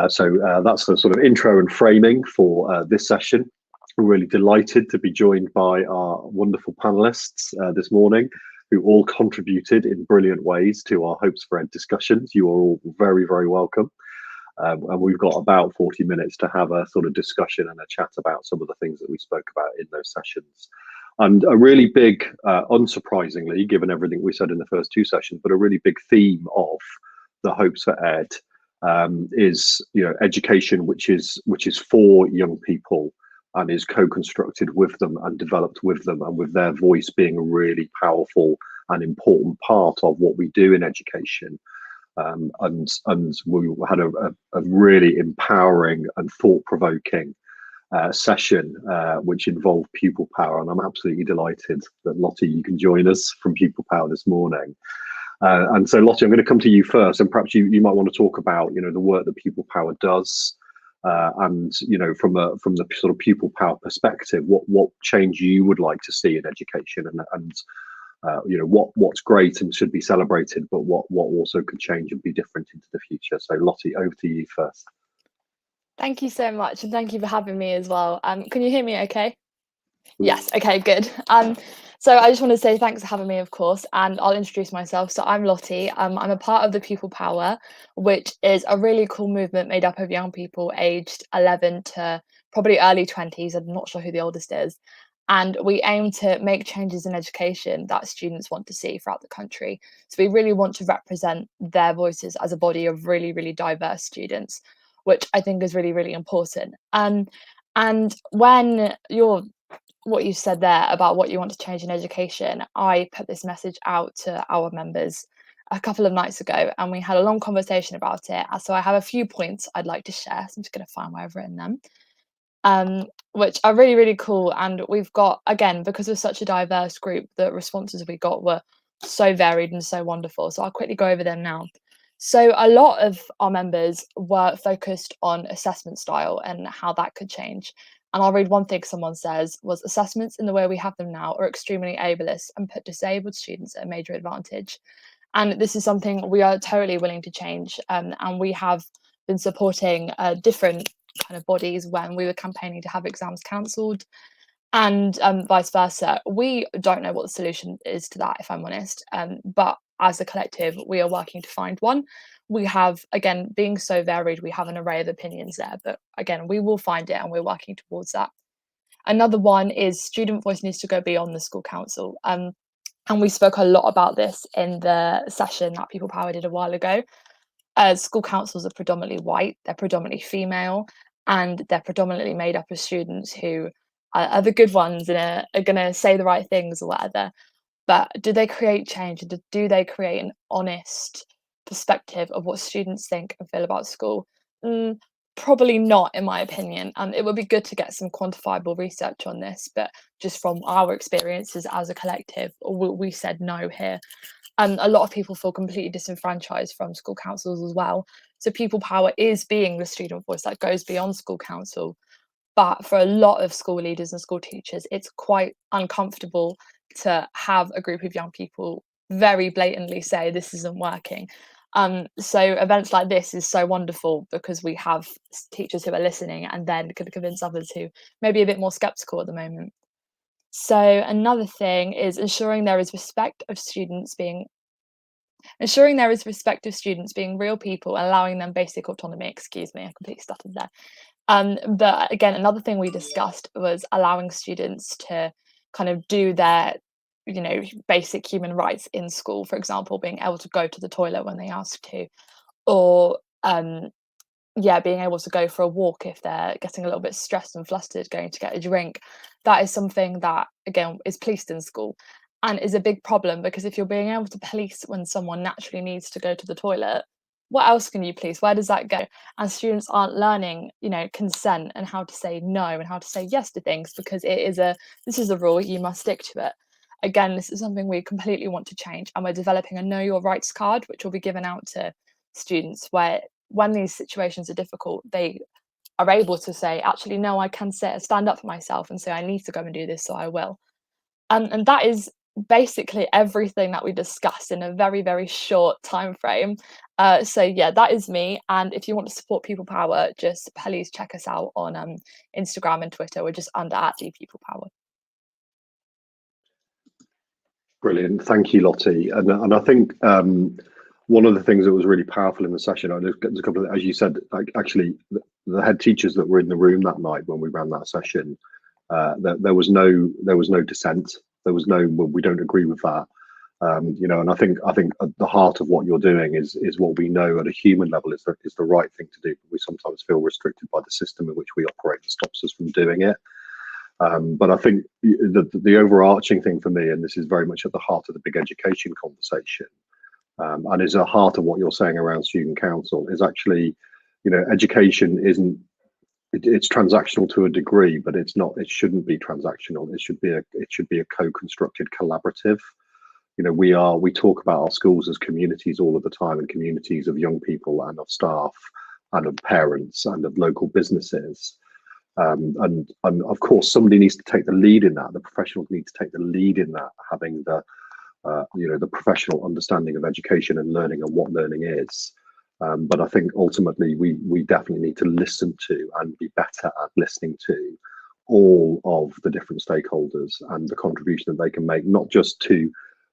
So that's the sort of intro and framing for this session. We're really delighted to be joined by our wonderful panelists this morning, who all contributed in brilliant ways to our Hopes for Ed discussions. You are all very, very welcome. And we've got about 40 minutes to have a sort of discussion and a chat about some of the things that we spoke about in those sessions. And a really big, unsurprisingly, given everything we said in the first 2 sessions, but a really big theme of the Hopes for Ed is, education, which is for young people and is co-constructed with them and developed with them, and with their voice being a really powerful and important part of what we do in education. And we had a really empowering and thought-provoking session, which involved pupil power, and I'm absolutely delighted that Lottie, you can join us from Pupil Power this morning. And so Lottie, I'm going to come to you first, and perhaps you might want to talk about the work that Pupil Power does, and from the sort of pupil power perspective, what change you would like to see in education, and what's great and should be celebrated, but what also could change and be different into the future. So Lottie, over to you first. Thank you so much, and thank you for having me as well. Can you hear me okay? Yes, okay, good. So I just want to say thanks for having me, of course, and I'll introduce myself. So I'm Lottie. I'm a part of the Pupil Power, which is a really cool movement made up of young people aged 11 to probably early 20s. I'm not sure who the oldest is. And we aim to make changes in education that students want to see throughout the country. So we really want to represent their voices as a body of really, really diverse students, which I think is really, really important. And when what you said there about what you want to change in education, I put this message out to our members a couple of nights ago, and we had a long conversation about it. So I have a few points I'd like to share. So I'm just going to find where I've written them, which are really, really cool. And we've got, again, because we're such a diverse group, the responses we got were so varied and so wonderful. So I'll quickly go over them now. So a lot of our members were focused on assessment style and how that could change. And I'll read one thing someone says was, assessments in the way we have them now are extremely ableist and put disabled students at a major advantage. And this is something we are totally willing to change. And we have been supporting different kind of bodies when we were campaigning to have exams cancelled, and vice versa. We don't know what the solution is to that, if I'm honest, but as a collective we are working to find one. We have, again, being so varied, we have an array of opinions there, but again, we will find it and we're working towards that. Another one is student voice needs to go beyond the school council, and we spoke a lot about this in the session that People Power did a while ago. School councils are predominantly white, they're predominantly female, and they're predominantly made up of students who are the good ones and are going to say the right things or whatever. But do they create change? Do they create an honest perspective of what students think and feel about school? Probably not, in my opinion. It would be good to get some quantifiable research on this, but just from our experiences as a collective, we said no here. A lot of people feel completely disenfranchised from school councils as well. So People Power is being the student voice that goes beyond school council. But for a lot of school leaders and school teachers, it's quite uncomfortable to have a group of young people very blatantly say this isn't working. So events like this is so wonderful because we have teachers who are listening and then can convince others who may be a bit more skeptical at the moment. So another thing is ensuring there is respect of students being real people and allowing them basic autonomy. Excuse me, I completely stuttered there. But again, another thing we discussed was allowing students to kind of do their, basic human rights in school. For example, being able to go to the toilet when they ask to, or being able to go for a walk if they're getting a little bit stressed and flustered, going to get a drink. That is something that, again, is policed in school and is a big problem, because if you're being able to police when someone naturally needs to go to the toilet, what else can you police? Where does that go? And students aren't learning, consent and how to say no and how to say yes to things, because this is a rule, you must stick to it. Again, this is something we completely want to change, and we're developing a Know Your Rights card, which will be given out to students, where when these situations are difficult, they are able to say, actually, no, I can stand up for myself and say I need to go and do this, so I will. And that is basically everything that we discussed in a very, very short time frame. So yeah, that is me. And if you want to support People Power, just please check us out on Instagram and Twitter. We're just under @DPeoplePower. Brilliant, thank you, Lottie. And I think one of the things that was really powerful in the session, there's a couple of, as you said, like actually the head teachers that were in the room that night when we ran that session, there was no dissent. There was no, well, we don't agree with that. And I think at the heart of what you're doing is what we know at a human level is the right thing to do. But we sometimes feel restricted by the system in which we operate that stops us from doing it. But I think the overarching thing for me, and this is very much at the heart of the big education conversation, and is at the heart of what you're saying around student council, is actually, education isn't, it's transactional to a degree, but it's not, it shouldn't be transactional. It should be a co-constructed collaborative. We talk about our schools as communities all of the time, and communities of young people and of staff and of parents and of local businesses. And of course, somebody needs to take the lead in that. The professionals need to take the lead in that, having the professional understanding of education and learning and what learning is. But I think ultimately we definitely need to listen to and be better at listening to all of the different stakeholders and the contribution that they can make, not just to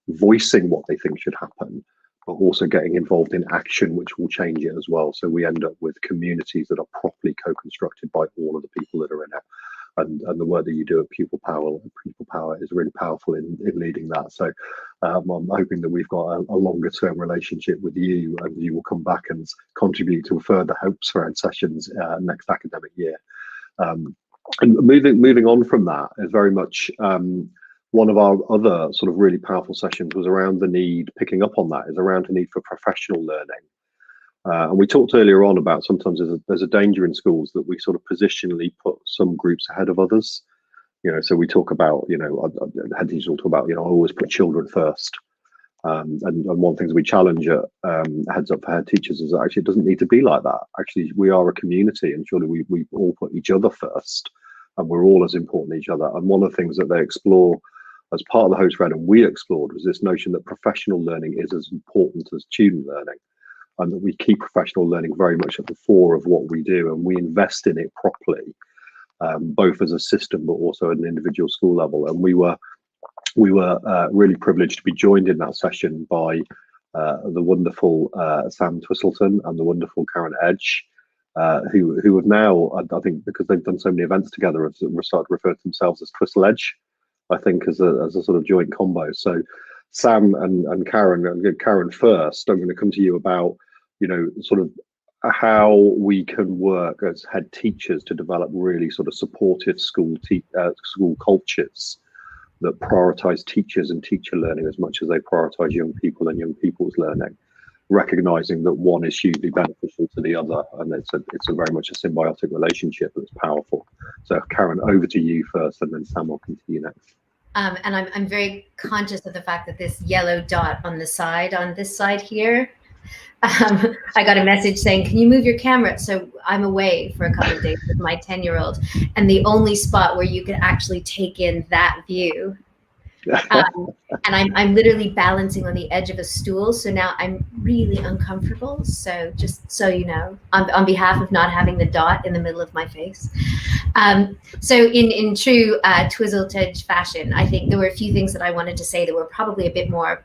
voicing what they think should happen, but also getting involved in action, which will change it as well. So we end up with communities that are properly co-constructed by all of the people that are in it. And the work that you do at People Power is really powerful in leading that. So I'm hoping that we've got a longer term relationship with you, and you will come back and contribute to further hopes for Ed Sessions next academic year. And moving on from that is very much one of our other sort of really powerful sessions was around the need, picking up on that, is around the need for professional learning. And we talked earlier on about sometimes there's a danger in schools that we sort of positionally put some groups ahead of others. So we talk about, head teachers will talk about, always put children first. And one of the things we challenge at Heads Up for Head Teachers is that actually it doesn't need to be like that. Actually, we are a community, and surely we all put each other first, and we're all as important as each other. And one of the things that they explore as part of the host read and we explored was this notion that professional learning is as important as student learning, and that we keep professional learning very much at the fore of what we do, and we invest in it properly, both as a system but also at an individual school level. And we were really privileged to be joined in that session by the wonderful Sam Twistleton and the wonderful Karen Edge, who have now, I think, because they've done so many events together, have started to refer to themselves as Twistle Edge, I think, as a sort of joint combo. So Sam and Karen first, I'm going to come to you about, sort of how we can work as head teachers to develop really sort of supportive school cultures that prioritize teachers and teacher learning as much as they prioritize young people and young people's learning, recognizing that one is hugely beneficial to the other, and it's a very much a symbiotic relationship that's powerful. So Karen, over to you first, and then Sam will continue next. And I'm very conscious of the fact that this yellow dot on this side here, I got a message saying, can you move your camera? So I'm away for a couple of days with my 10-year-old, and the only spot where you can actually take in that view. And I'm literally balancing on the edge of a stool, so now I'm really uncomfortable. So just so you know, on behalf of not having the dot in the middle of my face. So in true Twizzle-Tedge fashion, I think there were a few things that I wanted to say that were probably a bit more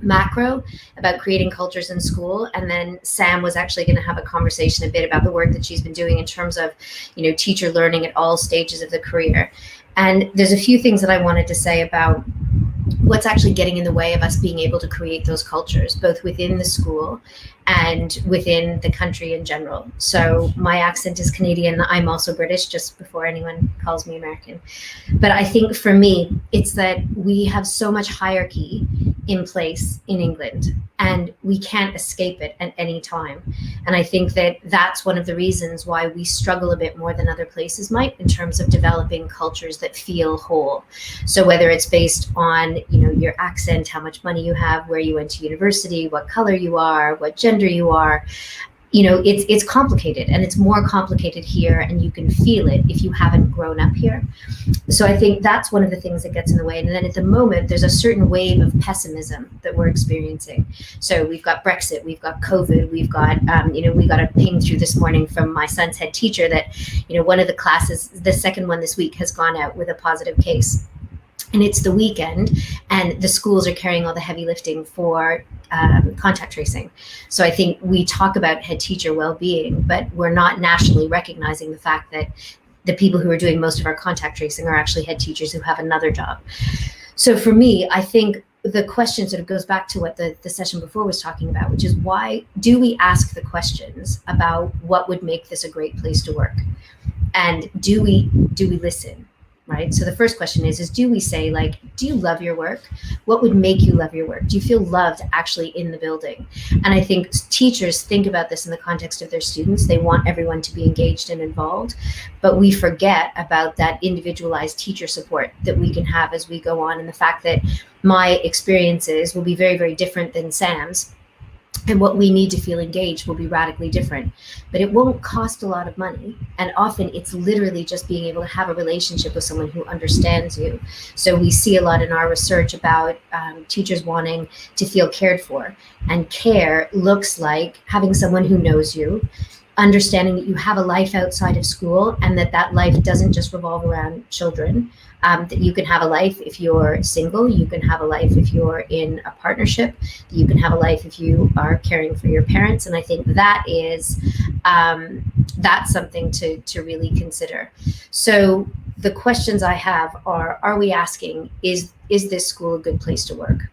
macro about creating cultures in school, and then Sam was actually going to have a conversation a bit about the work that she's been doing in terms of, teacher learning at all stages of the career. And there's a few things that I wanted to say about what's actually getting in the way of us being able to create those cultures, both within the school and within the country in general. So my accent is Canadian. I'm also British, just before anyone calls me American. But I think for me, it's that we have so much hierarchy in place in England, and we can't escape it at any time. And I think that that's one of the reasons why we struggle a bit more than other places might in terms of developing cultures that feel whole. So whether it's based on, your accent, how much money you have, where you went to university, what color you are, what gender you are, it's complicated, and it's more complicated here, and you can feel it if you haven't grown up here. So I think that's one of the things that gets in the way. And then at the moment, there's a certain wave of pessimism that we're experiencing. So we've got Brexit, we've got COVID, we've got, we got a ping through this morning from my son's head teacher that, one of the classes, the second one this week, has gone out with a positive case. And it's the weekend, and the schools are carrying all the heavy lifting for contact tracing. So I think we talk about head teacher well-being, but we're not nationally recognizing the fact that the people who are doing most of our contact tracing are actually head teachers who have another job. So for me, I think the question sort of goes back to what the session before was talking about, which is, why do we ask the questions about what would make this a great place to work? And do we listen? Right? So the first question is do we say, do you love your work? What would make you love your work? Do you feel loved actually in the building? And I think teachers think about this in the context of their students. They want everyone to be engaged and involved, but we forget about that individualized teacher support that we can have as we go on, and the fact that my experiences will be very, very different than Sam's. And what we need to feel engaged will be radically different, but it won't cost a lot of money. And often it's literally just being able to have a relationship with someone who understands you. So we see a lot in our research about teachers wanting to feel cared for, and care looks like having someone who knows you, understanding that you have a life outside of school, and that life doesn't just revolve around children, that you can have a life if you're single, you can have a life if you're in a partnership, that you can have a life if you are caring for your parents. And I think that is, that's something to really consider. So the questions I have are we asking, is this school a good place to work?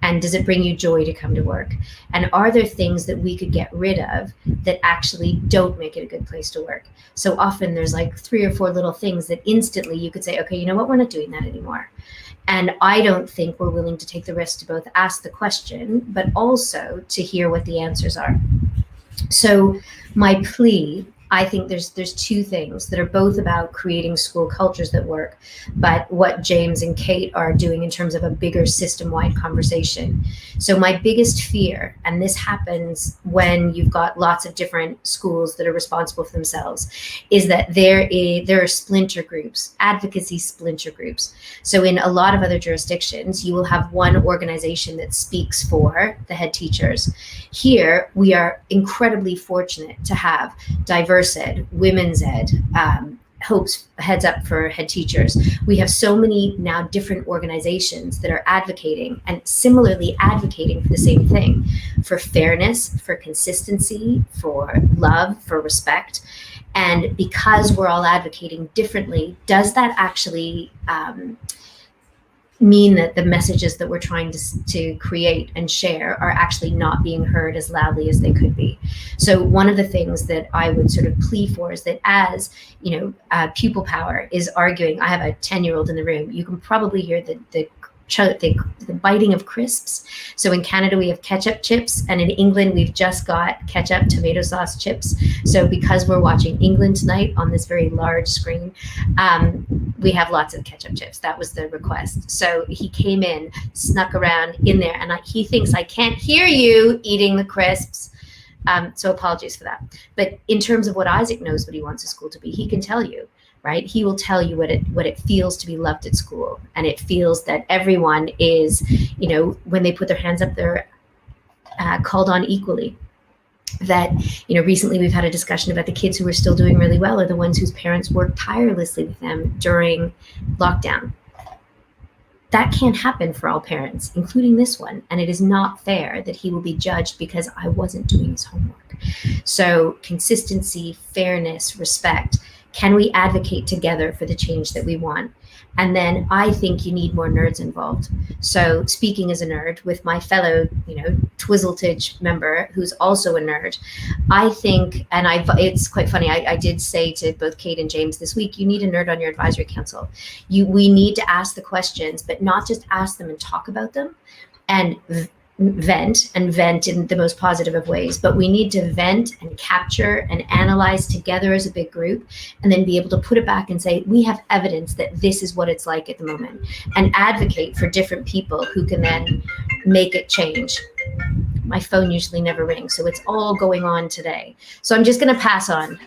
And does it bring you joy to come to work? And are there things that we could get rid of that actually don't make it a good place to work? So often there's 3 or 4 little things that instantly you could say, okay, you know what, we're not doing that anymore. And I don't think we're willing to take the risk to both ask the question, but also to hear what the answers are. So my plea I think there's two things that are both about creating school cultures that work, but what James and Kate are doing in terms of a bigger system-wide conversation. So my biggest fear, and this happens when you've got lots of different schools that are responsible for themselves, is that there are splinter groups, advocacy splinter groups. So in a lot of other jurisdictions, you will have one organization that speaks for the head teachers. Here, we are incredibly fortunate to have diverse ed, women's ed, Hope's Heads Up for Head Teachers. We have so many now different organizations that are advocating and similarly advocating for the same thing, for fairness, for consistency, for love, for respect. And because we're all advocating differently, does that actually mean that the messages that we're trying to create and share are actually not being heard as loudly as they could be? So one of the things that I would sort of plea for is that as, pupil power is arguing, I have a 10-year-old in the room, you can probably hear the biting of crisps. So in Canada, we have ketchup chips, and in England, we've just got ketchup tomato sauce chips. So because we're watching England tonight on this very large screen, we have lots of ketchup chips. That was the request. So he came in, snuck around in there, and he thinks I can't hear you eating the crisps. So apologies for that. But in terms of what Isaac knows what he wants a school to be, he can tell you. Right? He will tell you what it feels to be loved at school. And it feels that everyone is, when they put their hands up, they're called on equally. That, recently we've had a discussion about the kids who are still doing really well are the ones whose parents worked tirelessly with them during lockdown. That can't happen for all parents, including this one. And it is not fair that he will be judged because I wasn't doing his homework. So consistency, fairness, respect. Can we advocate together for the change that we want? And then I think you need more nerds involved. So speaking as a nerd with my fellow, Twizzletage member who's also a nerd, I think, and it's quite funny, I did say to both Kate and James this week, you need a nerd on your advisory council. We need to ask the questions, but not just ask them and talk about them and vent in the most positive of ways, but we need to vent and capture and analyze together as a big group, and then be able to put it back and say, we have evidence that this is what it's like at the moment, and advocate for different people who can then make it change. My phone usually never rings, so it's all going on today. So I'm just going to pass on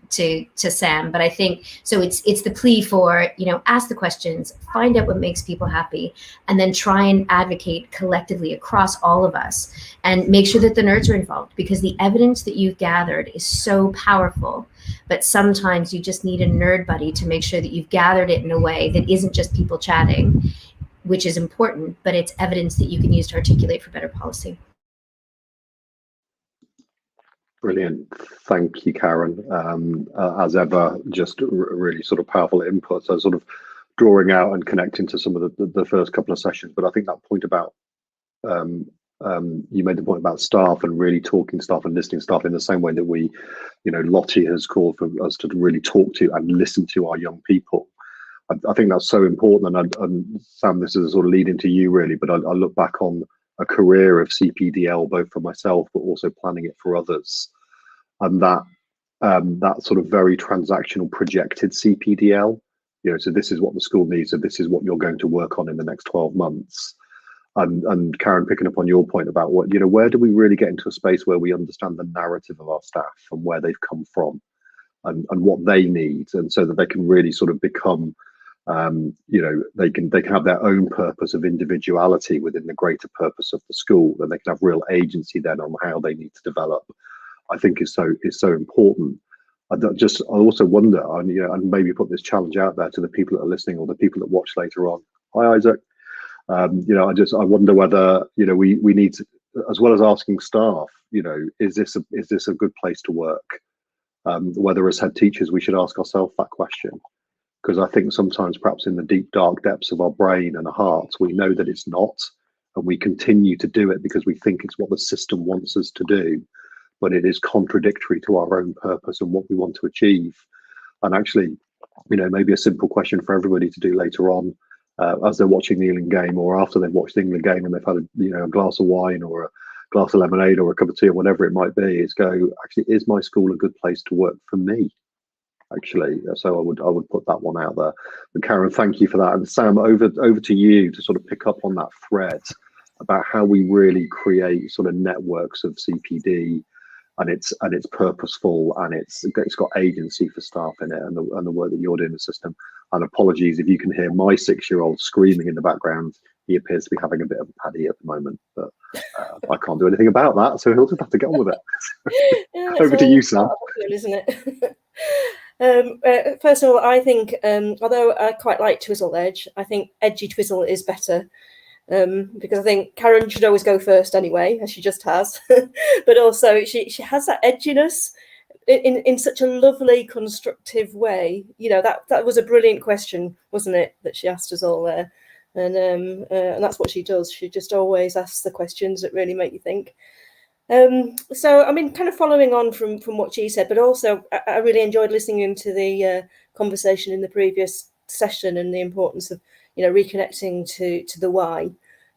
to Sam, but I think so. It's the plea for ask the questions, find out what makes people happy, and then try and advocate collectively across all of us, and make sure that the nerds are involved, because the evidence that you've gathered is so powerful. But sometimes you just need a nerd buddy to make sure that you've gathered it in a way that isn't just people chatting, which is important, but it's evidence that you can use to articulate for better policy. Brilliant. Thank you, Karen. As ever, just really sort of powerful inputs. I was sort of drawing out and connecting to some of the first couple of sessions, but I think that point about, you made the point about staff and really talking staff and listening staff in the same way that we, Lottie has called for us to really talk to and listen to our young people. I think that's so important. And Sam, this is a sort of lead into you really, but I look back on a career of CPDL, both for myself, but also planning it for others. And that sort of very transactional projected CPDL, so this is what the school needs, so this is what you're going to work on in the next 12 months. And Karen, picking up on your point about what, where do we really get into a space where we understand the narrative of our staff and where they've come from and what they need, and so that they can really sort of become, they can have their own purpose of individuality within the greater purpose of the school, and they can have real agency then on how they need to develop. I think is so important. I also wonder, and maybe put this challenge out there to the people that are listening or the people that watch later on. Hi, Isaac. I wonder whether we need to, as well as asking staff, is this a good place to work? Whether as head teachers we should ask ourselves that question, because I think sometimes perhaps in the deep dark depths of our brain and our hearts we know that it's not, and we continue to do it because we think it's what the system wants us to do, but it is contradictory to our own purpose and what we want to achieve. And actually, maybe a simple question for everybody to do later on, as they're watching the England game, or after they've watched the England game and they've had a glass of wine or glass of lemonade or a cup of tea or whatever it might be, is go, actually, is my school a good place to work for me? Actually, so I would put that one out there. And Karen, thank you for that. And Sam, over to you to sort of pick up on that thread about how we really create sort of networks of CPD, and it's purposeful, and it's got agency for staff in it, and the work that you're doing in the system. And apologies if you can hear my 6-year-old screaming in the background. He appears to be having a bit of a paddy at the moment, but I can't do anything about that, so he'll just have to get on with it. Yeah, Over to you, Sam. Isn't it? First of all, I think, although I quite like Twizzle Edge, I think Edgy Twizzle is better, because I think Karen should always go first anyway, as she just has. But also, she has that edginess in such a lovely, constructive way. You know, that was a brilliant question, wasn't it, that she asked us all there? And that's what she does. She just always asks the questions that really make you think. So, I mean, kind of following on from what she said, but also I really enjoyed listening into the conversation in the previous session, and the importance of, you know, reconnecting to the why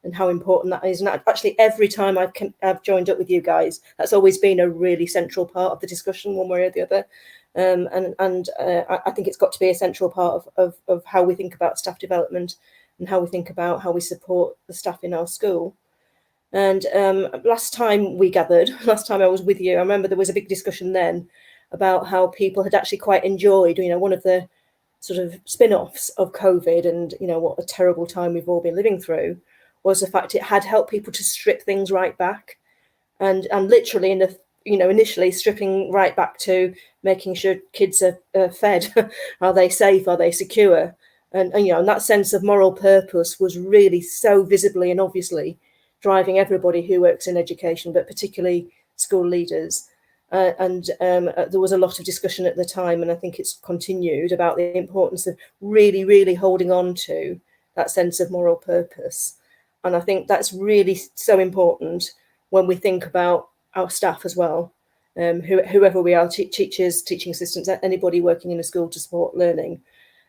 and how important that is. And actually, every time I've joined up with you guys, that's always been a really central part of the discussion, one way or the other. I think it's got to be a central part of how we think about staff development, and how we think about how we support the staff in our school. And last time we gathered, last time I was with you, I remember there was a big discussion then about how people had actually quite enjoyed, you know, one of the sort of spin-offs of COVID, and, you know, what a terrible time we've all been living through, was the fact it had helped people to strip things right back, and literally in the, you know, initially stripping right back to making sure kids are fed. Are they safe? Are they secure? And you know, and that sense of moral purpose was really so visibly and obviously driving everybody who works in education, but particularly school leaders. There was a lot of discussion at the time, and I think it's continued, about the importance of really, really holding on to that sense of moral purpose. And I think that's really so important when we think about our staff as well, whoever we are, teachers, teaching assistants, anybody working in a school to support learning.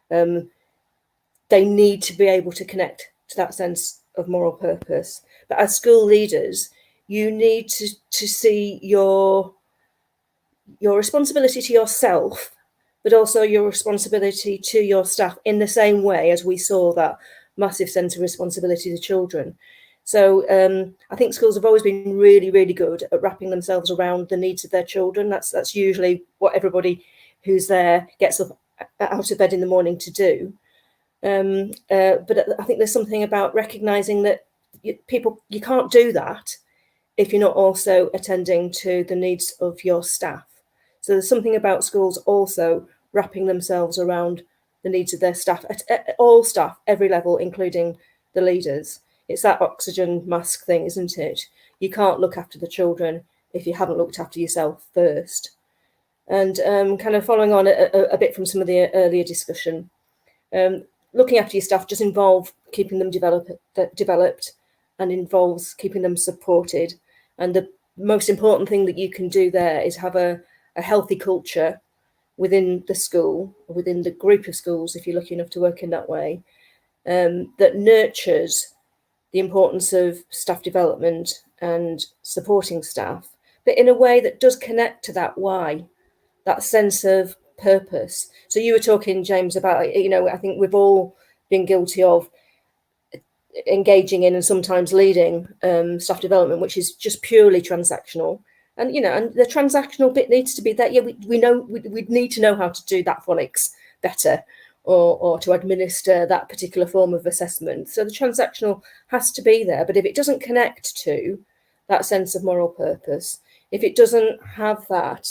They need to be able to connect to that sense of moral purpose. But as school leaders, you need to see your responsibility to yourself, but also your responsibility to your staff in the same way as we saw that massive sense of responsibility to children. So I think schools have always been really, really good at wrapping themselves around the needs of their children. That's usually what everybody who's there gets up out of bed in the morning to do. But I think there's something about recognizing that you can't do that if you're not also attending to the needs of your staff. So there's something about schools also wrapping themselves around the needs of their staff, at all staff, every level, including the leaders. It's that oxygen mask thing, isn't it? You can't look after the children if you haven't looked after yourself first. And kind of following on a bit from some of the earlier discussion, looking after your staff just involves keeping them developed, and involves keeping them supported. And the most important thing that you can do there is have a healthy culture within the school, within the group of schools, if you're lucky enough to work in that way, that nurtures the importance of staff development and supporting staff, but in a way that does connect to that why, that sense of purpose. So you were talking, James, about, you know, I think we've all been guilty of engaging in and sometimes leading staff development, which is just purely transactional. And, you know, and the transactional bit needs to be that, yeah, we know we need to know how to do that phonics better, or to administer that particular form of assessment. So the transactional has to be there. But if it doesn't connect to that sense of moral purpose, if it doesn't have that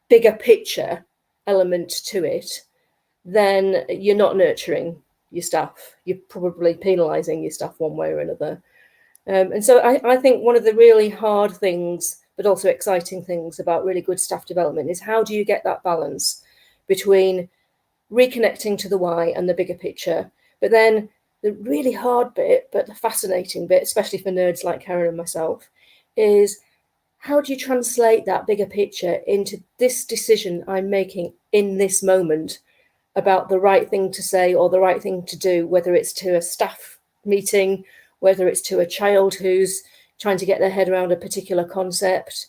bigger picture element to it, then you're not nurturing your staff. You're probably penalising your staff one way or another. And so I think one of the really hard things, but also exciting things about really good staff development, is how do you get that balance between reconnecting to the why and the bigger picture. But then the really hard bit, but the fascinating bit, especially for nerds like Karen and myself, is how do you translate that bigger picture into this decision I'm making in this moment about the right thing to say or the right thing to do, whether it's to a staff meeting, whether it's to a child who's trying to get their head around a particular concept,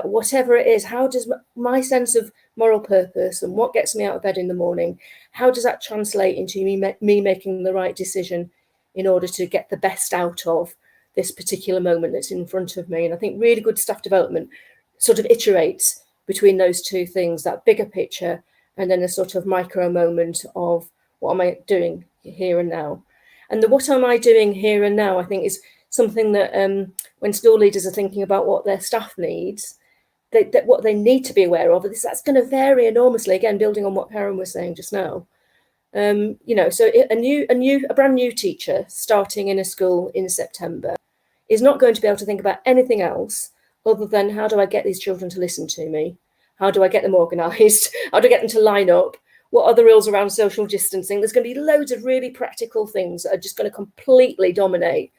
whatever it is. How does my sense of moral purpose and what gets me out of bed in the morning, how does that translate into me making the right decision in order to get the best out of this particular moment that's in front of me? And I think really good staff development sort of iterates between those two things, that bigger picture and then a sort of micro moment of what am I doing here and now. And the what am I doing here and now, I think, is something that when school leaders are thinking about what their staff needs, that what they need to be aware of, that's going to vary enormously, again, building on what Karen was saying just now. You know, so a brand new teacher starting in a school in September is not going to be able to think about anything else other than how do I get these children to listen to me? How do I get them organised? How do I get them to line up? What are the rules around social distancing? There's going to be loads of really practical things that are just going to completely dominate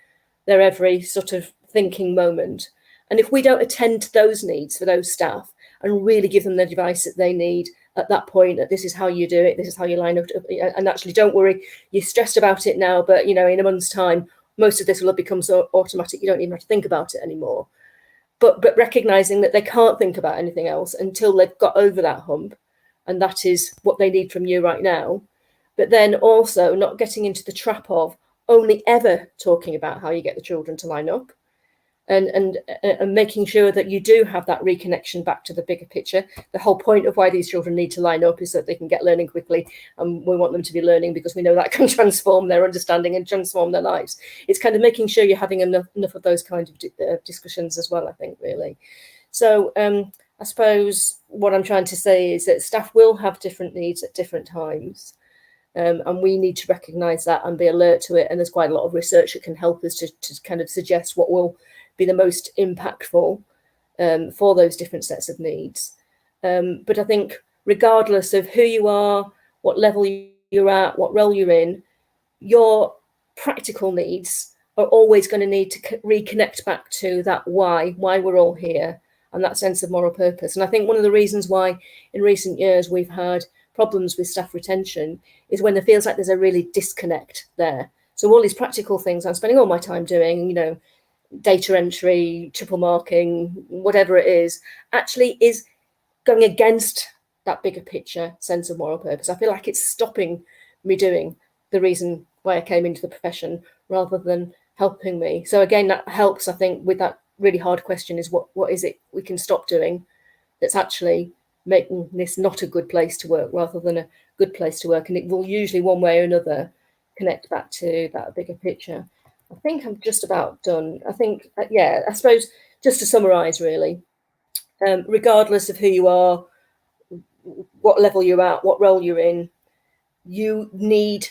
their every sort of thinking moment. And if we don't attend to those needs for those staff and really give them the advice that they need at that point, that this is how you do it, this is how you line up, and actually don't worry, you're stressed about it now, but you know, in a month's time, most of this will have become so automatic, you don't even have to think about it anymore. But recognizing that they can't think about anything else until they've got over that hump, and that is what they need from you right now. But then also not getting into the trap of only ever talking about how you get the children to line up, and making sure that you do have that reconnection back to the bigger picture. The whole point of why these children need to line up is that they can get learning quickly, and we want them to be learning because we know that can transform their understanding and transform their lives. It's kind of making sure you're having enough of those kind of discussions as well, I think, really. So I suppose what I'm trying to say is that staff will have different needs at different times. And we need to recognise that and be alert to it. And there's quite a lot of research that can help us to kind of suggest what will be the most impactful for those different sets of needs. But I think regardless of who you are, what level you're at, what role you're in, your practical needs are always going to need to reconnect back to that why we're all here, and that sense of moral purpose. And I think one of the reasons why in recent years we've had problems with staff retention is when there feels like there's a really disconnect there. So all these practical things I'm spending all my time doing, you know, data entry, triple marking, whatever it is, actually is going against that bigger picture sense of moral purpose. I feel like it's stopping me doing the reason why I came into the profession rather than helping me. So again, that helps, I think, with that really hard question is what is it we can stop doing that's actually making this not a good place to work rather than a good place to work. And it will usually one way or another connect back to that bigger picture. I think I'm just about done. I think, yeah, I suppose just to summarise really, regardless of who you are, what level you're at, what role you're in, you need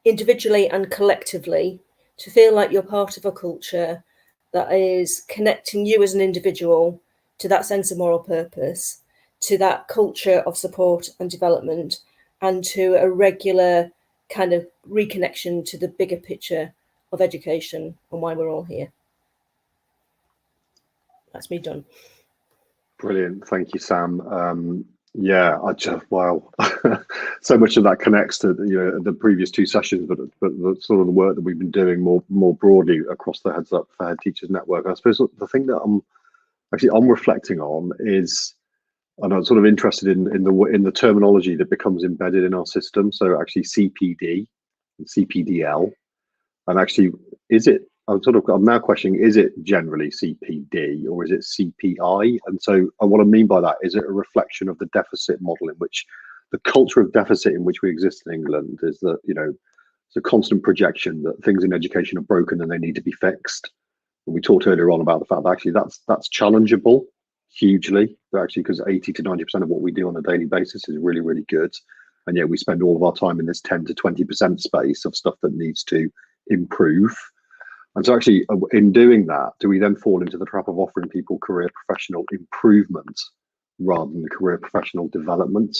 individually and collectively to feel like you're part of a culture that is connecting you as an individual to that sense of moral purpose, to that culture of support and development, and to a regular kind of reconnection to the bigger picture of education and why we're all here. That's me done. Brilliant, thank you, Sam. Yeah, I just, wow, so much of that connects to the previous two sessions, but the sort of the work that we've been doing more broadly across the HeadsUp4HTs Teachers Network. I suppose the thing that I'm reflecting on is, and I'm sort of interested in the terminology that becomes embedded in our system. So actually CPD and CPDL, and actually I'm now questioning, is it generally CPD or is it CPI? And so what I mean by that, is it a reflection of the deficit model in which the culture of deficit in which we exist in England is that, it's a constant projection that things in education are broken and they need to be fixed. And we talked earlier on about the fact that actually that's challengeable hugely, actually, because 80 to 90% of what we do on a daily basis is really, really good. And yet we spend all of our time in this 10 to 20% space of stuff that needs to improve. And so actually in doing that, do we then fall into the trap of offering people career professional improvement rather than career professional development?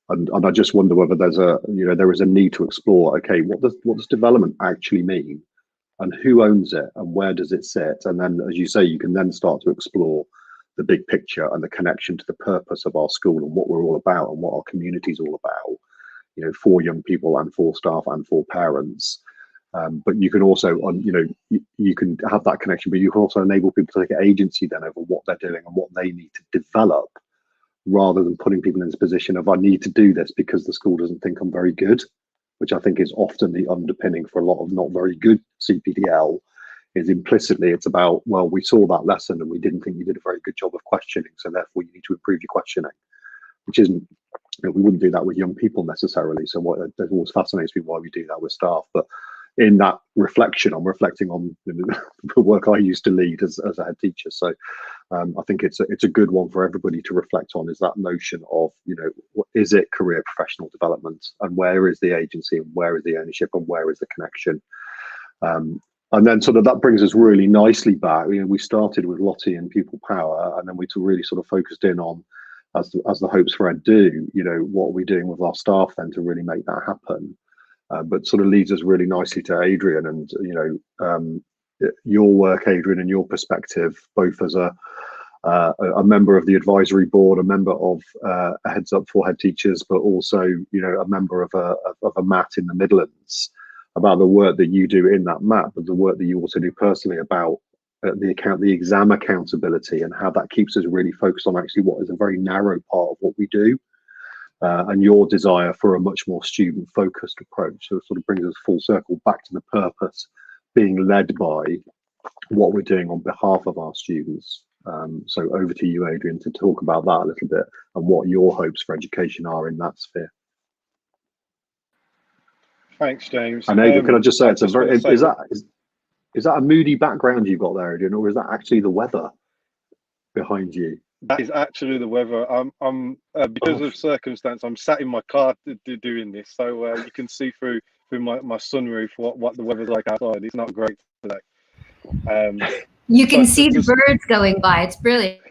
And I just wonder whether there is a need to explore, okay, what does development actually mean? And who owns it and where does it sit? And then, as you say, you can then start to explore the big picture and the connection to the purpose of our school and what we're all about and what our community is all about, for young people and for staff and for parents. But you can also, you can have that connection, but you can also enable people to take agency then over what they're doing and what they need to develop, rather than putting people in this position of, I need to do this because the school doesn't think I'm very good, which I think is often the underpinning for a lot of not very good CPDL, is implicitly it's about, well, we saw that lesson and we didn't think you did a very good job of questioning, so therefore you need to improve your questioning, which isn't, we wouldn't do that with young people necessarily. So that always fascinates me why we do that with staff. But in that reflection, I'm reflecting on the work I used to lead as a head teacher. So I think it's a good one for everybody to reflect on, is that notion of, what is it career professional development, and where is the agency, and where is the ownership, and where is the connection? And then sort of that brings us really nicely back. We started with Lottie and pupil power, and then we really sort of focused in on, as the Hopes for Ed do, what are we doing with our staff then to really make that happen? But sort of leads us really nicely to Adrian, and your work, Adrian, and your perspective, both as a member of the advisory board, a member of HeadsUp4HTs, but also a member of a MAT in the Midlands, about the work that you do in that MAT, but the work that you also do personally about the exam accountability, and how that keeps us really focused on actually what is a very narrow part of what we do. And your desire for a much more student-focused approach. So it sort of brings us full circle back to the purpose, being led by what we're doing on behalf of our students. So over to you, Adrian, to talk about that a little bit, and what your hopes for education are in that sphere. Thanks, James. And Adrian, can I just say, it's a very, is that a moody background you've got there, Adrian, or is that actually the weather behind you? That is actually the weather. I'm because of circumstance, I'm sat in my car doing this, so you can see through my sunroof what the weather's like outside. It's not great today. You can see the birds going by. It's brilliant.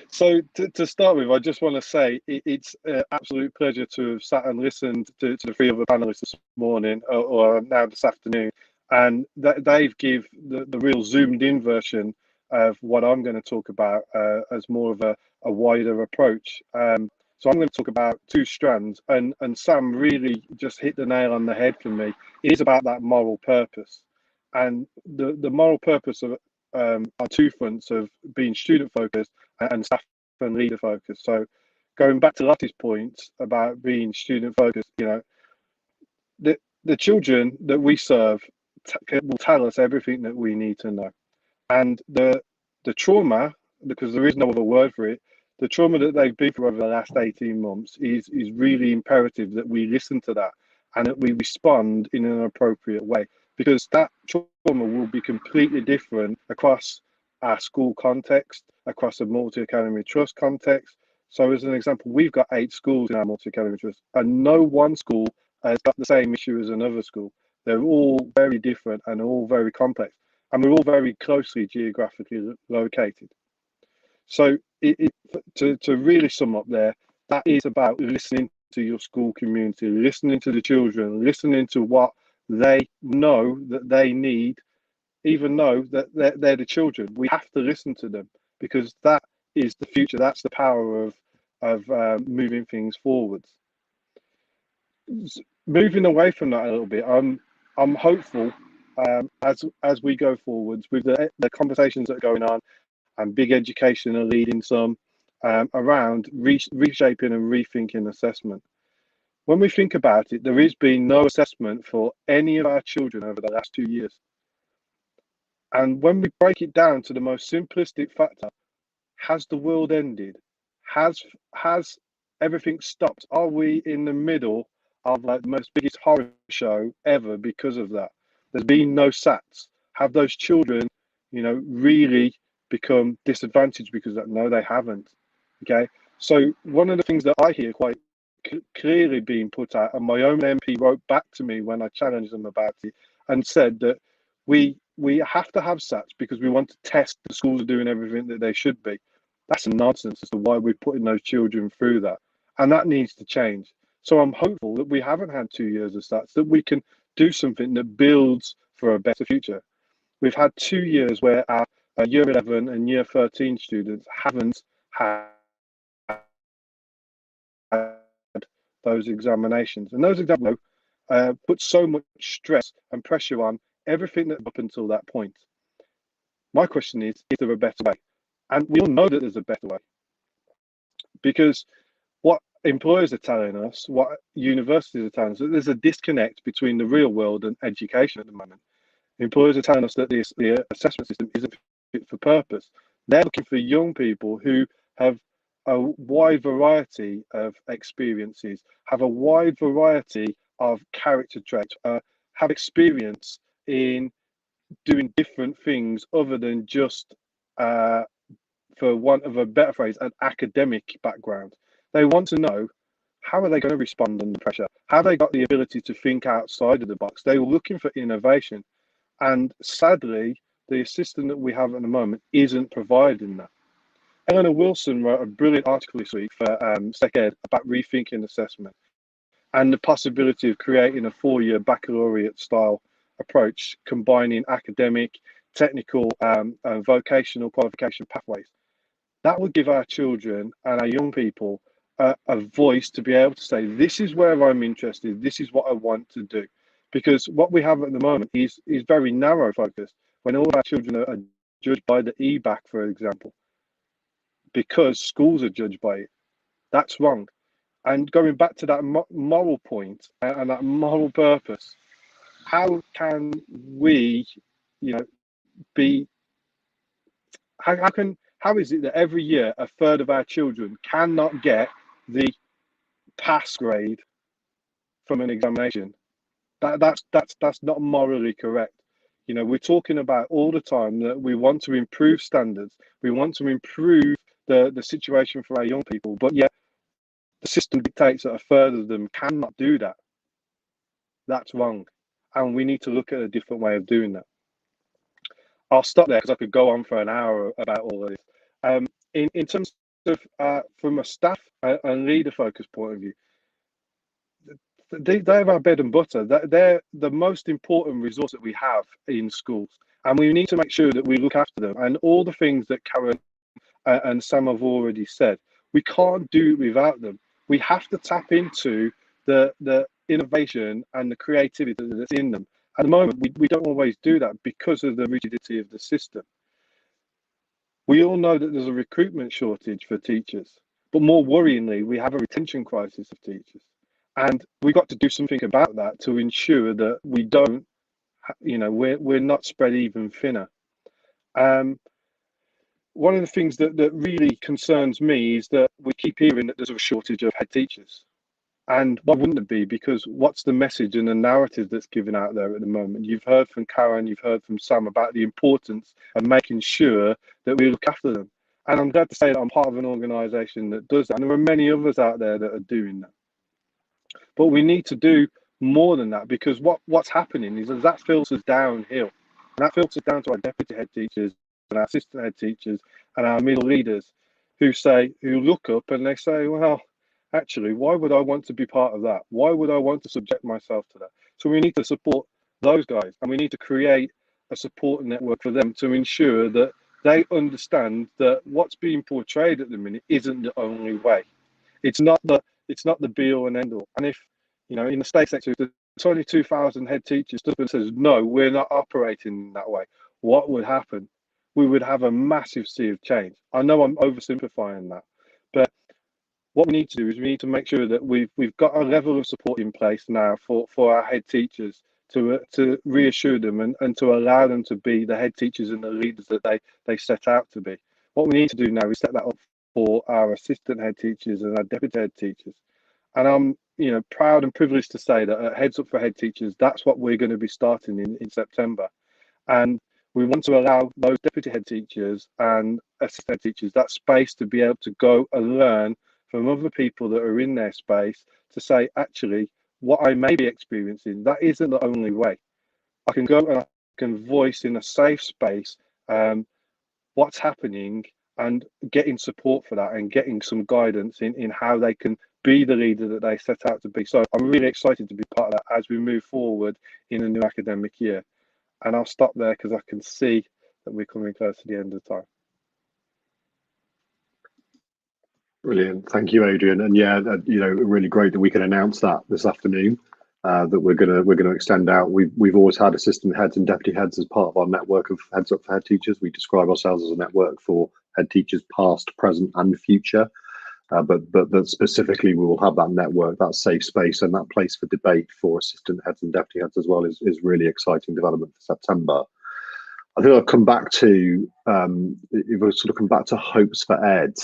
So to start with, I just want to say it's an absolute pleasure to have sat and listened to the three other panelists this morning, or now this afternoon, and they've give the real zoomed in version of what I'm going to talk about as more of a wider approach. So I'm going to talk about two strands, and Sam really just hit the nail on the head for me. It is about that moral purpose, and the moral purpose of on two fronts of being student focused and staff and leader focused. So going back to Lottie's point about being student focused, the children that we serve will tell us everything that we need to know. And the trauma, because there is no other word for it, the trauma that they've been through over the last 18 months is really imperative that we listen to that and that we respond in an appropriate way, because that trauma will be completely different across our school context, across a multi-academy trust context. So as an example, we've got 8 schools in our multi-academy trust, and no one school has got the same issue as another school. They're all very different and all very complex. And we're all very closely geographically located. So to really sum up there, that is about listening to your school community, listening to the children, listening to what they know that they need, even though that they're the children. We have to listen to them, because that is the future. That's the power of moving things forwards. Moving away from that a little bit, I'm hopeful as we go forwards with the conversations that are going on, and big education are leading some around reshaping and rethinking assessment. When we think about it, there has been no assessment for any of our children over the last 2 years. And when we break it down to the most simplistic factor, has the world ended? Has everything stopped? Are we in the middle of like the most biggest horror show ever because of that? There's been no SATs. Have those children, really become disadvantaged because of that? No, they haven't. Okay. So one of the things that I hear quite clearly being put out, and my own MP wrote back to me when I challenged them about it, and said that we have to have SATs because we want to test the schools are doing everything that they should be. That's nonsense as to why we're putting those children through that. And that needs to change. So I'm hopeful that we haven't had 2 years of SATs, that we can do something that builds for a better future. We've had 2 years where our year 11 and year 13 students haven't had those examinations. And those examinations, put so much stress and pressure on everything that up until that point. My question is there a better way? And we all know that there's a better way, because what employers are telling us, what universities are telling us, that there's a disconnect between the real world and education at the moment. Employers are telling us that the assessment system isn't fit for purpose. They're looking for young people who have a wide variety of experiences, have a wide variety of character traits, have experience in doing different things other than just, for want of a better phrase, an academic background. They want to know, how are they going to respond under pressure? Have they got the ability to think outside of the box? They were looking for innovation. And sadly, the assistant that we have at the moment isn't providing that. Eleanor Wilson wrote a brilliant article this week for SecEd about rethinking assessment and the possibility of creating a 4-year baccalaureate style approach, combining academic, technical, vocational qualification pathways. That would give our children and our young people a voice to be able to say, this is where I'm interested, this is what I want to do. Because what we have at the moment is very narrow focused, when all of our children are judged by the EBAC, for example, because schools are judged by it. That's wrong. And going back to that moral point and that moral purpose, how can we, be, how is it that every year a third of our children cannot get the pass grade from an examination? That's not morally correct. We're talking about all the time that we want to improve standards, we want to improve the situation for our young people, but yet the system dictates that a third of them cannot do that. That's wrong, and we need to look at a different way of doing that. I'll stop there because I could go on for an hour about all of this. In terms of from a staff and leader focus point of view, they're our bread and butter. They're the most important resource that we have in schools, and we need to make sure that we look after them. And all the things that Karen and Sam have already said, we can't do it without them. We have to tap into the innovation and the creativity that's in them. At the moment, we don't always do that because of the rigidity of the system. We all know that there's a recruitment shortage for teachers, but more worryingly, we have a retention crisis of teachers. And we've got to do something about that to ensure that we don't, we're not spread even thinner. One of the things that really concerns me is that we keep hearing that there's a shortage of head teachers. And why wouldn't it be? Because what's the message and the narrative that's given out there at the moment? You've heard from Karen, you've heard from Sam about the importance of making sure that we look after them. And I'm glad to say that I'm part of an organisation that does that. And there are many others out there that are doing that. But we need to do more than that, because what's happening is that filters downhill. And that filters down to our deputy head teachers and our assistant head teachers and our middle leaders who look up and they say, well, actually, why would I want to be part of that? Why would I want to subject myself to that? So we need to support those guys, and we need to create a support network for them to ensure that they understand that what's being portrayed at the minute isn't the only way. It's not the be all and end all. And if, in the state sector, if the 22,000 head teachers stood up and says, no, we're not operating in that way, what would happen? We would have a massive sea of change. I know I'm oversimplifying that, but what we need to do is we need to make sure that we've got a level of support in place now for our head teachers to reassure them and to allow them to be the head teachers and the leaders that they set out to be. What we need to do now is set that up for our assistant head teachers and our deputy head teachers. And I'm proud and privileged to say that at HeadsUp4HTs, that's what we're going to be starting in September. And we want to allow those deputy head teachers and assistant head teachers that space to be able to go and learn from other people that are in their space to say, actually, what I may be experiencing, that isn't the only way. I can go and I can voice in a safe space what's happening and getting support for that and getting some guidance in how they can be the leader that they set out to be. So I'm really excited to be part of that as we move forward in a new academic year. And I'll stop there because I can see that we're coming close to the end of time. Brilliant. Thank you, Adrian. And yeah, really great that we can announce that this afternoon. that we're gonna extend out. We've always had assistant heads and deputy heads as part of our network of Heads Up for Head Teachers. We describe ourselves as a network for head teachers past, present and future. But specifically, we will have that network, that safe space and that place for debate for assistant heads and deputy heads as well is really exciting development for September. I think I'll come back to, we'll sort of come back to hopes for Ed.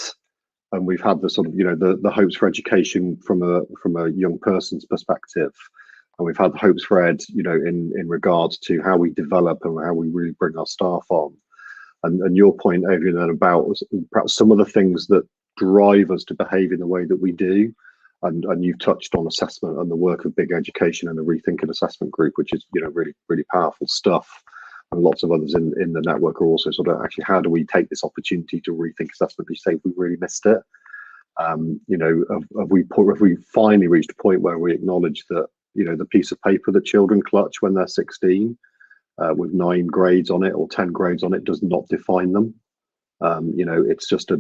And we've had the sort of, the hopes for education from a young person's perspective. And we've had hopes for Ed, in regards to how we develop and how we really bring our staff on. And your point, Adrian, about perhaps some of the things that drive us to behave in the way that we do. And you've touched on assessment and the work of Big Education and the Rethinking Assessment Group, which is, really, really powerful stuff. And lots of others in the network are also sort of actually, how do we take this opportunity to rethink assessment? You say we really missed it. Have we finally reached a point where we acknowledge that, the piece of paper that children clutch when they're 16 with 9 grades on it or 10 grades on it does not define them. It's just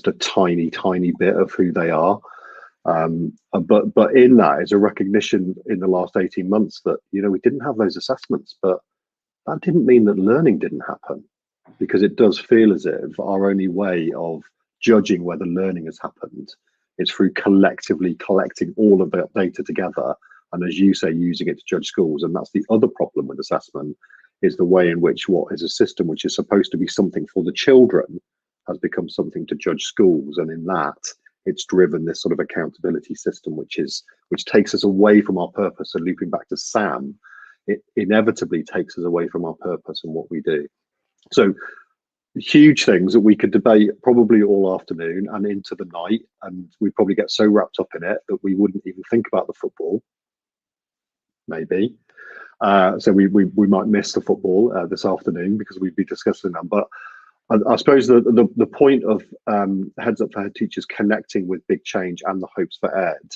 a tiny bit of who they are. But in that is a recognition in the last 18 months that, we didn't have those assessments, but that didn't mean that learning didn't happen, because it does feel as if our only way of judging whether learning has happened is through collectively collecting all of that data together. And as you say, using it to judge schools. And that's the other problem with assessment, is the way in which what is a system which is supposed to be something for the children has become something to judge schools. And in that, it's driven this sort of accountability system, which takes us away from our purpose. And looping back to Sam, it inevitably takes us away from our purpose and what we do. So huge things that we could debate probably all afternoon and into the night, and we'd probably get so wrapped up in it that we wouldn't even think about the football, maybe. So we might miss the football this afternoon because we'd be discussing them. But I suppose the point of Heads Up for Head Teachers connecting with big change and the hopes for Ed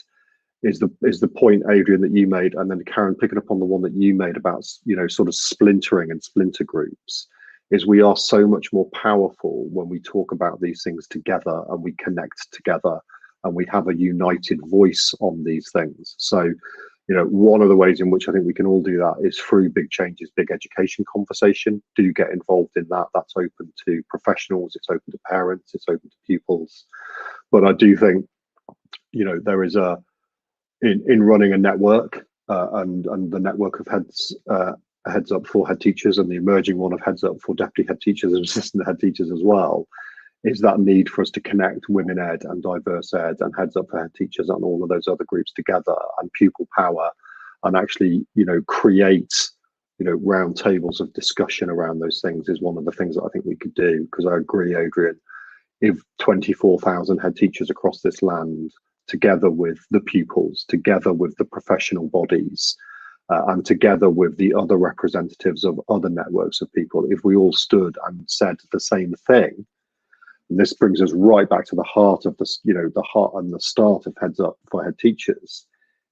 is the point, Adrian, that you made, and then Karen picking up on the one that you made about sort of splintering and splinter groups, is we are so much more powerful when we talk about these things together and we connect together and we have a united voice on these things. So one of the ways in which I think we can all do that is through Big Changes, Big Education conversation. Do get involved in that. That's open to professionals, it's open to parents, it's open to pupils. But I do think there is in running a network and the network of Heads Up for Head Teachers and the emerging one of Heads Up for Deputy Head Teachers and Assistant Head Teachers as well, is that need for us to connect Women Ed and Diverse Ed and Heads Up for Head Teachers and all of those other groups together, and pupil power, and actually create round tables of discussion around those things is one of the things that I think we could do. Because I agree, Adrian, if 24,000 head teachers across this land, together with the pupils, together with the professional bodies, and together with the other representatives of other networks of people, if we all stood and said the same thing, and this brings us right back to the heart of this, the heart and the start of Heads Up for Head Teachers,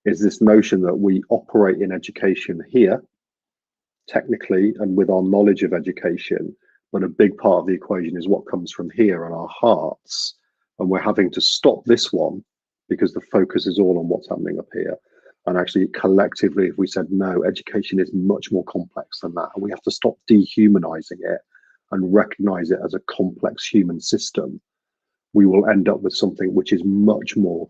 is this notion that we operate in education here, technically, and with our knowledge of education, but a big part of the equation is what comes from here and our hearts, and we're having to stop this one because the focus is all on what's happening up here. And actually, collectively, if we said, no, education is much more complex than that, and we have to stop dehumanizing it and recognize it as a complex human system, we will end up with something which is much more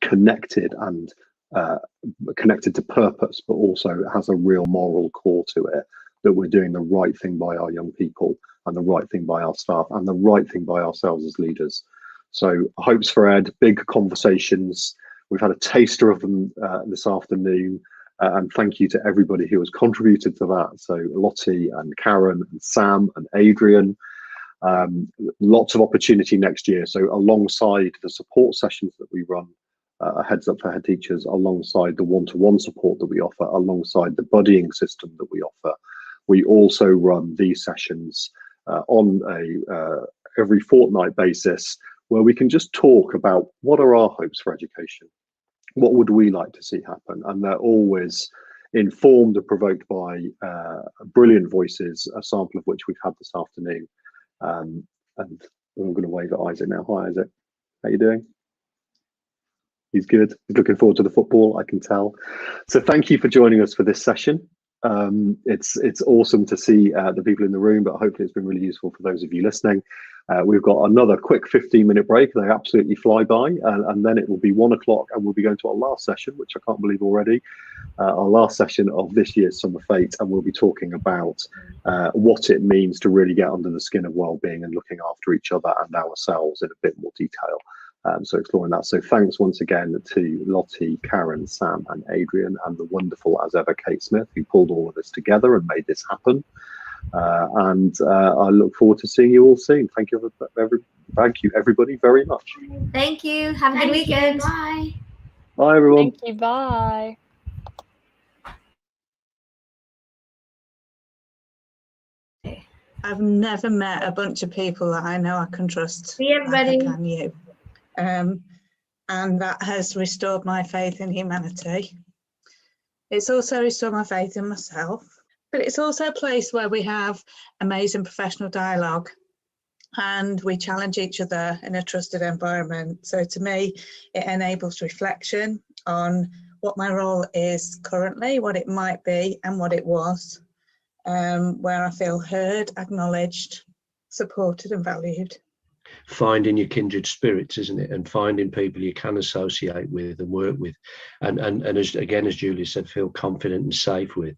connected and connected to purpose, but also has a real moral core to it, that we're doing the right thing by our young people and the right thing by our staff and the right thing by ourselves as leaders. So hopes for Ed, big conversations. We've had a taster of them this afternoon, and thank you to everybody who has contributed to that. So Lottie and Karen and Sam and Adrian, lots of opportunity next year. So alongside the support sessions that we run, Heads Up for Head Teachers, alongside the one-to-one support that we offer, alongside the buddying system that we offer, we also run these sessions on a every fortnight basis, where we can just talk about what are our hopes for education, what would we like to see happen, and they're always informed and provoked by brilliant voices, a sample of which we've had this afternoon. And I'm going to wave at Isaac now. Hi, Isaac. How you doing? He's good. He's looking forward to the football, I can tell. So thank you for joining us for this session. It's awesome to see the people in the room, but hopefully it's been really useful for those of you listening. We've got another quick 15-minute break. They absolutely fly by, and then it will be 1 o'clock, and we'll be going to our last session, which I can't believe already, our last session of this year's Summer Fete, and we'll be talking about what it means to really get under the skin of well-being and looking after each other and ourselves in a bit more detail. So exploring that. So thanks once again to Lottie, Karen, Sam and Adrian, and the wonderful, as ever, Kate Smith, who pulled all of this together and made this happen. I look forward to seeing you all soon. Thank you, everybody, very much. Thank you. Have a good weekend. Bye. Bye, everyone. Thank you. Bye. I've never met a bunch of people that I know I can trust. See everybody. Like I can you. And that has restored my faith in humanity. It's also restored my faith in myself, but it's also a place where we have amazing professional dialogue and we challenge each other in a trusted environment. So to me, it enables reflection on what my role is currently, what it might be and what it was, where I feel heard, acknowledged, supported and valued. Finding your kindred spirits, isn't it? And finding people you can associate with and work with, and as Julie said, feel confident and safe with.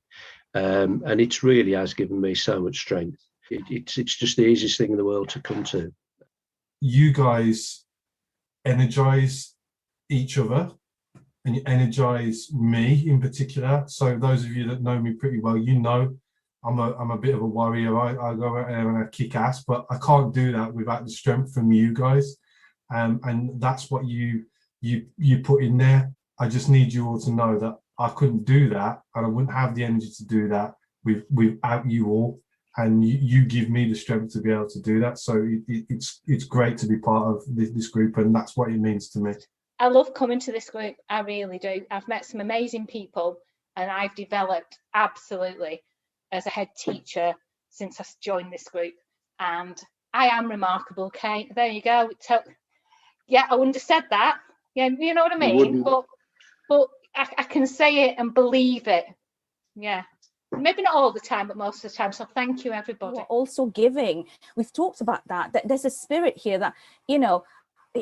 And it really has given me so much strength. It's just the easiest thing in the world to come to. You guys energize each other, and you energize me in particular. So those of you that know me pretty well, you know I'm a bit of a warrior. I go out there and I kick ass, but I can't do that without the strength from you guys. And that's what you put in there. I just need you all to know that I couldn't do that, and I wouldn't have the energy to do that without you all. And you give me the strength to be able to do that. So it's great to be part of this group, and that's what it means to me. I love coming to this group. I really do. I've met some amazing people, and I've developed absolutely as a head teacher since I joined this group, and I am remarkable, Kate. There you go. Yeah, I wouldn't have said that. Yeah, you know what I mean. But I can say it and believe it. Yeah, maybe not all the time, but most of the time. So thank you, everybody. We're also giving. We've talked about that. That there's a spirit here that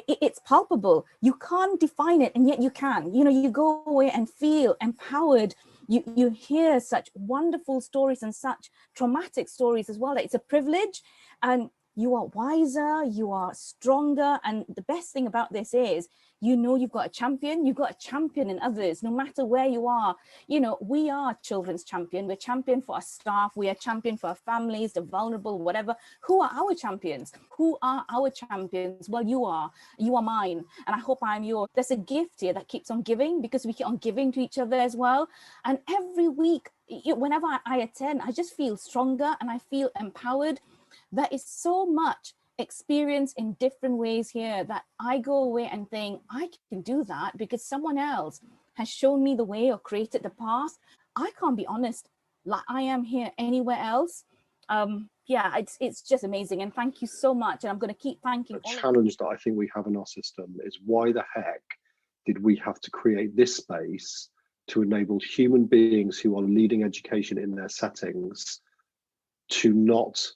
it's palpable. You can't define it, and yet you can. You go away and feel empowered. You hear such wonderful stories and such traumatic stories as well. It's a privilege, and you are wiser, you are stronger. And the best thing about this is, you've got a champion. You've got a champion in others, no matter where you are. We are children's champion. We're champion for our staff. We are champion for our families, the vulnerable, whatever. Who are our champions? Who are our champions? Well, you are mine. And I hope I'm yours. There's a gift here that keeps on giving, because we keep on giving to each other as well. And every week, whenever I attend, I just feel stronger and I feel empowered. There is so much experience in different ways here that I go away and think, I can do that because someone else has shown me the way or created the path. I can't be honest like I am here anywhere else. Yeah, it's just amazing, and thank you so much. And I'm going to keep thanking. The challenge that I think we have in our system is, why the heck did we have to create this space to enable human beings who are leading education in their settings to not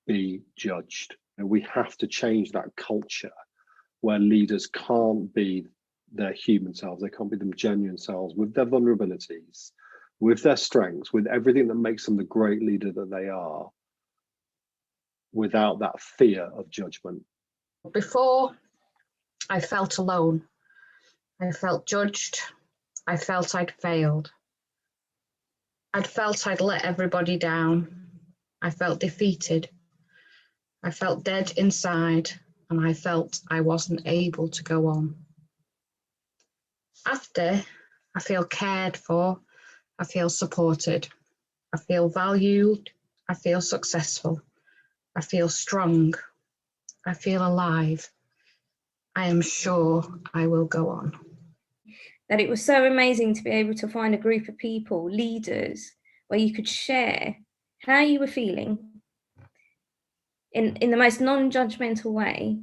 be judged? And we have to change that culture where leaders can't be their human selves. They can't be them genuine selves with their vulnerabilities, with their strengths, with everything that makes them the great leader that they are, without that fear of judgment. Before, I felt alone. I felt judged. I felt I'd failed. I felt I'd let everybody down. I felt defeated. I felt dead inside, and I felt I wasn't able to go on. After, I feel cared for, I feel supported, I feel valued, I feel successful, I feel strong, I feel alive. I am sure I will go on. That it was so amazing to be able to find a group of people, leaders, where you could share how you were feeling in the most non-judgmental way,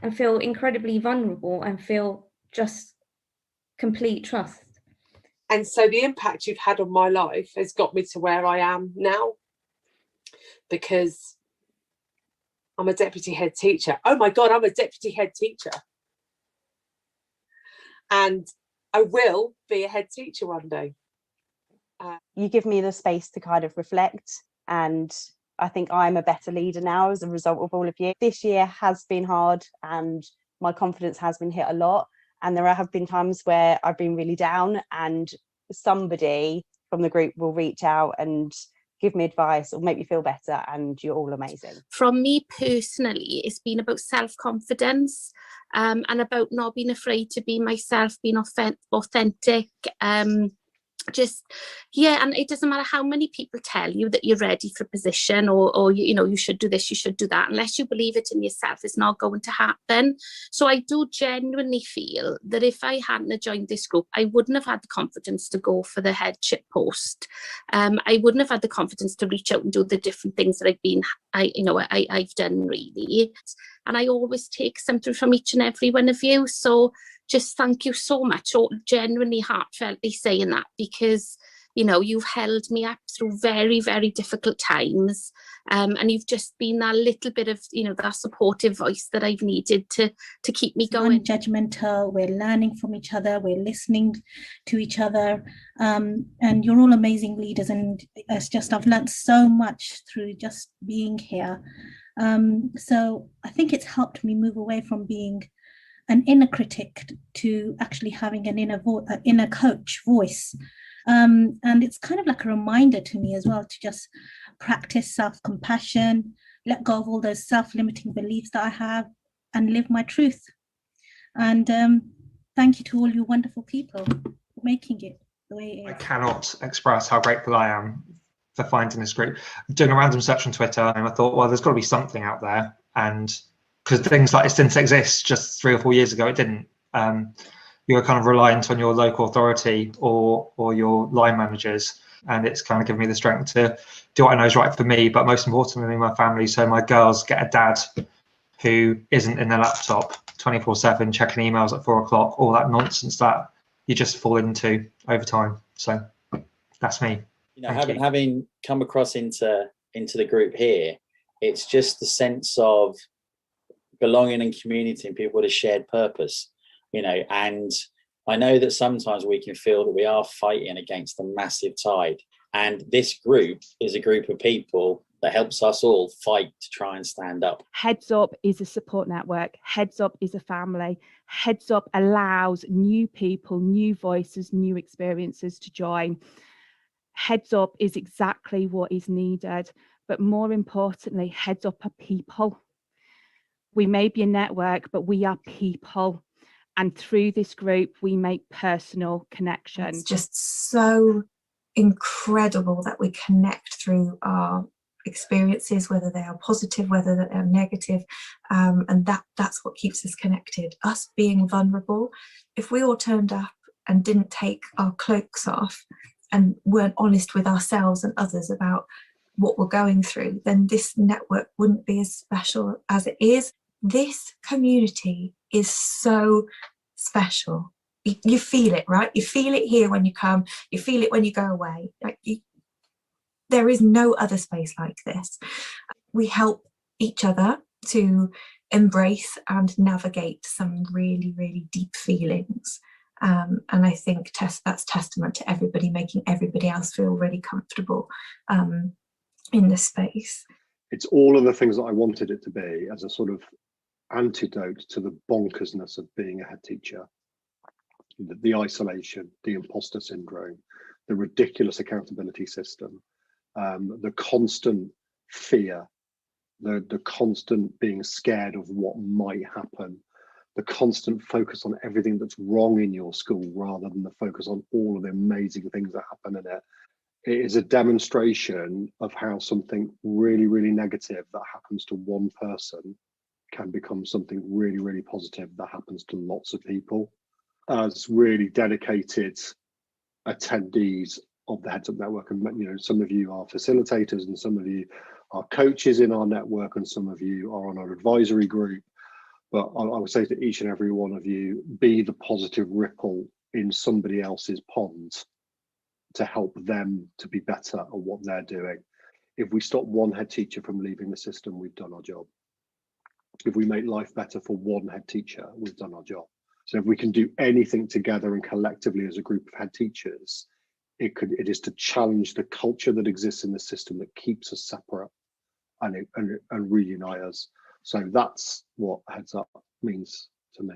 and feel incredibly vulnerable and feel just complete trust. And so the impact you've had on my life has got me to where I am now, because I'm a deputy head teacher. Oh my God, I'm a deputy head teacher. And I will be a head teacher one day. You give me the space to kind of reflect, and I think I'm a better leader now as a result of all of you. This year has been hard and my confidence has been hit a lot. And there have been times where I've been really down, and somebody from the group will reach out and give me advice or make me feel better, and you're all amazing. From me personally, it's been about self-confidence and about not being afraid to be myself, being authentic. Just, yeah, and it doesn't matter how many people tell you that you're ready for a position, or you know, you should do this, you should do that. Unless you believe it in yourself, it's not going to happen. So I do genuinely feel that if I hadn't joined this group, I wouldn't have had the confidence to go for the headship post. I wouldn't have had the confidence to reach out and do the different things that I've done, really. And I always take something from each and every one of you. So just thank you so much, or genuinely heartfeltly saying that, because, you know, you've held me up through very, very difficult times. And you've just been that little bit of, you know, that supportive voice that I've needed to keep me going. Non-judgmental, we're learning from each other, we're listening to each other. And you're all amazing leaders. And it's just, I've learned so much through just being here. So I think it's helped me move away from being an inner critic to actually having an inner coach voice. And it's kind of like a reminder to me as well to just practice self-compassion, let go of all those self-limiting beliefs that I have, and live my truth. And thank you to all you wonderful people for making it the way it is. I cannot express how grateful I am for finding this group. Doing a random search on Twitter, and I thought, well, there's got to be something out there. And because things like this didn't exist just 3 or 4 years ago, it didn't. You were kind of reliant on your local authority or your line managers, and it's kind of given me the strength to do what I know is right for me, but most importantly, my family. So my girls get a dad who isn't in their laptop 24/7, checking emails at 4 o'clock, all that nonsense that you just fall into over time. So that's me. You know, having come across into the group here, it's just the sense of belonging and community and people with a shared purpose, you know. And I know that sometimes we can feel that we are fighting against a massive tide, and this group is a group of people that helps us all fight to try and stand up. Heads Up is a support network. Heads Up is a family. Heads Up allows new people, new voices, new experiences to join. Heads Up is exactly what is needed, but more importantly, Heads Up are people. We may be a network, but we are people. And through this group, we make personal connections. It's just so incredible that we connect through our experiences, whether they are positive, whether they are negative. And that's what keeps us connected. Us being vulnerable. If we all turned up and didn't take our cloaks off and weren't honest with ourselves and others about what we're going through, then this network wouldn't be as special as it is. This community is so special. You feel it, right? You feel it here when you come, you feel it when you go away. There is no other space like this. We help each other to embrace and navigate some really, really deep feelings. And I think that's testament to everybody, making everybody else feel really comfortable in this space. It's all of the things that I wanted it to be, as a sort of antidote to the bonkersness of being a head teacher. The isolation, the imposter syndrome, the ridiculous accountability system, the constant fear, the constant being scared of what might happen, the constant focus on everything that's wrong in your school rather than the focus on all of the amazing things that happen in it. It is a demonstration of how something really, really negative that happens to one person can become something really, really positive that happens to lots of people. As really dedicated attendees of the Heads Up network, and you know, some of you are facilitators and some of you are coaches in our network and some of you are on our advisory group, But I would say to each and every one of you, be the positive ripple in somebody else's pond to help them to be better at what they're doing. If we stop one head teacher from leaving the system, we've done our job. If we make life better for one head teacher, we've done our job. So if we can do anything together and collectively as a group of head teachers, it is to challenge the culture that exists in the system that keeps us separate and reunite us. So that's what Heads Up means to me.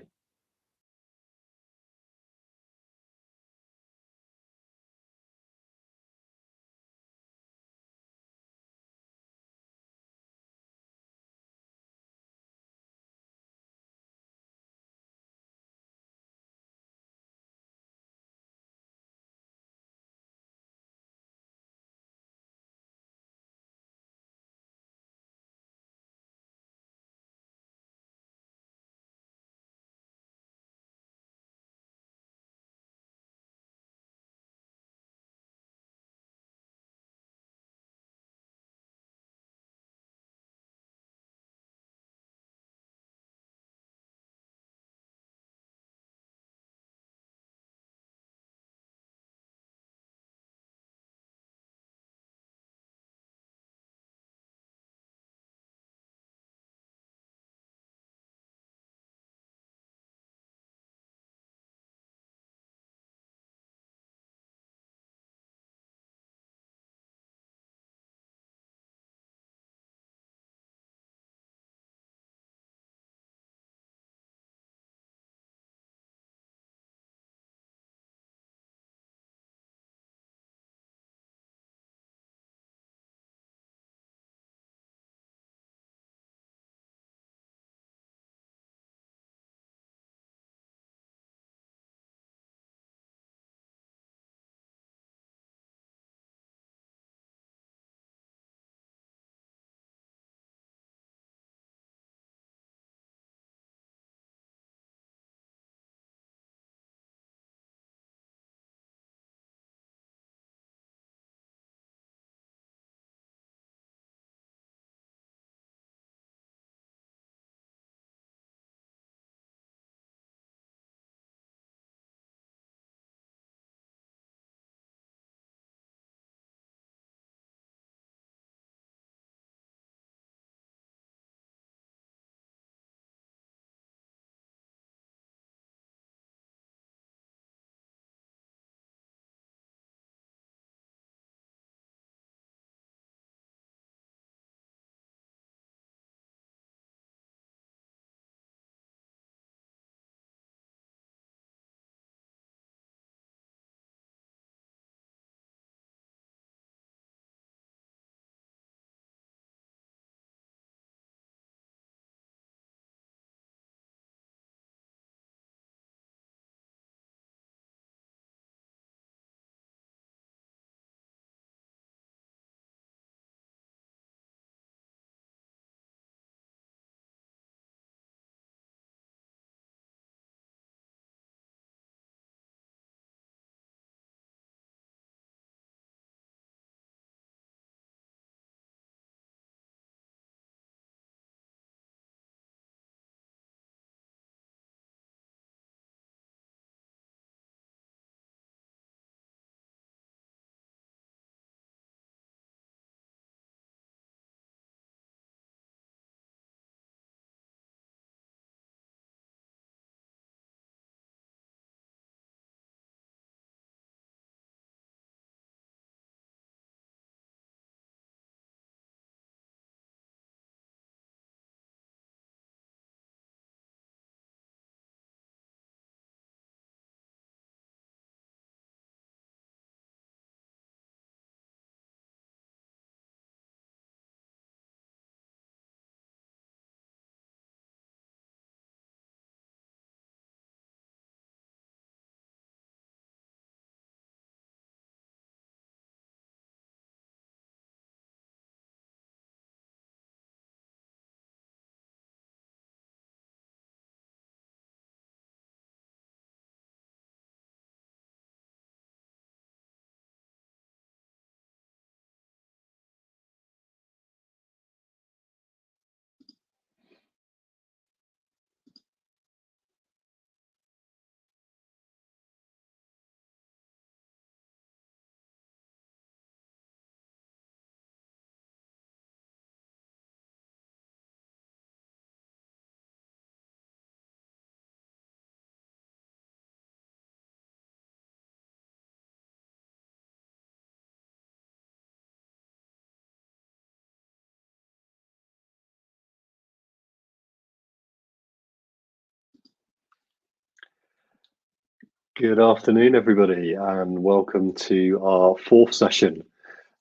Good afternoon, everybody, and welcome to our fourth session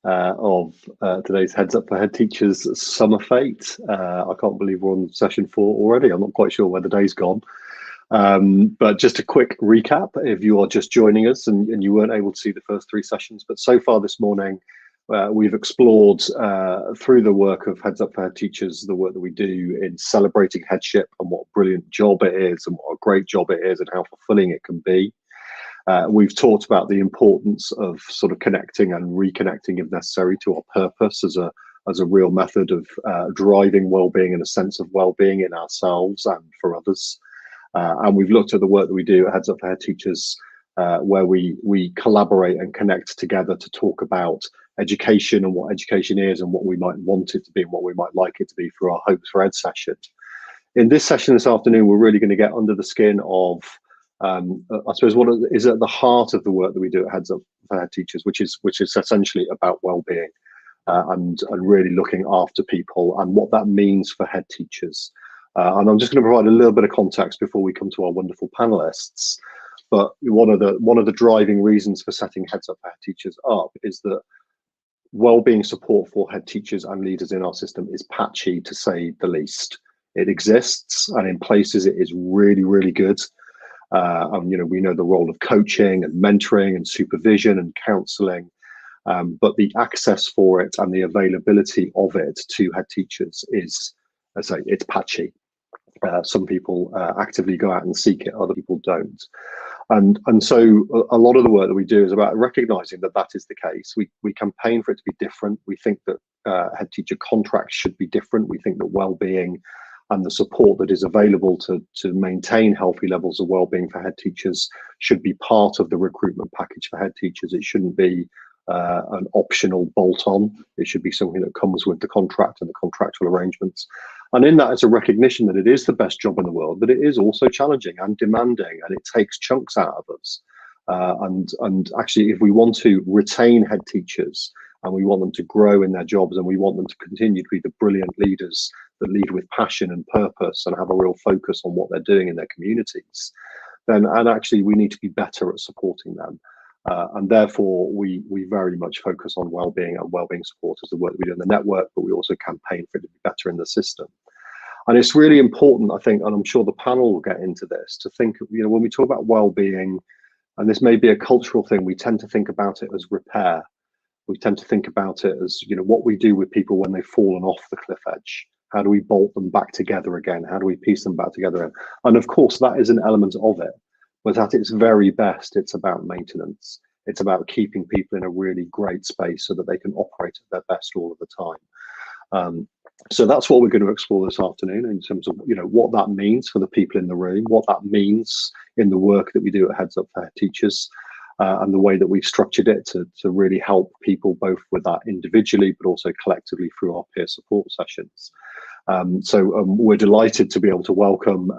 of today's Heads Up for Head Teachers Summer Fete. I can't believe we're on session 4 already. I'm not quite sure where the day's gone. But just a quick recap, if you are just joining us and you weren't able to see the first 3 sessions, but so far this morning, we've explored through the work of Heads Up for Head Teachers, the work that we do in celebrating headship and what a brilliant job it is and what a great job it is and how fulfilling it can be. We've talked about the importance of sort of connecting and reconnecting, if necessary, to our purpose as a real method of driving well-being and a sense of well-being in ourselves and for others. And we've looked at the work that we do at Heads Up for Head Teachers, where we collaborate and connect together to talk about education and what education is and what we might want it to be and what we might like it to be for our Hopes for Ed session. In this session this afternoon, we're really going to get under the skin of I suppose what is at the heart of the work that we do at Heads Up for Head Teachers, which is essentially about well-being and really looking after people and what that means for head teachers. And I'm just going to provide a little bit of context before we come to our wonderful panelists. But one of the driving reasons for setting Heads Up for Head Teachers up is that well-being support for head teachers and leaders in our system is patchy, to say the least. It exists, and in places it is really, really good. And we know the role of coaching and mentoring and supervision and counselling, but the access for it and the availability of it to head teachers is, as I say, it's patchy. Some people actively go out and seek it, other people don't. And so a lot of the work that we do is about recognising that that is the case. We campaign for it to be different. We think that head teacher contracts should be different. We think that well-being and the support that is available to maintain healthy levels of well-being for head teachers should be part of the recruitment package for head teachers. It shouldn't be an optional bolt-on. It should be something that comes with the contract and the contractual arrangements. And in that, it's a recognition that it is the best job in the world, but it is also challenging and demanding, and it takes chunks out of us. And actually, if we want to retain head teachers and we want them to grow in their jobs and we want them to continue to be the brilliant leaders that lead with passion and purpose and have a real focus on what they're doing in their communities, then actually we need to be better at supporting them. And therefore, we very much focus on well-being and well-being support as the work that we do in the network, but we also campaign for it to be better in the system. And it's really important, I think, and I'm sure the panel will get into this, to think, when we talk about well-being, and this may be a cultural thing, we tend to think about it as repair. We tend to think about it as, what we do with people when they've fallen off the cliff edge. How do we bolt them back together again? How do we piece them back together again? And of course, that is an element of it. But at its very best, it's about maintenance. It's about keeping people in a really great space so that they can operate at their best all of the time. So that's what we're going to explore this afternoon in terms of, what that means for the people in the room, what that means in the work that we do at Heads Up for Head Teachers, and the way that we've structured it to really help people both with that individually, but also collectively through our peer support sessions. So we're delighted to be able to welcome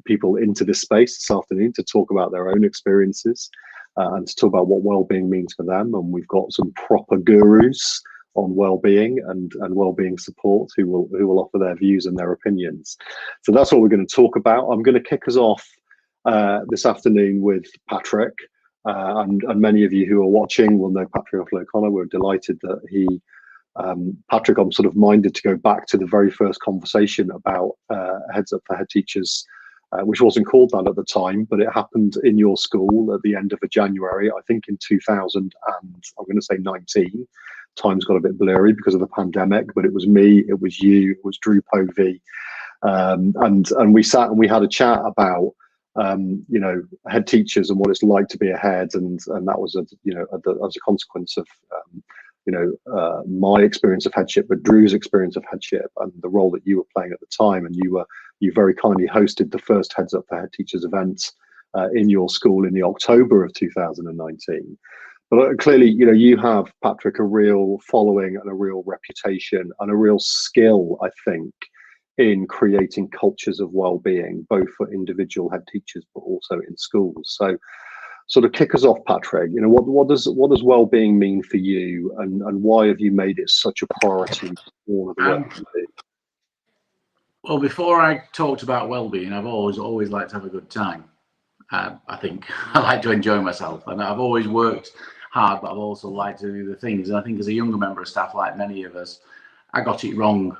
people into this space this afternoon to talk about their own experiences and to talk about what well-being means for them. And we've got some proper gurus on well-being and well-being support who will offer their views and their opinions. So that's what we're going to talk about. I'm going to kick us off this afternoon with Patrick. And many of you who are watching will know Patrick O'Connor. We're delighted that he Patrick, I'm sort of minded to go back to the very first conversation about Heads Up for Head Teachers, which wasn't called that at the time, but it happened in your school at the end of January, I think in 2019. Time's got a bit blurry because of the pandemic, but it was me, it was you, it was Drew Povey, and we sat and we had a chat about head teachers and what it's like to be a head, and that was as a consequence of my experience of headship, but Drew's experience of headship and the role that you were playing at the time. And you very kindly hosted the first Heads Up for Head Teachers event in your school in the October of 2019. But clearly, you have, Patrick, a real following and a real reputation and a real skill, I think, in creating cultures of well-being, both for individual head teachers, but also in schools. So sort of kick us off, Patrick. What does well-being mean for you, and why have you made it such a priority for all of the work you do? Well, before I talked about well-being, I've always liked to have a good time. I think I like to enjoy myself, and I've always worked hard, but I've also liked to do the things. And I think as a younger member of staff, like many of us, I got it wrong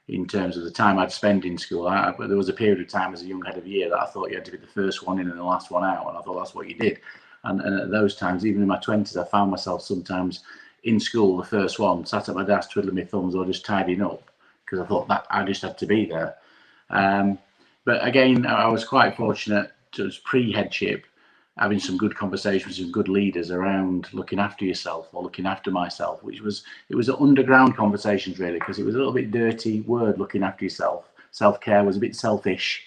in terms of the time I'd spend in school. There was a period of time as a young head of year that I thought you had to be the first one in and the last one out, and I thought that's what you did. And at those times, even in my 20s, I found myself sometimes in school, the first one, sat at my desk twiddling my thumbs or just tidying up, because I thought that I just had to be there. But again, I was quite fortunate to pre-headship, having some good conversations with good leaders around looking after yourself or looking after myself, it was underground conversations really, because it was a little bit dirty word, looking after yourself. Self-care was a bit selfish.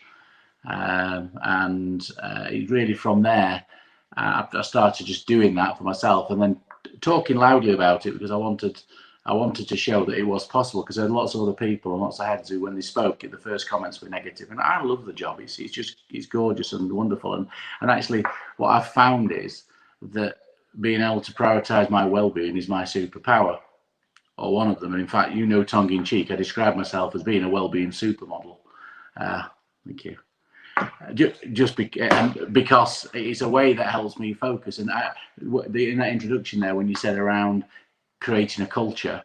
And it really from there, I started just doing that for myself and then talking loudly about it, because I wanted to show that it was possible, because there are lots of other people and lots of heads who, when they spoke, the first comments were negative. And I love the job. It's gorgeous and wonderful. And actually what I've found is that being able to prioritize my well-being is my superpower, or one of them. And in fact, tongue in cheek, I describe myself as being a well-being supermodel. Thank you. Just because it's a way that helps me focus. And in that introduction there, when you said around creating a culture,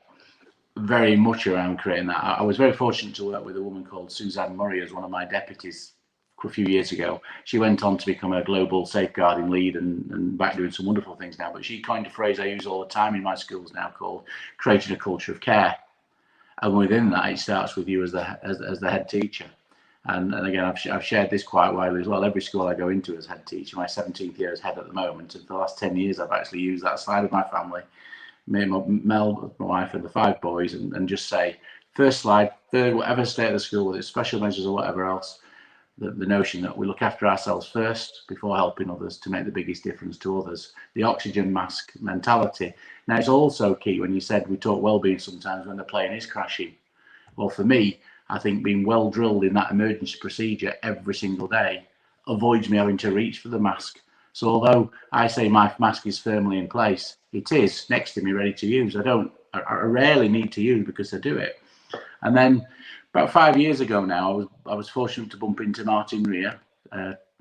very much around creating that. I was very fortunate to work with a woman called Suzanne Murray as one of my deputies a few years ago. She went on to become a global safeguarding lead and back doing some wonderful things now. But she coined a phrase I use all the time in my schools now called creating a culture of care. And within that, it starts with you as the head teacher. And again, I've shared this quite widely as well. Every school I go into as head teacher, my 17th year as head at the moment, and for the last 10 years, I've actually used that side of my family, me and Mel, my wife, and the 5 boys, and just say, first slide, third, whatever state of the school, whether it's special measures or whatever else, the notion that we look after ourselves first before helping others to make the biggest difference to others. The oxygen mask mentality. Now, it's also key when you said we talk well-being sometimes when the plane is crashing. Well, for me, I think being well drilled in that emergency procedure every single day avoids me having to reach for the mask. So although I say my mask is firmly in place, it is next to me ready to use. I rarely need to use because I do it. And then about 5 years ago now, I was fortunate to bump into Martin Rea,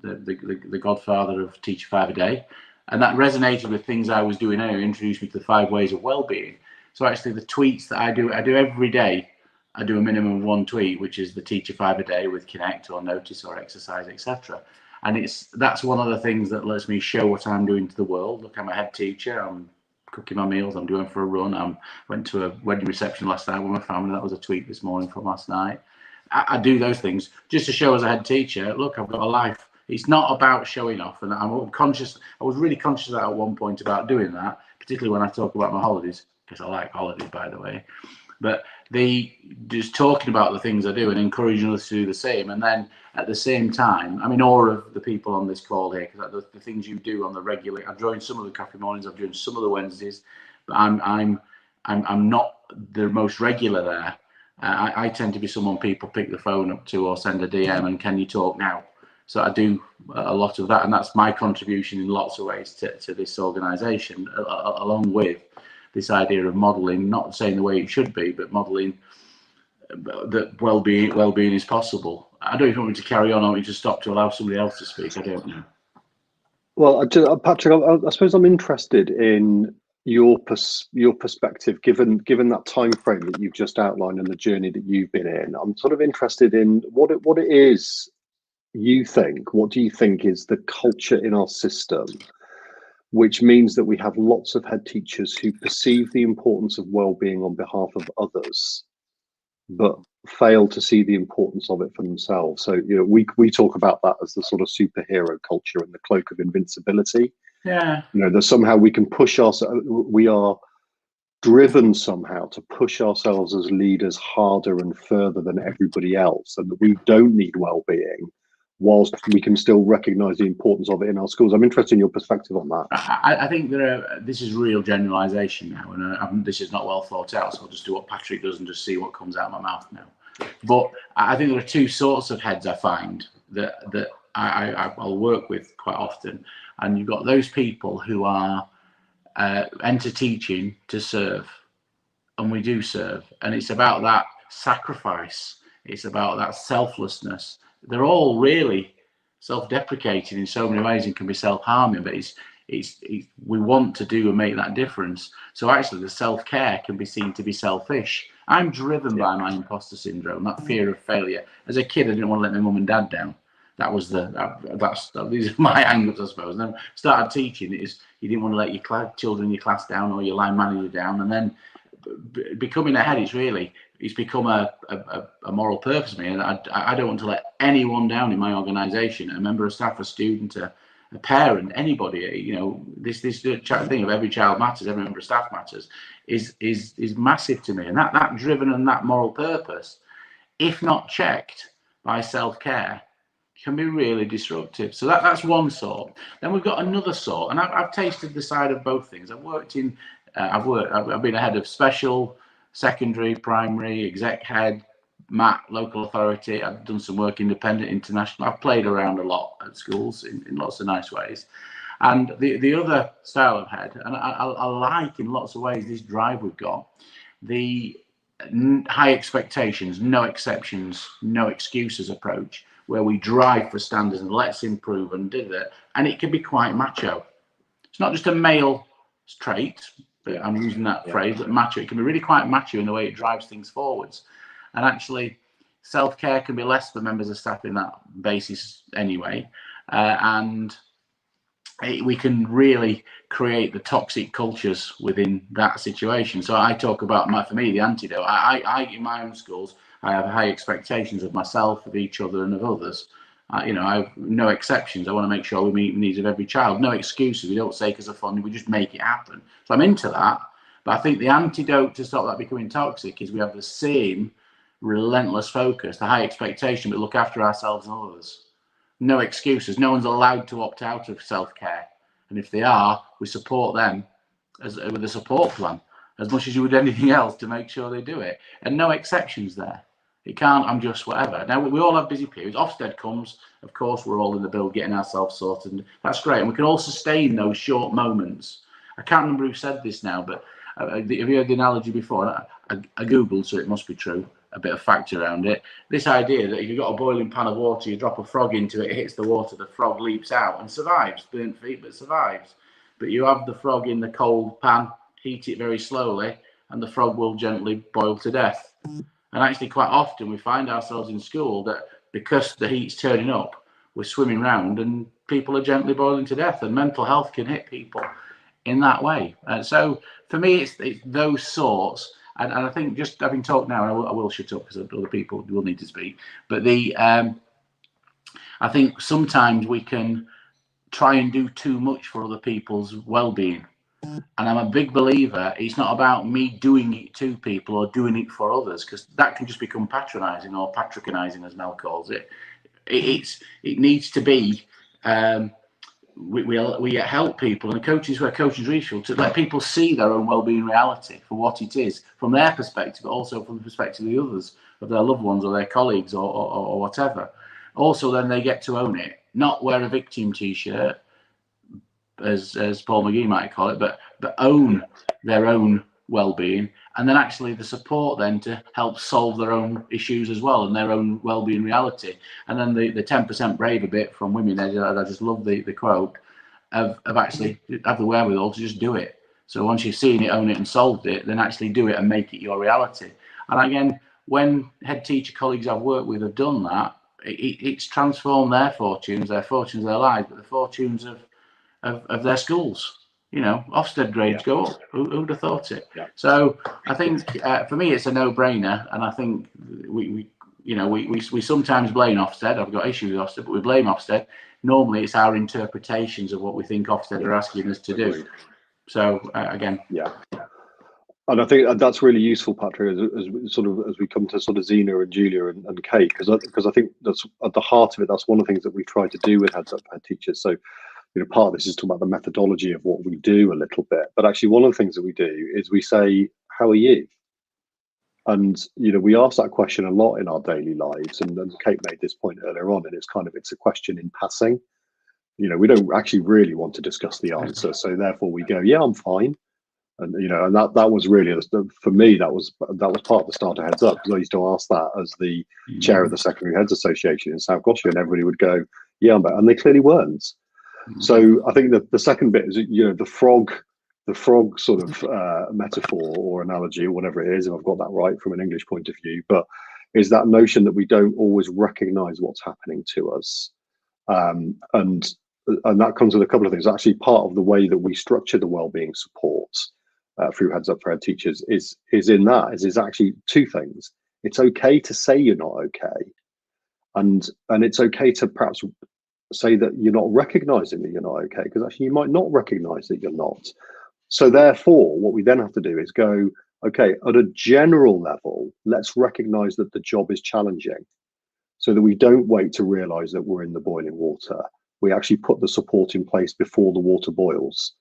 the godfather of Teach 5 a Day. And that resonated with things I was doing earlier, introduced me to the 5 ways of well-being. So actually the tweets that I do every day, I do a minimum of 1 tweet, which is the Teacher 5 a Day with Connect or Notice or Exercise, etc. And that's one of the things that lets me show what I'm doing to the world. Look, I'm a head teacher. I'm cooking my meals. I'm doing for a run. I went to a wedding reception last night with my family. That was a tweet this morning from last night. I do those things just to show as a head teacher, look, I've got a life. It's not about showing off. And I'm conscious. I was really conscious of that at one point about doing that, particularly when I talk about my holidays, because I like holidays, by the way. But just talking about the things I do and encouraging others to do the same. And then at the same time, I'm in awe of the people on this call here, because the things you do on the regular, I've joined some of the coffee mornings, I've joined some of the Wednesdays, but I'm not the most regular there. I tend to be someone people pick the phone up to or send a DM and can you talk now? So I do a lot of that, and that's my contribution in lots of ways to this organisation, along with this idea of modelling, not saying the way it should be, but modelling that well-being is possible. I don't even want me to carry on. I want you to stop to allow somebody else to speak. I don't know. Well, Patrick, I suppose I'm interested in your perspective, given that time frame that you've just outlined and the journey that you've been in. I'm sort of interested in what it is you think. What do you think is the culture in our system, which means that we have lots of head teachers who perceive the importance of well-being on behalf of others, but fail to see the importance of it for themselves? So, we talk about that as the sort of superhero culture and the cloak of invincibility. Yeah. That somehow we can push ourselves, we are driven somehow to push ourselves as leaders harder and further than everybody else, and that we don't need well-being, whilst we can still recognise the importance of it in our schools. I'm interested in your perspective on that. I think this is real generalisation now, and this is not well thought out, so I'll just do what Patrick does and just see what comes out of my mouth now. But I think there are 2 sorts of heads I find that I'll work with quite often, and you've got those people who are enter teaching to serve, and we do serve, and it's about that sacrifice, it's about that selflessness. They're all really self-deprecating in so many ways and can be self-harming, but we want to do and make that difference. So actually the self-care can be seen to be selfish. I'm driven by my imposter syndrome, that fear of failure. As a kid, I didn't want to let my mum and dad down. That was these are my angles, I suppose. And then started teaching, you didn't want to let your children in your class down or your line manager down. And then becoming a head, it's become a moral purpose for me. And I don't want to let anyone down in my organisation, a member of staff, a student, a parent, anybody. You know, this thing of every child matters, every member of staff matters, is massive to me. And that driven and that moral purpose, if not checked by self-care, can be really disruptive. So that's one sort. Then we've got another sort, and I've tasted the side of both things. I've been a head of special, secondary, primary, exec head, MAT, local authority. I've done some work independent, international. I've played around a lot at schools in lots of nice ways. And the other style of head, and I like in lots of ways this drive we've got, the high expectations, no exceptions, no excuses approach, where we drive for standards and let's improve and do that. And it can be quite macho. It's not just a male trait, but I'm using that phrase, but macho. It can be really quite macho in the way it drives things forwards. And actually, self-care can be less for members of staff in that basis anyway. We can really create the toxic cultures within that situation. So I talk about, for me, the antidote. I in my own schools, I have high expectations of myself, of each other, and of others. I have no exceptions. I want to make sure we meet the needs of every child. No excuses. We don't say because of fun. We just make it happen. So I'm into that. But I think the antidote to stop that becoming toxic is we have the same relentless focus, the high expectation, but look after ourselves and others. No excuses. No one's allowed to opt out of self-care. And if they are, we support them with a support plan as much as you would anything else to make sure they do it. And no exceptions there. It can't, I'm just whatever. Now, we all have busy periods. Ofsted comes, of course, we're all in the build getting ourselves sorted. And that's great. And we can all sustain those short moments. I can't remember who said this now, but have you heard the analogy before? I Googled, so it must be true. A bit of fact around it. This idea that if you've got a boiling pan of water, you drop a frog into it, it hits the water, the frog leaps out and survives, burnt feet, but survives. But you have the frog in the cold pan, heat it very slowly, and the frog will gently boil to death. And actually quite often we find ourselves in school that because the heat's turning up, we're swimming around and people are gently boiling to death, and mental health can hit people in that way. And so for me, it's those sorts. And I think just having talked now, and I will shut up because other people will need to speak. But I think sometimes we can try and do too much for other people's well-being. And I'm a big believer, it's not about me doing it to people or doing it for others, because that can just become patronising or patronising, as Mel calls it. It needs to be, we help people, and coaches where coaching is useful to let people see their own well-being reality for what it is from their perspective, but also from the perspective of the others, of their loved ones or their colleagues or whatever. Also, then they get to own it, not wear a victim t-shirt, as Paul McGee might call it, but own their own well-being, and then actually the support then to help solve their own issues as well and their own well-being reality. And then the 10% braver bit from women, I just love the quote of actually have the wherewithal to just do it. So once you've seen it, own it and solved it, then actually do it and make it your reality. And again, when head teacher colleagues I've worked with have done that, it's transformed their fortunes of their lives, but the fortunes of their schools. You know, Ofsted grades go up. Who'd have thought it? Yeah. So I think for me it's a no-brainer, and I think we sometimes blame Ofsted. I've got issues with Ofsted, but we blame Ofsted. Normally it's our interpretations of what we think Ofsted are asking us to do. So again, yeah. And I think that's really useful, Patrick, as we come to sort of Zena and Julia and Kate, because I think that's at the heart of it. That's one of the things that we try to do with Heads Up Head Teachers. So, you know, part of this is talking about the methodology of what we do a little bit, but actually one of the things that we do is we say, "How are you?" And you know, we ask that question a lot in our daily lives. And Kate made this point earlier on, and it's a question in passing. You know, we don't actually really want to discuss the answer, so therefore we go, "Yeah, I'm fine." And you know, and that was really, for me, that was part of the start of Heads Up, because I used to ask that as the chair of the Secondary Heads Association in South Gloucestershire, and everybody would go, yeah, and they clearly weren't. So I think that the second bit is, the frog sort of metaphor or analogy or whatever it is, if I've got that right from an English point of view, but is that notion that we don't always recognize what's happening to us. And that comes with a couple of things. Actually, part of the way that we structure the wellbeing support through Heads Up for Head Teachers is actually two things. It's okay to say you're not okay, and it's okay to perhaps say that you're not recognizing that you're not okay, because actually you might not recognize that you're not. So therefore, what we then have to do is go, okay, at a general level, let's recognize that the job is challenging, so that we don't wait to realize that we're in the boiling water. We actually put the support in place before the water boils.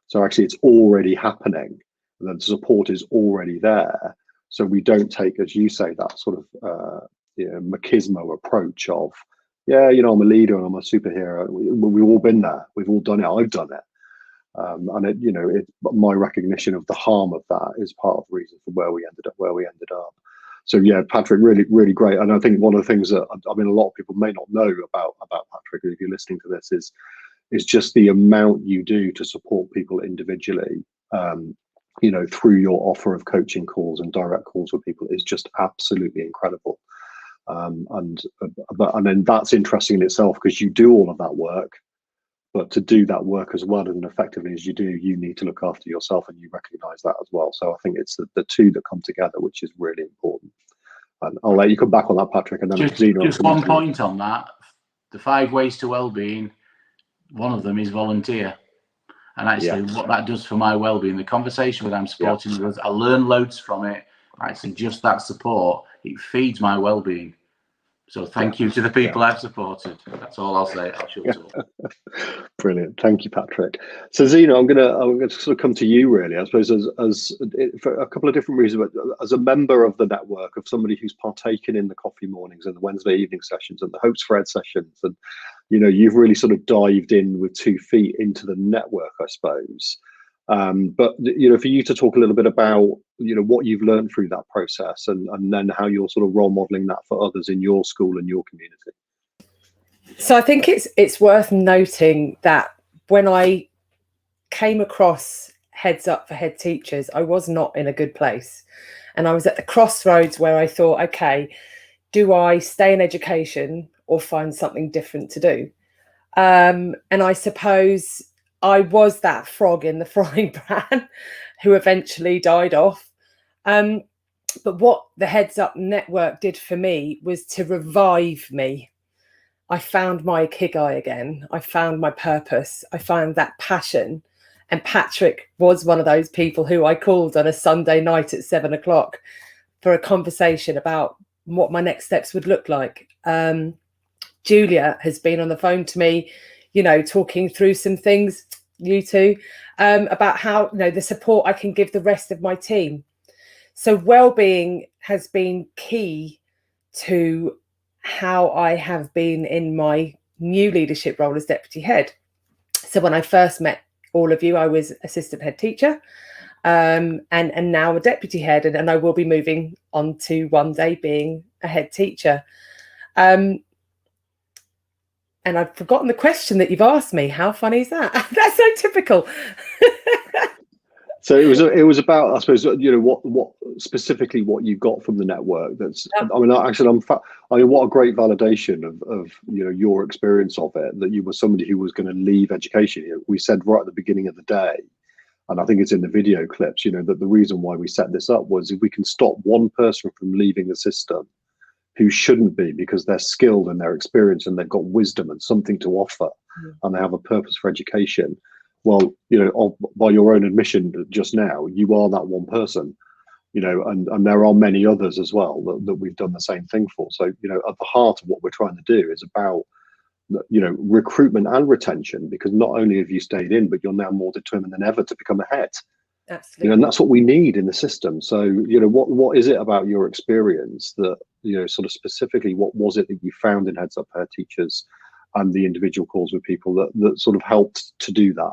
So actually it's already happening, and the support is already there. So we don't take, as you say, that sort of machismo approach of, yeah, I'm a leader and I'm a superhero. We've all been there. We've all done it. I've done it. And my recognition of the harm of that is part of the reason for where we ended up. So yeah, Patrick, really, really great. And I think one of the things that, a lot of people may not know about Patrick, if you're listening to this, is just the amount you do to support people individually, through your offer of coaching calls and direct calls with people is just absolutely incredible. And then that's interesting in itself, because you do all of that work, but to do that work as well and effectively as you do, you need to look after yourself, and you recognize that as well. So I think it's the two that come together, which is really important. And I'll let you come back on that, Patrick, and then just one point on that. The 5 ways to well-being, one of them is volunteer. And actually what that does for my well-being, the conversation with I'm supporting others, I learn loads from it. Actually, just that support, it feeds my well-being. So thank you to the people I've supported. That's all I'll say. I'll shut up. Brilliant. Thank you, Patrick. So Zena, I'm gonna sort of come to you really, I suppose, as for a couple of different reasons, but as a member of the network, of somebody who's partaken in the coffee mornings and the Wednesday evening sessions and the Hopes for Ed sessions, and you've really sort of dived in with 2 feet into the network, I suppose. But for you to talk a little bit about what you've learned through that process, and then how you're sort of role modeling that for others in your school and your community. So I think it's worth noting that when I came across Heads Up for Head Teachers, I was not in a good place, and I was at the crossroads where I thought, okay, do I stay in education or find something different to do? And I suppose I was that frog in the frying pan who eventually died off. But what the Heads Up network did for me was to revive me. I found my ikigai again. I found my purpose. I found that passion. And Patrick was one of those people who I called on a Sunday night at 7 o'clock for a conversation about what my next steps would look like. Julia has been on the phone to me, talking through some things, you two, about how, the support I can give the rest of my team. So well-being has been key to how I have been in my new leadership role as deputy head. So when I first met all of you, I was assistant head teacher, and now a deputy head, and I will be moving on to one day being a head teacher. And I've forgotten the question that you've asked me. How funny is that? That's so typical. So it was about, I suppose, what specifically what you got from the network. That's, what a great validation of your experience of it, that you were somebody who was going to leave education. We said right at the beginning of the day, and I think it's in the video clips, that the reason why we set this up was if we can stop one person from leaving the system who shouldn't be, because they're skilled and they're experienced and they've got wisdom and something to offer, and they have a purpose for education. Well, by your own admission just now, you are that one person, and there are many others as well that we've done the same thing for. So, at the heart of what we're trying to do is about, recruitment and retention, because not only have you stayed in, but you're now more determined than ever to become a head. Absolutely. And that's what we need in the system. So, what is it about your experience that, sort of specifically, what was it that you found in Heads Up for Head Teachers and the individual calls with people that sort of helped to do that?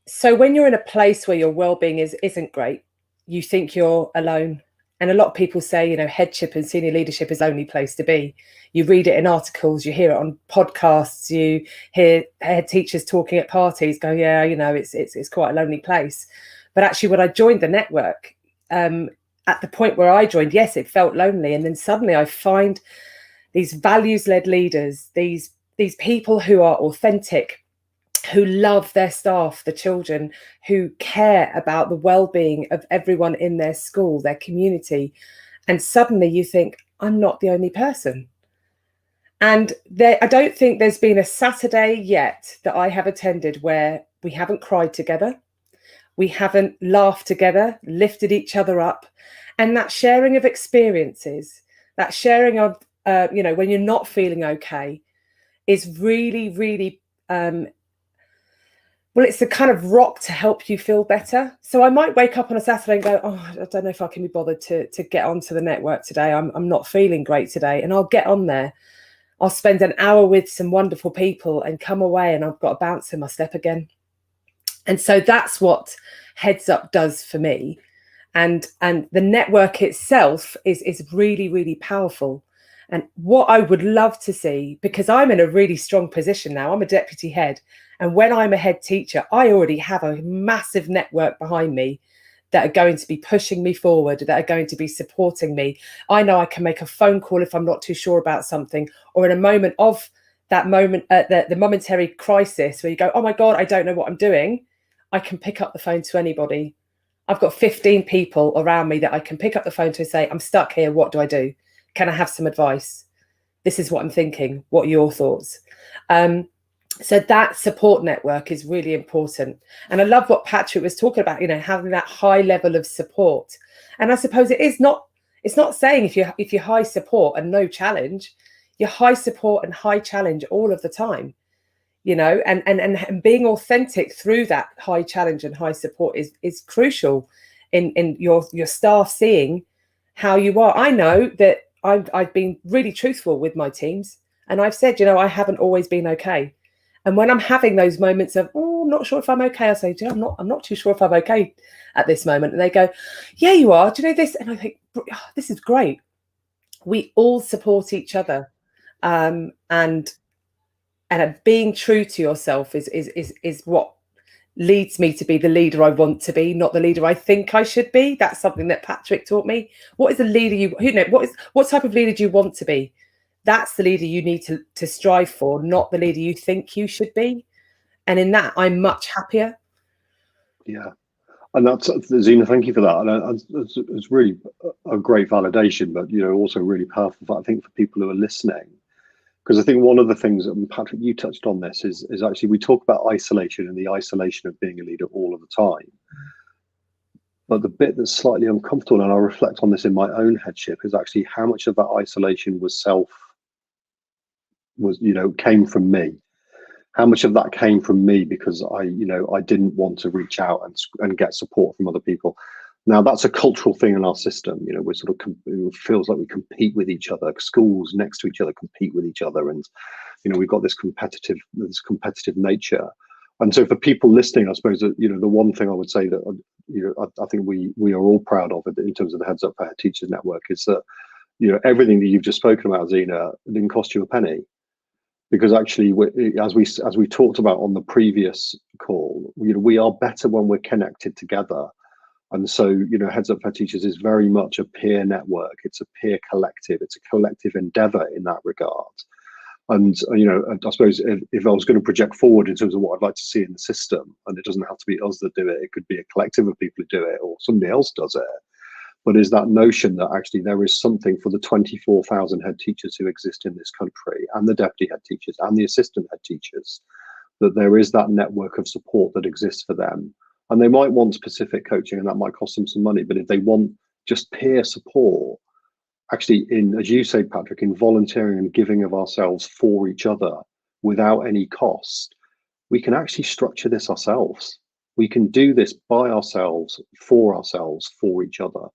So when you're in a place where your well-being isn't great, you think you're alone And a lot of people say, you know, headship and senior leadership is the only place to be. You read it in articles, you hear it on podcasts, you hear head teachers talking at parties, go, yeah, you know, it's quite a lonely place. But actually, when I joined the network, at the point where I joined, yes, it felt lonely. And then suddenly I find these values-led leaders, these people who are authentic, who love their staff, the children, who care about the well-being of everyone in their school, their community. And suddenly you think, I'm not the only person. And I don't think there's been a Saturday yet that I have attended where we haven't cried together, we haven't laughed together, lifted each other up. And that sharing of experiences, that sharing of, you know, when you're not feeling okay, is really, really, well, it's the kind of rock to help you feel better. So I might wake up on a Saturday and go, oh, I don't know if I can be bothered to get onto the network today. I'm not feeling great today. And I'll get on there. I'll spend an hour with some wonderful people and come away and I've got a bounce in my step again. And so that's what Heads Up does for me. And the network itself is really, really powerful. And what I would love to see, because I'm in a really strong position now, I'm a deputy head. And when I'm a head teacher, I already have a massive network behind me that are going to be pushing me forward, that are going to be supporting me. I know I can make a phone call if I'm not too sure about something, or in a moment of that moment, the momentary crisis where you go, oh my God, I don't know what I'm doing. I can pick up the phone to anybody. I've got 15 people around me that I can pick up the phone to and say, I'm stuck here. What do I do? Can I have some advice? This is what I'm thinking. What are your thoughts? So that support network is really important. And I love what Patrick was talking about, you know, having that high level of support. And I suppose it's not saying if you're high support and no challenge, you're high support and high challenge all of the time, you know, and being authentic through that high challenge and high support is crucial in your staff seeing how you are. I know that I've been really truthful with my teams, and I've said, you know, I haven't always been okay. And when I'm having those moments of, oh, I'm not sure if I'm okay, I say, I'm not too sure if I'm okay at this moment. And they go, yeah, you are. Do you know this? And I think, oh, this is great. We all support each other. And being true to yourself is what leads me to be the leader I want to be, not the leader I think I should be. That's something that Patrick taught me. What is the leader what type of leader do you want to be? That's the leader you need to strive for, not the leader you think you should be. And in that, I'm much happier. Yeah. And that's, Zena, thank you for that. And it's really a great validation, but, you know, also really powerful, I think, for people who are listening. Because I think one of the things, and Patrick, you touched on this, is actually we talk about isolation and the isolation of being a leader all of the time. But the bit that's slightly uncomfortable, and I'll reflect on this in my own headship, is actually how much of that isolation came from me. How much of that came from me because I didn't want to reach out and get support from other people. Now that's a cultural thing in our system. You know, we're sort of, it feels like we compete with each other. Schools next to each other compete with each other, and you know, we've got this competitive nature. And so for people listening, I suppose that, you know, the one thing I would say that, you know, I think we are all proud of it in terms of the Heads Up for Head Teachers Network is that, you know, everything that you've just spoken about, Zena, didn't cost you a penny. Because actually, as we talked about on the previous call, you know, we are better when we're connected together. And so, you know, Heads Up for Teachers is very much a peer network. It's a peer collective. It's a collective endeavor in that regard. And, you know, I suppose if I was going to project forward in terms of what I'd like to see in the system, and it doesn't have to be us that do it, it could be a collective of people who do it or somebody else does it. But is that notion that actually there is something for the 24,000 head teachers who exist in this country, and the deputy head teachers and the assistant head teachers, that there is that network of support that exists for them. And they might want specific coaching, and that might cost them some money. But if they want just peer support, actually, as you say, Patrick, in volunteering and giving of ourselves for each other without any cost, we can actually structure this ourselves. We can do this by ourselves, for each other.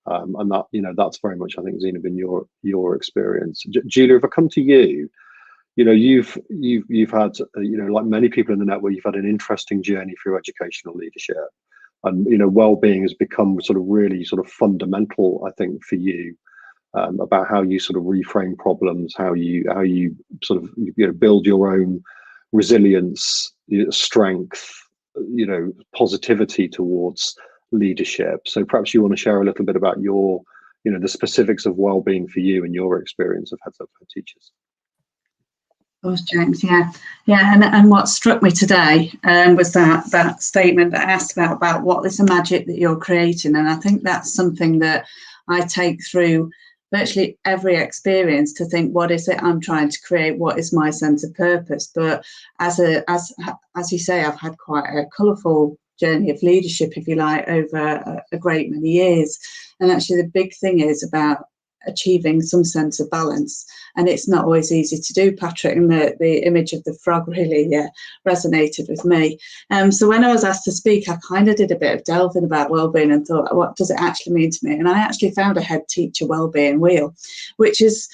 And that, you know, that's very much, I think, Zena, been your experience. Julia, if I come to you, you know, you've had, you know, like many people in the network, you've had an interesting journey through educational leadership. And well-being has become sort of really sort of fundamental, I think, for you, about how you sort of reframe problems, how you sort of build your own resilience, strength, positivity towards leadership. So perhaps you want to share a little bit about your, the specifics of well-being for you and your experience of HeadsUp for Teachers. Of course, James. Yeah. And what struck me today was that statement that I asked about what is the magic that you're creating, and I think that's something that I take through virtually every experience to think, what is it I'm trying to create? What is my sense of purpose? But as you say, I've had quite a colourful journey of leadership, if you like, over a great many years. And actually, the big thing is about achieving some sense of balance, and it's not always easy to do, Patrick, and the image of the frog really resonated with me. So when I was asked to speak, I kind of did a bit of delving about wellbeing and thought, what does it actually mean to me? And I actually found a head teacher wellbeing wheel, which is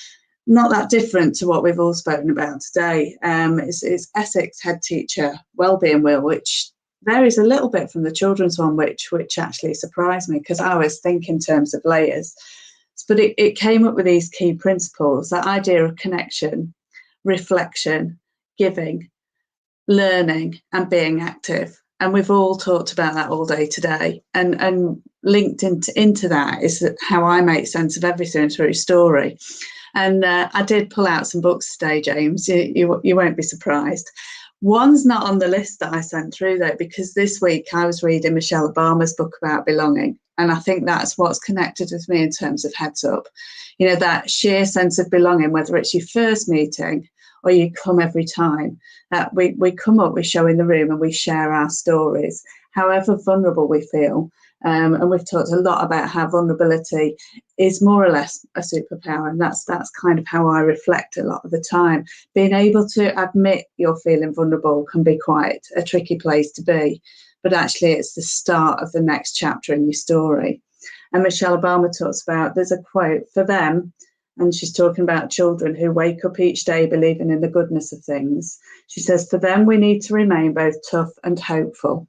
not that different to what we've all spoken about today. It's Essex head teacher wellbeing wheel, which varies a little bit from the children's one, which actually surprised me, because I always think in terms of layers. But it came up with these key principles, that idea of connection, reflection, giving, learning, and being active. And we've all talked about that all day today. And linked into that is how I make sense of everything through story. And I did pull out some books today, James. You won't be surprised. One's not on the list that I sent through, though, because this week I was reading Michelle Obama's book about belonging. And I think that's what's connected with me in terms of Heads Up. That sheer sense of belonging, whether it's your first meeting or you come every time, that we come up, we show in the room and we share our stories, however vulnerable we feel. And we've talked a lot about how vulnerability is more or less a superpower. And that's kind of how I reflect a lot of the time. Being able to admit you're feeling vulnerable can be quite a tricky place to be. But actually, it's the start of the next chapter in your story. And Michelle Obama talks about, there's a quote for them, and she's talking about children who wake up each day believing in the goodness of things. She says, for them, we need to remain both tough and hopeful.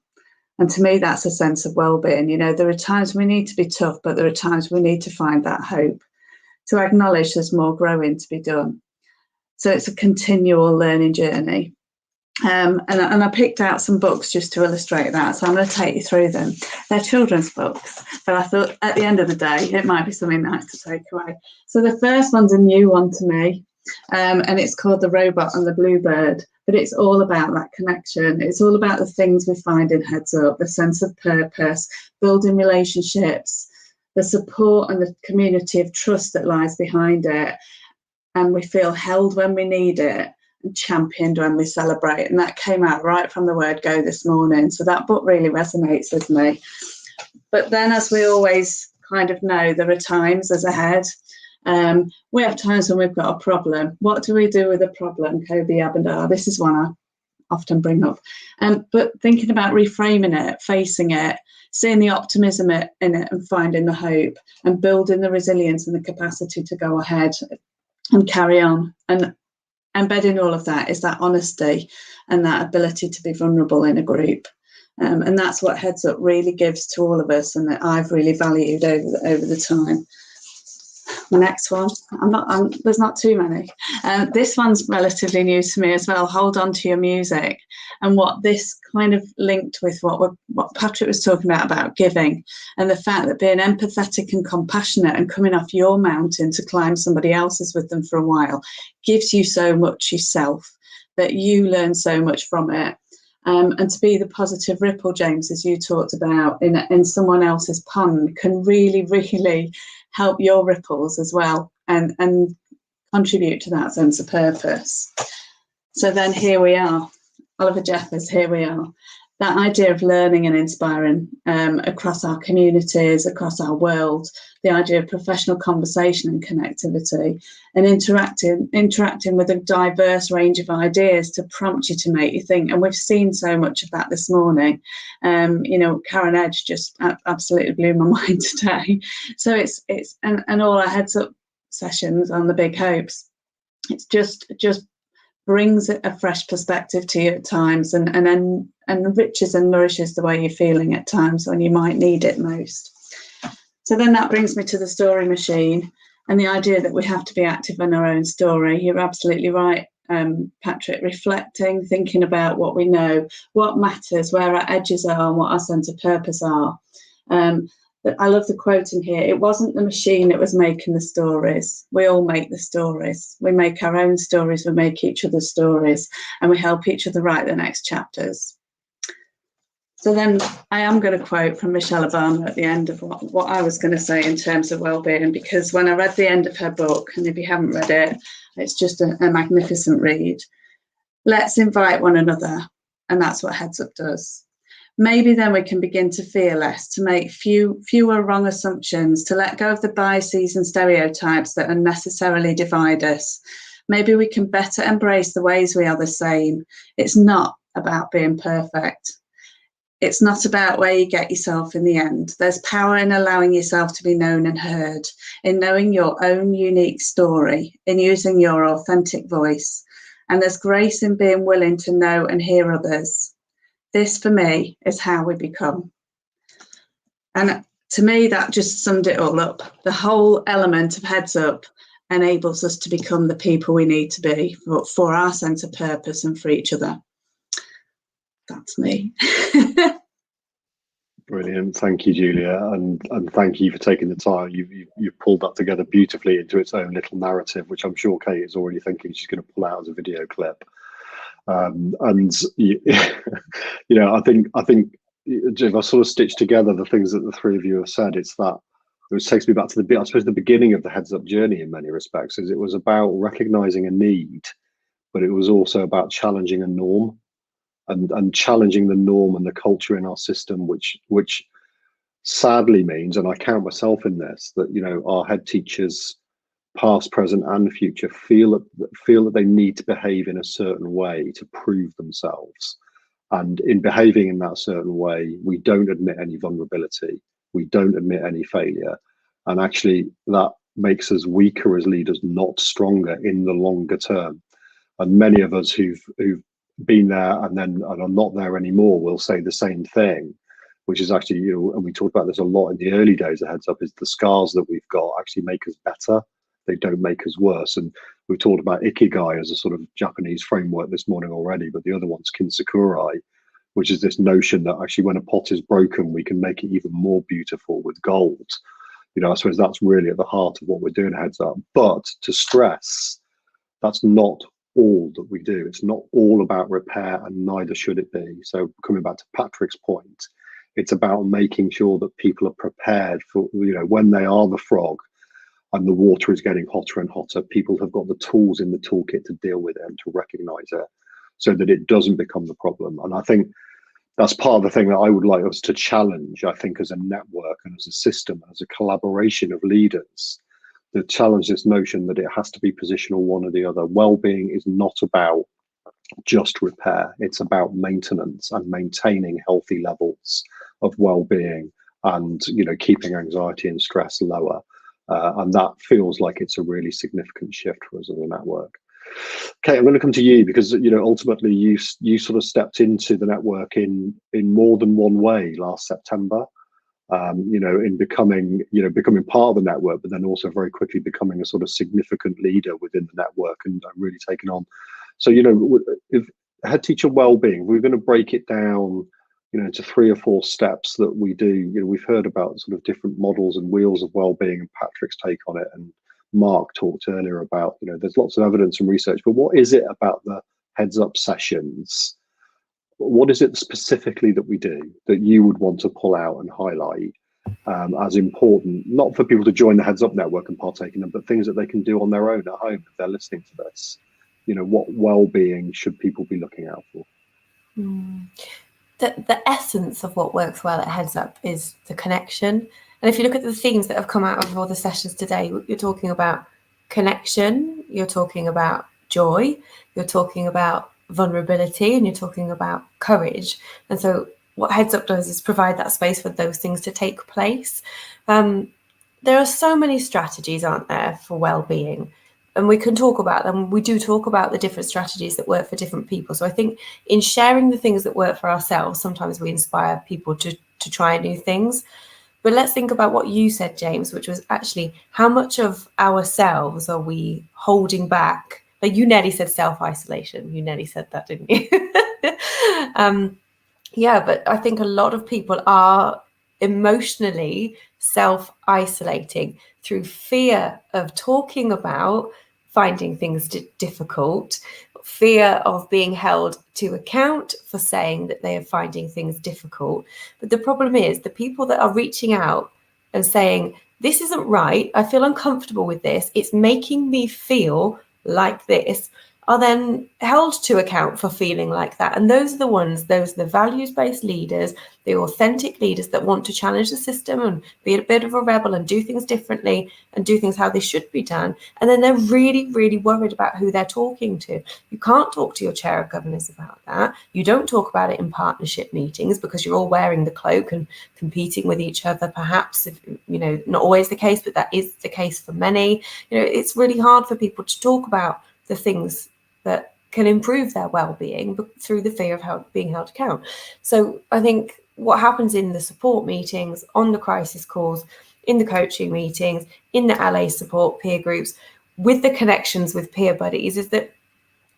And to me, that's a sense of well-being. There are times we need to be tough, but there are times we need to find that hope, to acknowledge there's more growing to be done. So it's a continual learning journey. And I picked out some books just to illustrate that, so I'm going to take you through them. They're children's books, but I thought at the end of the day it might be something nice to take away. So the first one's a new one to me, and it's called The Robot and the Bluebird, but it's all about that connection. It's all about the things we find in Heads Up, the sense of purpose, building relationships, the support and the community of trust that lies behind it, and we feel held when we need it, championed when we celebrate. And that came out right from the word go this morning, so that book really resonates with me. But then, as we always kind of know, there are times as a head, we have times when we've got a problem. What do we do with a problem? Kobe Abendar, this is one I often bring up. But thinking about reframing it, facing it, seeing the optimism in it and finding the hope, and building the resilience and the capacity to go ahead and carry on. And embedding all of that is that honesty and that ability to be vulnerable in a group. And that's what Heads Up really gives to all of us, and that I've really valued over the time. The next one, there's not too many. This one's relatively new to me as well, Hold On to Your Music. And what this kind of linked with what Patrick was talking about giving, and the fact that being empathetic and compassionate and coming off your mountain to climb somebody else's with them for a while gives you so much yourself, that you learn so much from it. And to be the positive ripple, James, as you talked about, in someone else's pond, can really, really help your ripples as well, and contribute to that sense of purpose. So then here we are, Oliver Jeffers, here we are. That idea of learning and inspiring across our communities, across our world, the idea of professional conversation and connectivity, and interacting with a diverse range of ideas to prompt you, to make you think. And we've seen so much of that this morning. Karen Edge just absolutely blew my mind today. So it's and all our Heads Up sessions on the Big Hopes, it's just brings a fresh perspective to you at times, and enriches and nourishes the way you're feeling at times when you might need it most. So then that brings me to the story machine and the idea that we have to be active in our own story. You're absolutely right, Patrick, reflecting, thinking about what we know, what matters, where our edges are and what our sense of purpose are. But I love the quote in here. It wasn't the machine that was making the stories. We all make the stories. We make our own stories. We make each other's stories, and we help each other write the next chapters. So then I am going to quote from Michelle Obama at the end of what I was going to say in terms of well-being, because when I read the end of her book, and if you haven't read it, it's just a magnificent read. Let's invite one another, and that's what Heads Up does. Maybe then we can begin to fear less, to make fewer wrong assumptions, to let go of the biases and stereotypes that unnecessarily divide us. Maybe we can better embrace the ways we are the same. It's not about being perfect. It's not about where you get yourself in the end. There's power in allowing yourself to be known and heard, in knowing your own unique story, in using your authentic voice. And there's grace in being willing to know and hear others. This, for me, is how we become. And to me, that just summed it all up. The whole element of Heads Up enables us to become the people we need to be for our sense of purpose and for each other. That's me. Brilliant. Thank you, Julia. And thank you for taking the time. You've pulled that together beautifully into its own little narrative, which I'm sure Kate is already thinking she's going to pull out as a video clip. And you know, I think if I sort of stitch together the things that the three of you have said, it's that it takes me back to I suppose the beginning of the Heads Up journey in many respects, is it was about recognizing a need, but it was also about challenging a norm and challenging the norm and the culture in our system, which sadly means, and I count myself in this, that, you know, our head teachers, past, present, and future, feel that they need to behave in a certain way to prove themselves. And in behaving in that certain way, we don't admit any vulnerability, we don't admit any failure, and actually that makes us weaker as leaders, not stronger in the longer term. And many of us who've been there and are not there anymore will say the same thing, which is actually, you know, and we talked about this a lot in the early days of Heads Up, is the scars that we've got actually make us better. They don't make us worse. And we've talked about ikigai as a sort of Japanese framework this morning already, but the other one's kinsakurai, which is this notion that actually when a pot is broken, we can make it even more beautiful with gold. You know, I suppose that's really at the heart of what we're doing Heads Up. But to stress, that's not all that we do. It's not all about repair, and neither should it be. So coming back to Patrick's point, it's about making sure that people are prepared for, you know, when they are the frog and the water is getting hotter and hotter, people have got the tools in the toolkit to deal with it and to recognize it so that it doesn't become the problem. And I think that's part of the thing that I would like us to challenge, I think, as a network and as a system, as a collaboration of leaders, to challenge this notion that it has to be positional one or the other. Well-being is not about just repair. It's about maintenance and maintaining healthy levels of well-being and, you know, keeping anxiety and stress lower. And that feels like it's a really significant shift for us as a network. Kate, I'm going to come to you because, you know, ultimately you sort of stepped into the network in more than one way last September. You know, in becoming part of the network, but then also very quickly becoming a sort of significant leader within the network and really taking on. So, you know, if head teacher well-being, we're going to break it down, you know, into 3 or 4 steps that we do. You know, we've heard about sort of different models and wheels of well-being and Patrick's take on it, and Mark talked earlier about, you know, there's lots of evidence and research, but what is it about the Heads Up sessions? What is it specifically that we do that you would want to pull out and highlight as important, not for people to join the Heads Up network and partake in them, but things that they can do on their own at home if they're listening to this? You know, what well-being should people be looking out for? The essence of what works well at Heads Up is the connection. And if you look at the themes that have come out of all the sessions today, you're talking about connection, you're talking about joy, you're talking about vulnerability, and you're talking about courage. And so what Heads Up does is provide that space for those things to take place. There are so many strategies, aren't there, for well-being. and we can talk about them. We do talk about the different strategies that work for different people. So I think in sharing the things that work for ourselves, sometimes we inspire people to try new things. But let's think about what you said, James, which was actually how much of ourselves are we holding back? Like you nearly said self-isolation. You nearly said that, didn't you? Yeah, but I think a lot of people are emotionally self-isolating through fear of talking about finding things difficult, fear of being held to account for saying that they are finding things difficult. But the problem is the people that are reaching out and saying, this isn't right, I feel uncomfortable with this, it's making me feel like this, are then held to account for feeling like that. And those are the ones, those are the values-based leaders, the authentic leaders that want to challenge the system and be a bit of a rebel and do things differently and do things how they should be done. And then they're really, really worried about who they're talking to. You can't talk to your chair of governors about that. You don't talk about it in partnership meetings because you're all wearing the cloak and competing with each other, perhaps, if, you know, not always the case, but that is the case for many. You know, it's really hard for people to talk about the things that can improve their well-being through the fear of being held to account. So I think what happens in the support meetings, on the crisis calls, in the coaching meetings, in the LA support peer groups, with the connections with peer buddies, is that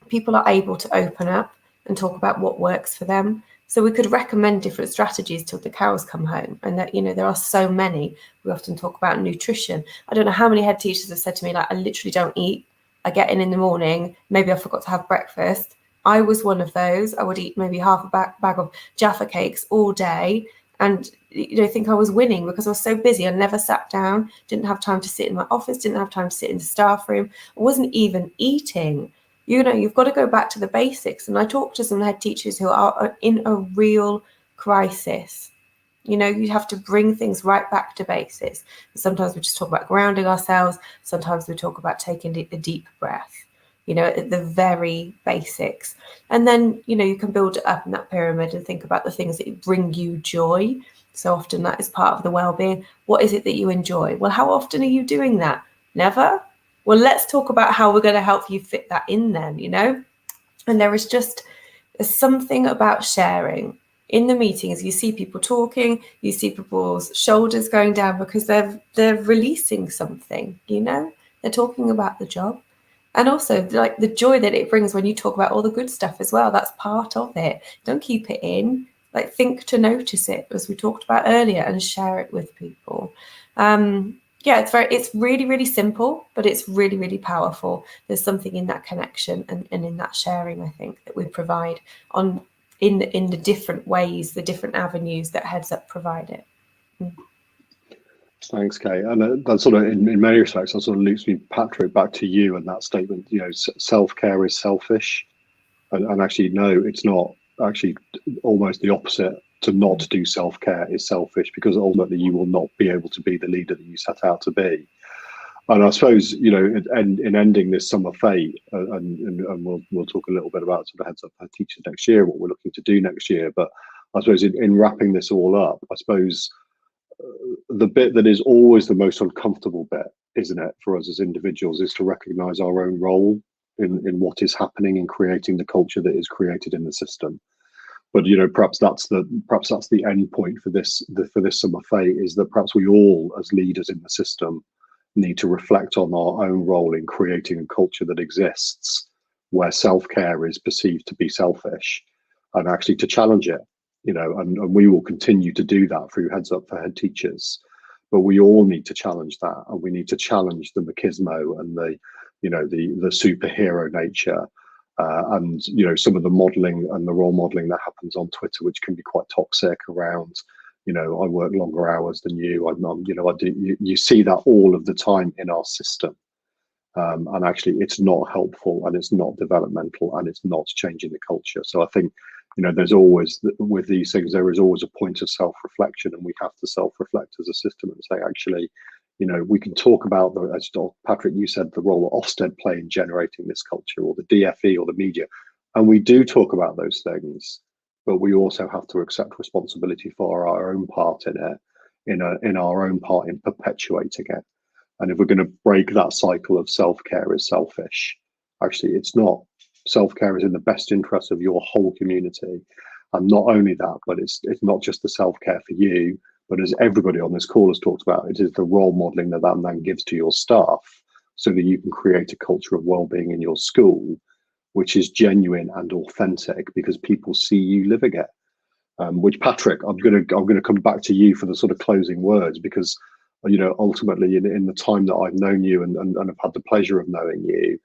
people are able to open up and talk about what works for them. So we could recommend different strategies till the cows come home, and that, you know, there are so many. We often talk about nutrition. I don't know how many head teachers have said to me, like, I literally don't eat. I get in the morning, maybe I forgot to have breakfast. I was one of those. I would eat maybe half a bag of Jaffa cakes all day and, you know, think I was winning because I was so busy. I never sat down, didn't have time to sit in my office, didn't have time to sit in the staff room. I wasn't even eating. You know, you've got to go back to the basics. And I talk to some head teachers who are in a real crisis. You know, you have to bring things right back to basics. Sometimes we just talk about grounding ourselves. Sometimes we talk about taking a deep breath, you know, at the very basics. And then, you know, you can build it up in that pyramid and think about the things that bring you joy. So often that is part of the well-being. What is it that you enjoy? Well, how often are you doing that? Never? Well, let's talk about how we're going to help you fit that in then, you know. And there's something about sharing. In the meetings, you see people talking, you see people's shoulders going down because they're releasing something, you know, they're talking about the job. And also like the joy that it brings when you talk about all the good stuff as well, that's part of it. Don't keep it in, like think to notice it, as we talked about earlier, and share it with people. Yeah, it's really, really simple, but it's really, really powerful. There's something in that connection and in that sharing, I think, that we provide in the different ways, the different avenues that HeadsUp provide it. Thanks, Kate. And that sort of, in many respects, that sort of loops me, Patrick, back to you and that statement. You know, self-care is selfish, and actually, no, it's not. Actually, almost the opposite. To not do self-care is selfish, because ultimately you will not be able to be the leader that you set out to be. And I suppose, you know, in ending this summer fete, and we'll talk a little bit about sort of HeadsUp4HTs next year, what we're looking to do next year. But I suppose in wrapping this all up, I suppose the bit that is always the most uncomfortable bit, isn't it, for us as individuals, is to recognise our own role in what is happening in creating the culture that is created in the system. But you know, perhaps that's the end point for this summer fete, is that perhaps we all, as leaders in the system, need to reflect on our own role in creating a culture that exists where self-care is perceived to be selfish, and actually to challenge it, you know, and we will continue to do that through HeadsUp4HTs. But we all need to challenge that, and we need to challenge the machismo and the superhero nature, and you know, some of the modeling and the role modeling that happens on Twitter, which can be quite toxic, around, you know, I work longer hours than you. You see that all of the time in our system, and actually, it's not helpful, and it's not developmental, and it's not changing the culture. So I think, you know, there's always, with these things, there is always a point of self-reflection, and we have to self-reflect as a system and say, actually, you know, we can talk about as Patrick, you said, the role that Ofsted play in generating this culture, or the DFE, or the media, and we do talk about those things. But we also have to accept responsibility for our own part in it, in our own part in perpetuating it. And if we're going to break that cycle of self-care is selfish, actually it's not. Self-care is in the best interest of your whole community. And not only that, but it's not just the self-care for you, but as everybody on this call has talked about, it is the role modeling that then gives to your staff, so that you can create a culture of well-being in your school, which is genuine and authentic, because people see you living it. Which, Patrick, I'm gonna come back to you for the sort of closing words, because ultimately in the time that I've known you and have had the pleasure of knowing you,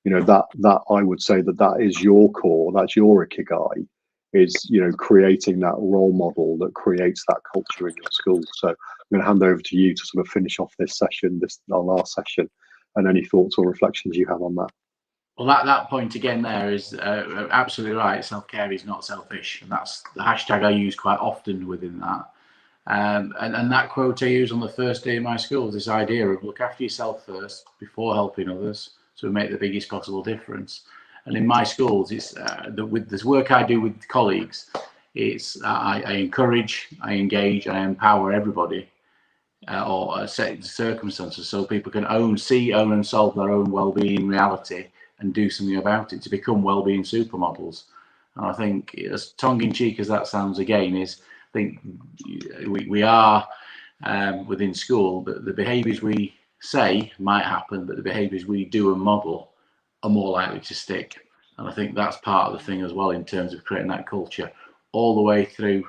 that I would say that is your core, that's your ikigai, is creating that role model that creates that culture in your school. So I'm going to hand over to you to sort of finish off this session, our last session, and any thoughts or reflections you have on that. Well, that point again there is absolutely right. Self-care is not selfish, and that's the hashtag I use quite often within that. And that quote I use on the first day of my school is this idea of look after yourself first before helping others, so we make the biggest possible difference. And in my schools, it's with this work I do with colleagues, it's I encourage, I engage, I empower everybody or set circumstances so people can see, own and solve their own well-being reality and do something about it to become well-being supermodels. And I think, as tongue-in-cheek as that sounds again, I think we are within school, the behaviours we say might happen, but the behaviours we do and model are more likely to stick. And I think that's part of the thing as well in terms of creating that culture, all the way through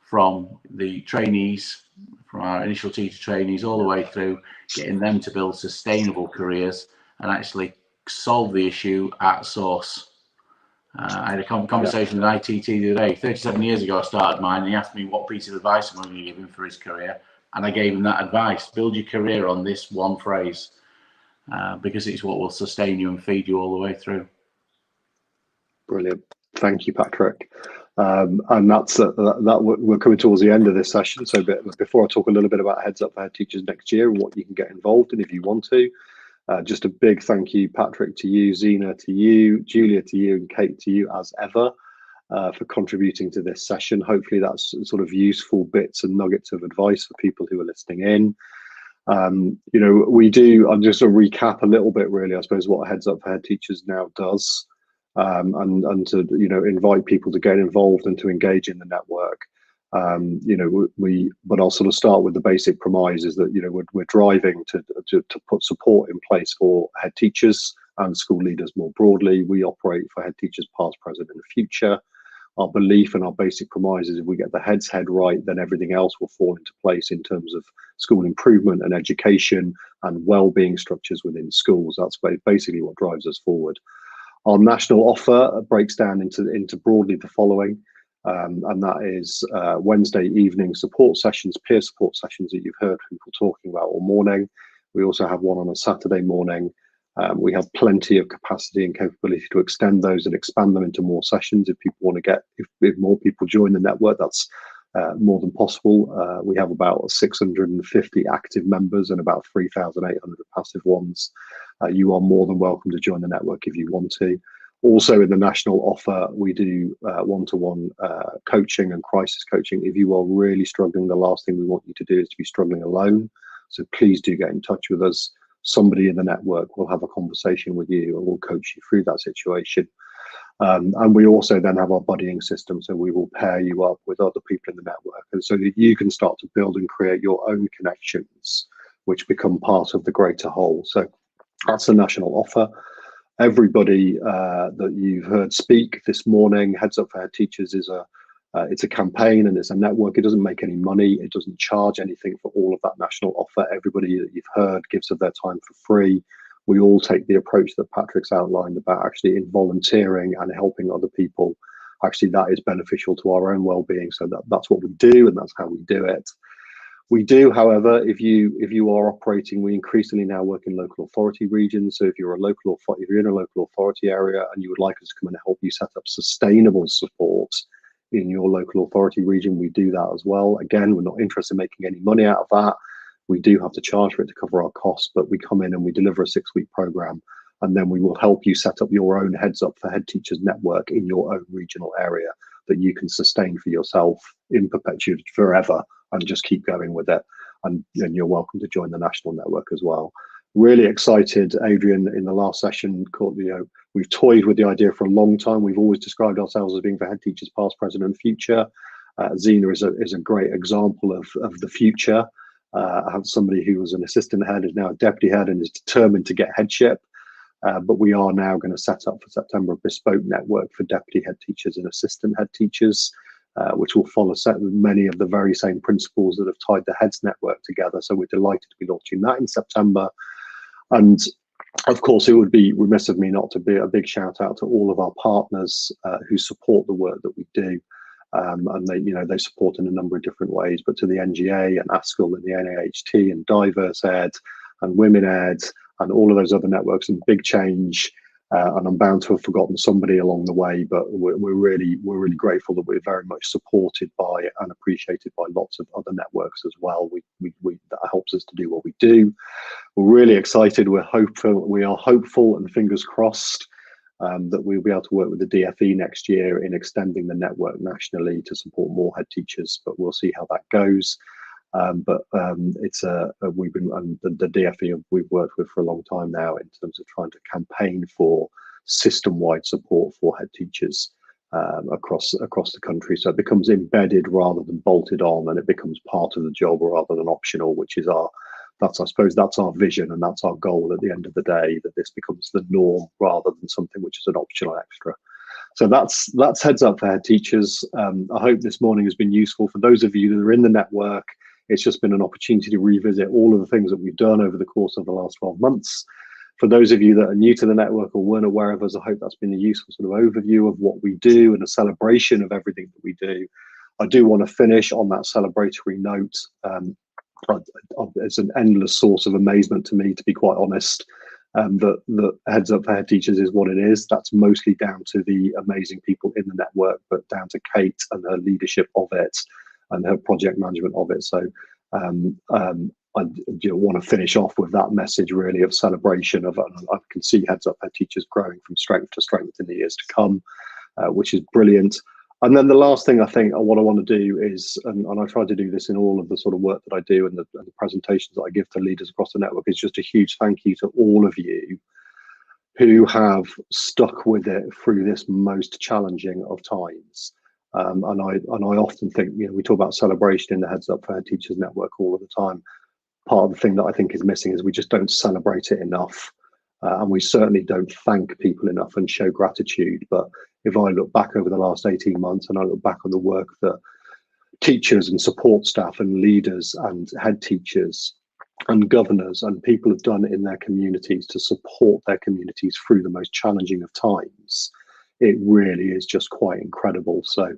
from the trainees, from our initial teacher trainees, all the way through getting them to build sustainable careers and actually solve the issue at source. I had a conversation with ITT the other day. 37 years ago I started mine, and he asked me what piece of advice I'm going to give him for his career, and I gave him that advice: build your career on this one phrase, because it's what will sustain you and feed you all the way through. Brilliant. Thank you, Patrick. And that's that we're coming towards the end of this session. So before I talk a little bit about Heads Up for Head Teachers next year and what you can get involved in if you want to, just a big thank you, Patrick, to you, Zena, to you, Julia, to you, and Kate, to you as ever, for contributing to this session. Hopefully that's sort of useful bits and nuggets of advice for people who are listening in. We do, I'm just to recap a little bit really, I suppose, what Heads Up for Head Teachers now does, and to invite people to get involved and to engage in the network. But I'll sort of start with the basic premise is that we're driving to put support in place for head teachers and school leaders more broadly. We operate for head teachers past, present, and future. Our belief and our basic premise is if we get the head right, then everything else will fall into place in terms of school improvement and education and well-being structures within schools. That's basically what drives us forward. Our national offer breaks down into broadly the following. And that is Wednesday evening support sessions, peer support sessions that you've heard people talking about all morning. We also have one on a Saturday morning. We have plenty of capacity and capability to extend those and expand them into more sessions if people want to if more people join the network, that's more than possible. We have about 650 active members and about 3,800 passive ones. You are more than welcome to join the network if you want to. Also in the national offer, we do one-to-one coaching and crisis coaching. If you are really struggling, the last thing we want you to do is to be struggling alone. So please do get in touch with us. Somebody in the network will have a conversation with you and will coach you through that situation. And we also then have our buddying system. So we will pair you up with other people in the network, and so that you can start to build and create your own connections, which become part of the greater whole. So that's the national offer. Everybody that you've heard speak this morning, Heads Up for Head Teachers is it's a campaign and it's a network. It doesn't make any money. It doesn't charge anything for all of that national offer. Everybody that you've heard gives of their time for free. We all take the approach that Patrick's outlined about actually in volunteering and helping other people. Actually, that is beneficial to our own well-being. So that's what we do, and that's how we do it. We do, however, if you are operating, we increasingly now work in local authority regions. So if you're in a local authority area and you would like us to come and help you set up sustainable support in your local authority region, we do that as well. Again, we're not interested in making any money out of that. We do have to charge for it to cover our costs, but we come in and we deliver a 6-week program, and then we will help you set up your own Heads Up for Head Teachers network in your own regional area that you can sustain for yourself in perpetuity forever and just keep going with it. And you're welcome to join the national network as well. Really excited. Adrian in the last session called, we've toyed with the idea for a long time. We've always described ourselves as being for head teachers past, present and future. Zena is a great example of the future. I have somebody who was an assistant head, is now a deputy head and is determined to get headship. But we are now going to set up for September a bespoke network for deputy head teachers and assistant head teachers, which will follow many of the very same principles that have tied the Heads network together. So we're delighted to be launching that in September. And of course, it would be remiss of me not to be a big shout out to all of our partners who support the work that we do. And they support in a number of different ways, but to the NGA and ASCL and the NAHT and Diverse Ed and Women Ed and all of those other networks and Big Change, and I'm bound to have forgotten somebody along the way, but we're really grateful that we're very much supported by and appreciated by lots of other networks as well. That helps us to do what we do. We're really excited. We are hopeful and fingers crossed that we'll be able to work with the DFE next year in extending the network nationally to support more head teachers, but we'll see how that goes. It's we've been the DFE we've worked with for a long time now in terms of trying to campaign for system-wide support for head teachers across the country, so it becomes embedded rather than bolted on, and it becomes part of the job rather than optional, which is I suppose that's our vision and that's our goal at the end of the day, that this becomes the norm rather than something which is an optional extra. So that's Heads Up for Head Teachers. I hope this morning has been useful for those of you that are in the network. It's just been an opportunity to revisit all of the things that we've done over the course of the last 12 months. For those of you that are new to the network or weren't aware of us, I hope that's been a useful sort of overview of what we do and a celebration of everything that we do. I do want to finish on that celebratory note. It's an endless source of amazement to me, to be quite honest, that Heads Up for Head Teachers is what it is. That's mostly down to the amazing people in the network, but down to Kate and her leadership of it and her project management of it. So I want to finish off with that message really of celebration of, I can see Heads Up for Head Teachers growing from strength to strength in the years to come, which is brilliant. And then the last thing I think what I want to do is, and I try to do this in all of the sort of work that I do and the presentations that I give to leaders across the network, is just a huge thank you to all of you who have stuck with it through this most challenging of times. And I often think, we talk about celebration in the Heads Up for Head Teachers network all of the time. Part of the thing that I think is missing is we just don't celebrate it enough. And we certainly don't thank people enough and show gratitude. But if I look back over the last 18 months and I look back on the work that teachers and support staff and leaders and head teachers and governors and people have done in their communities to support their communities through the most challenging of times, it really is just quite incredible. So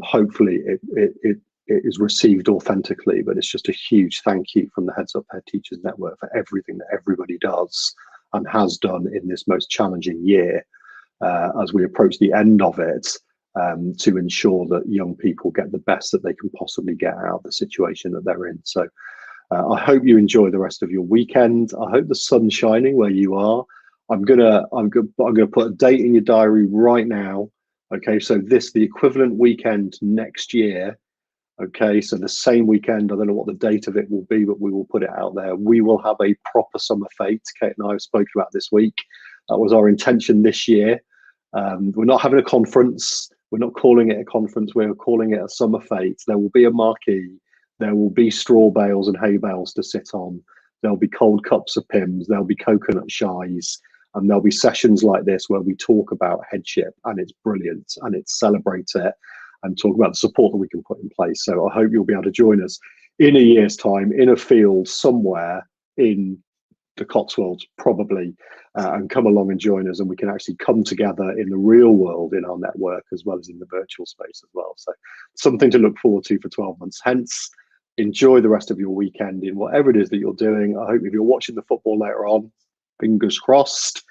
hopefully it is received authentically, but it's just a huge thank you from the Heads Up Head Teachers Network for everything that everybody does and has done in this most challenging year as we approach the end of it, to ensure that young people get the best that they can possibly get out of the situation that they're in. So I hope you enjoy the rest of your weekend. I hope the sun's shining where you are. I'm gonna put a date in your diary right now. Okay, so the equivalent weekend next year. Okay, so the same weekend, I don't know what the date of it will be, but we will put it out there. We will have a proper summer fete. Kate and I have spoken about this week. That was our intention this year. We're not having a conference. We're not calling it a conference. We're calling it a summer fete. There will be a marquee. There will be straw bales and hay bales to sit on. There'll be cold cups of Pims. There'll be coconut shies. And there'll be sessions like this where we talk about headship, and it's brilliant, and it celebrates it, and talk about the support that we can put in place. So I hope you'll be able to join us in a year's time in a field somewhere in the Cotswolds, probably, and come along and join us, and we can actually come together in the real world in our network as well as in the virtual space as well. So something to look forward to for 12 months hence. Enjoy the rest of your weekend in whatever it is that you're doing. I hope if you're watching the football later on, fingers crossed.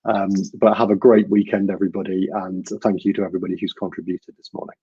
But have a great weekend, everybody, and thank you to everybody who's contributed this morning.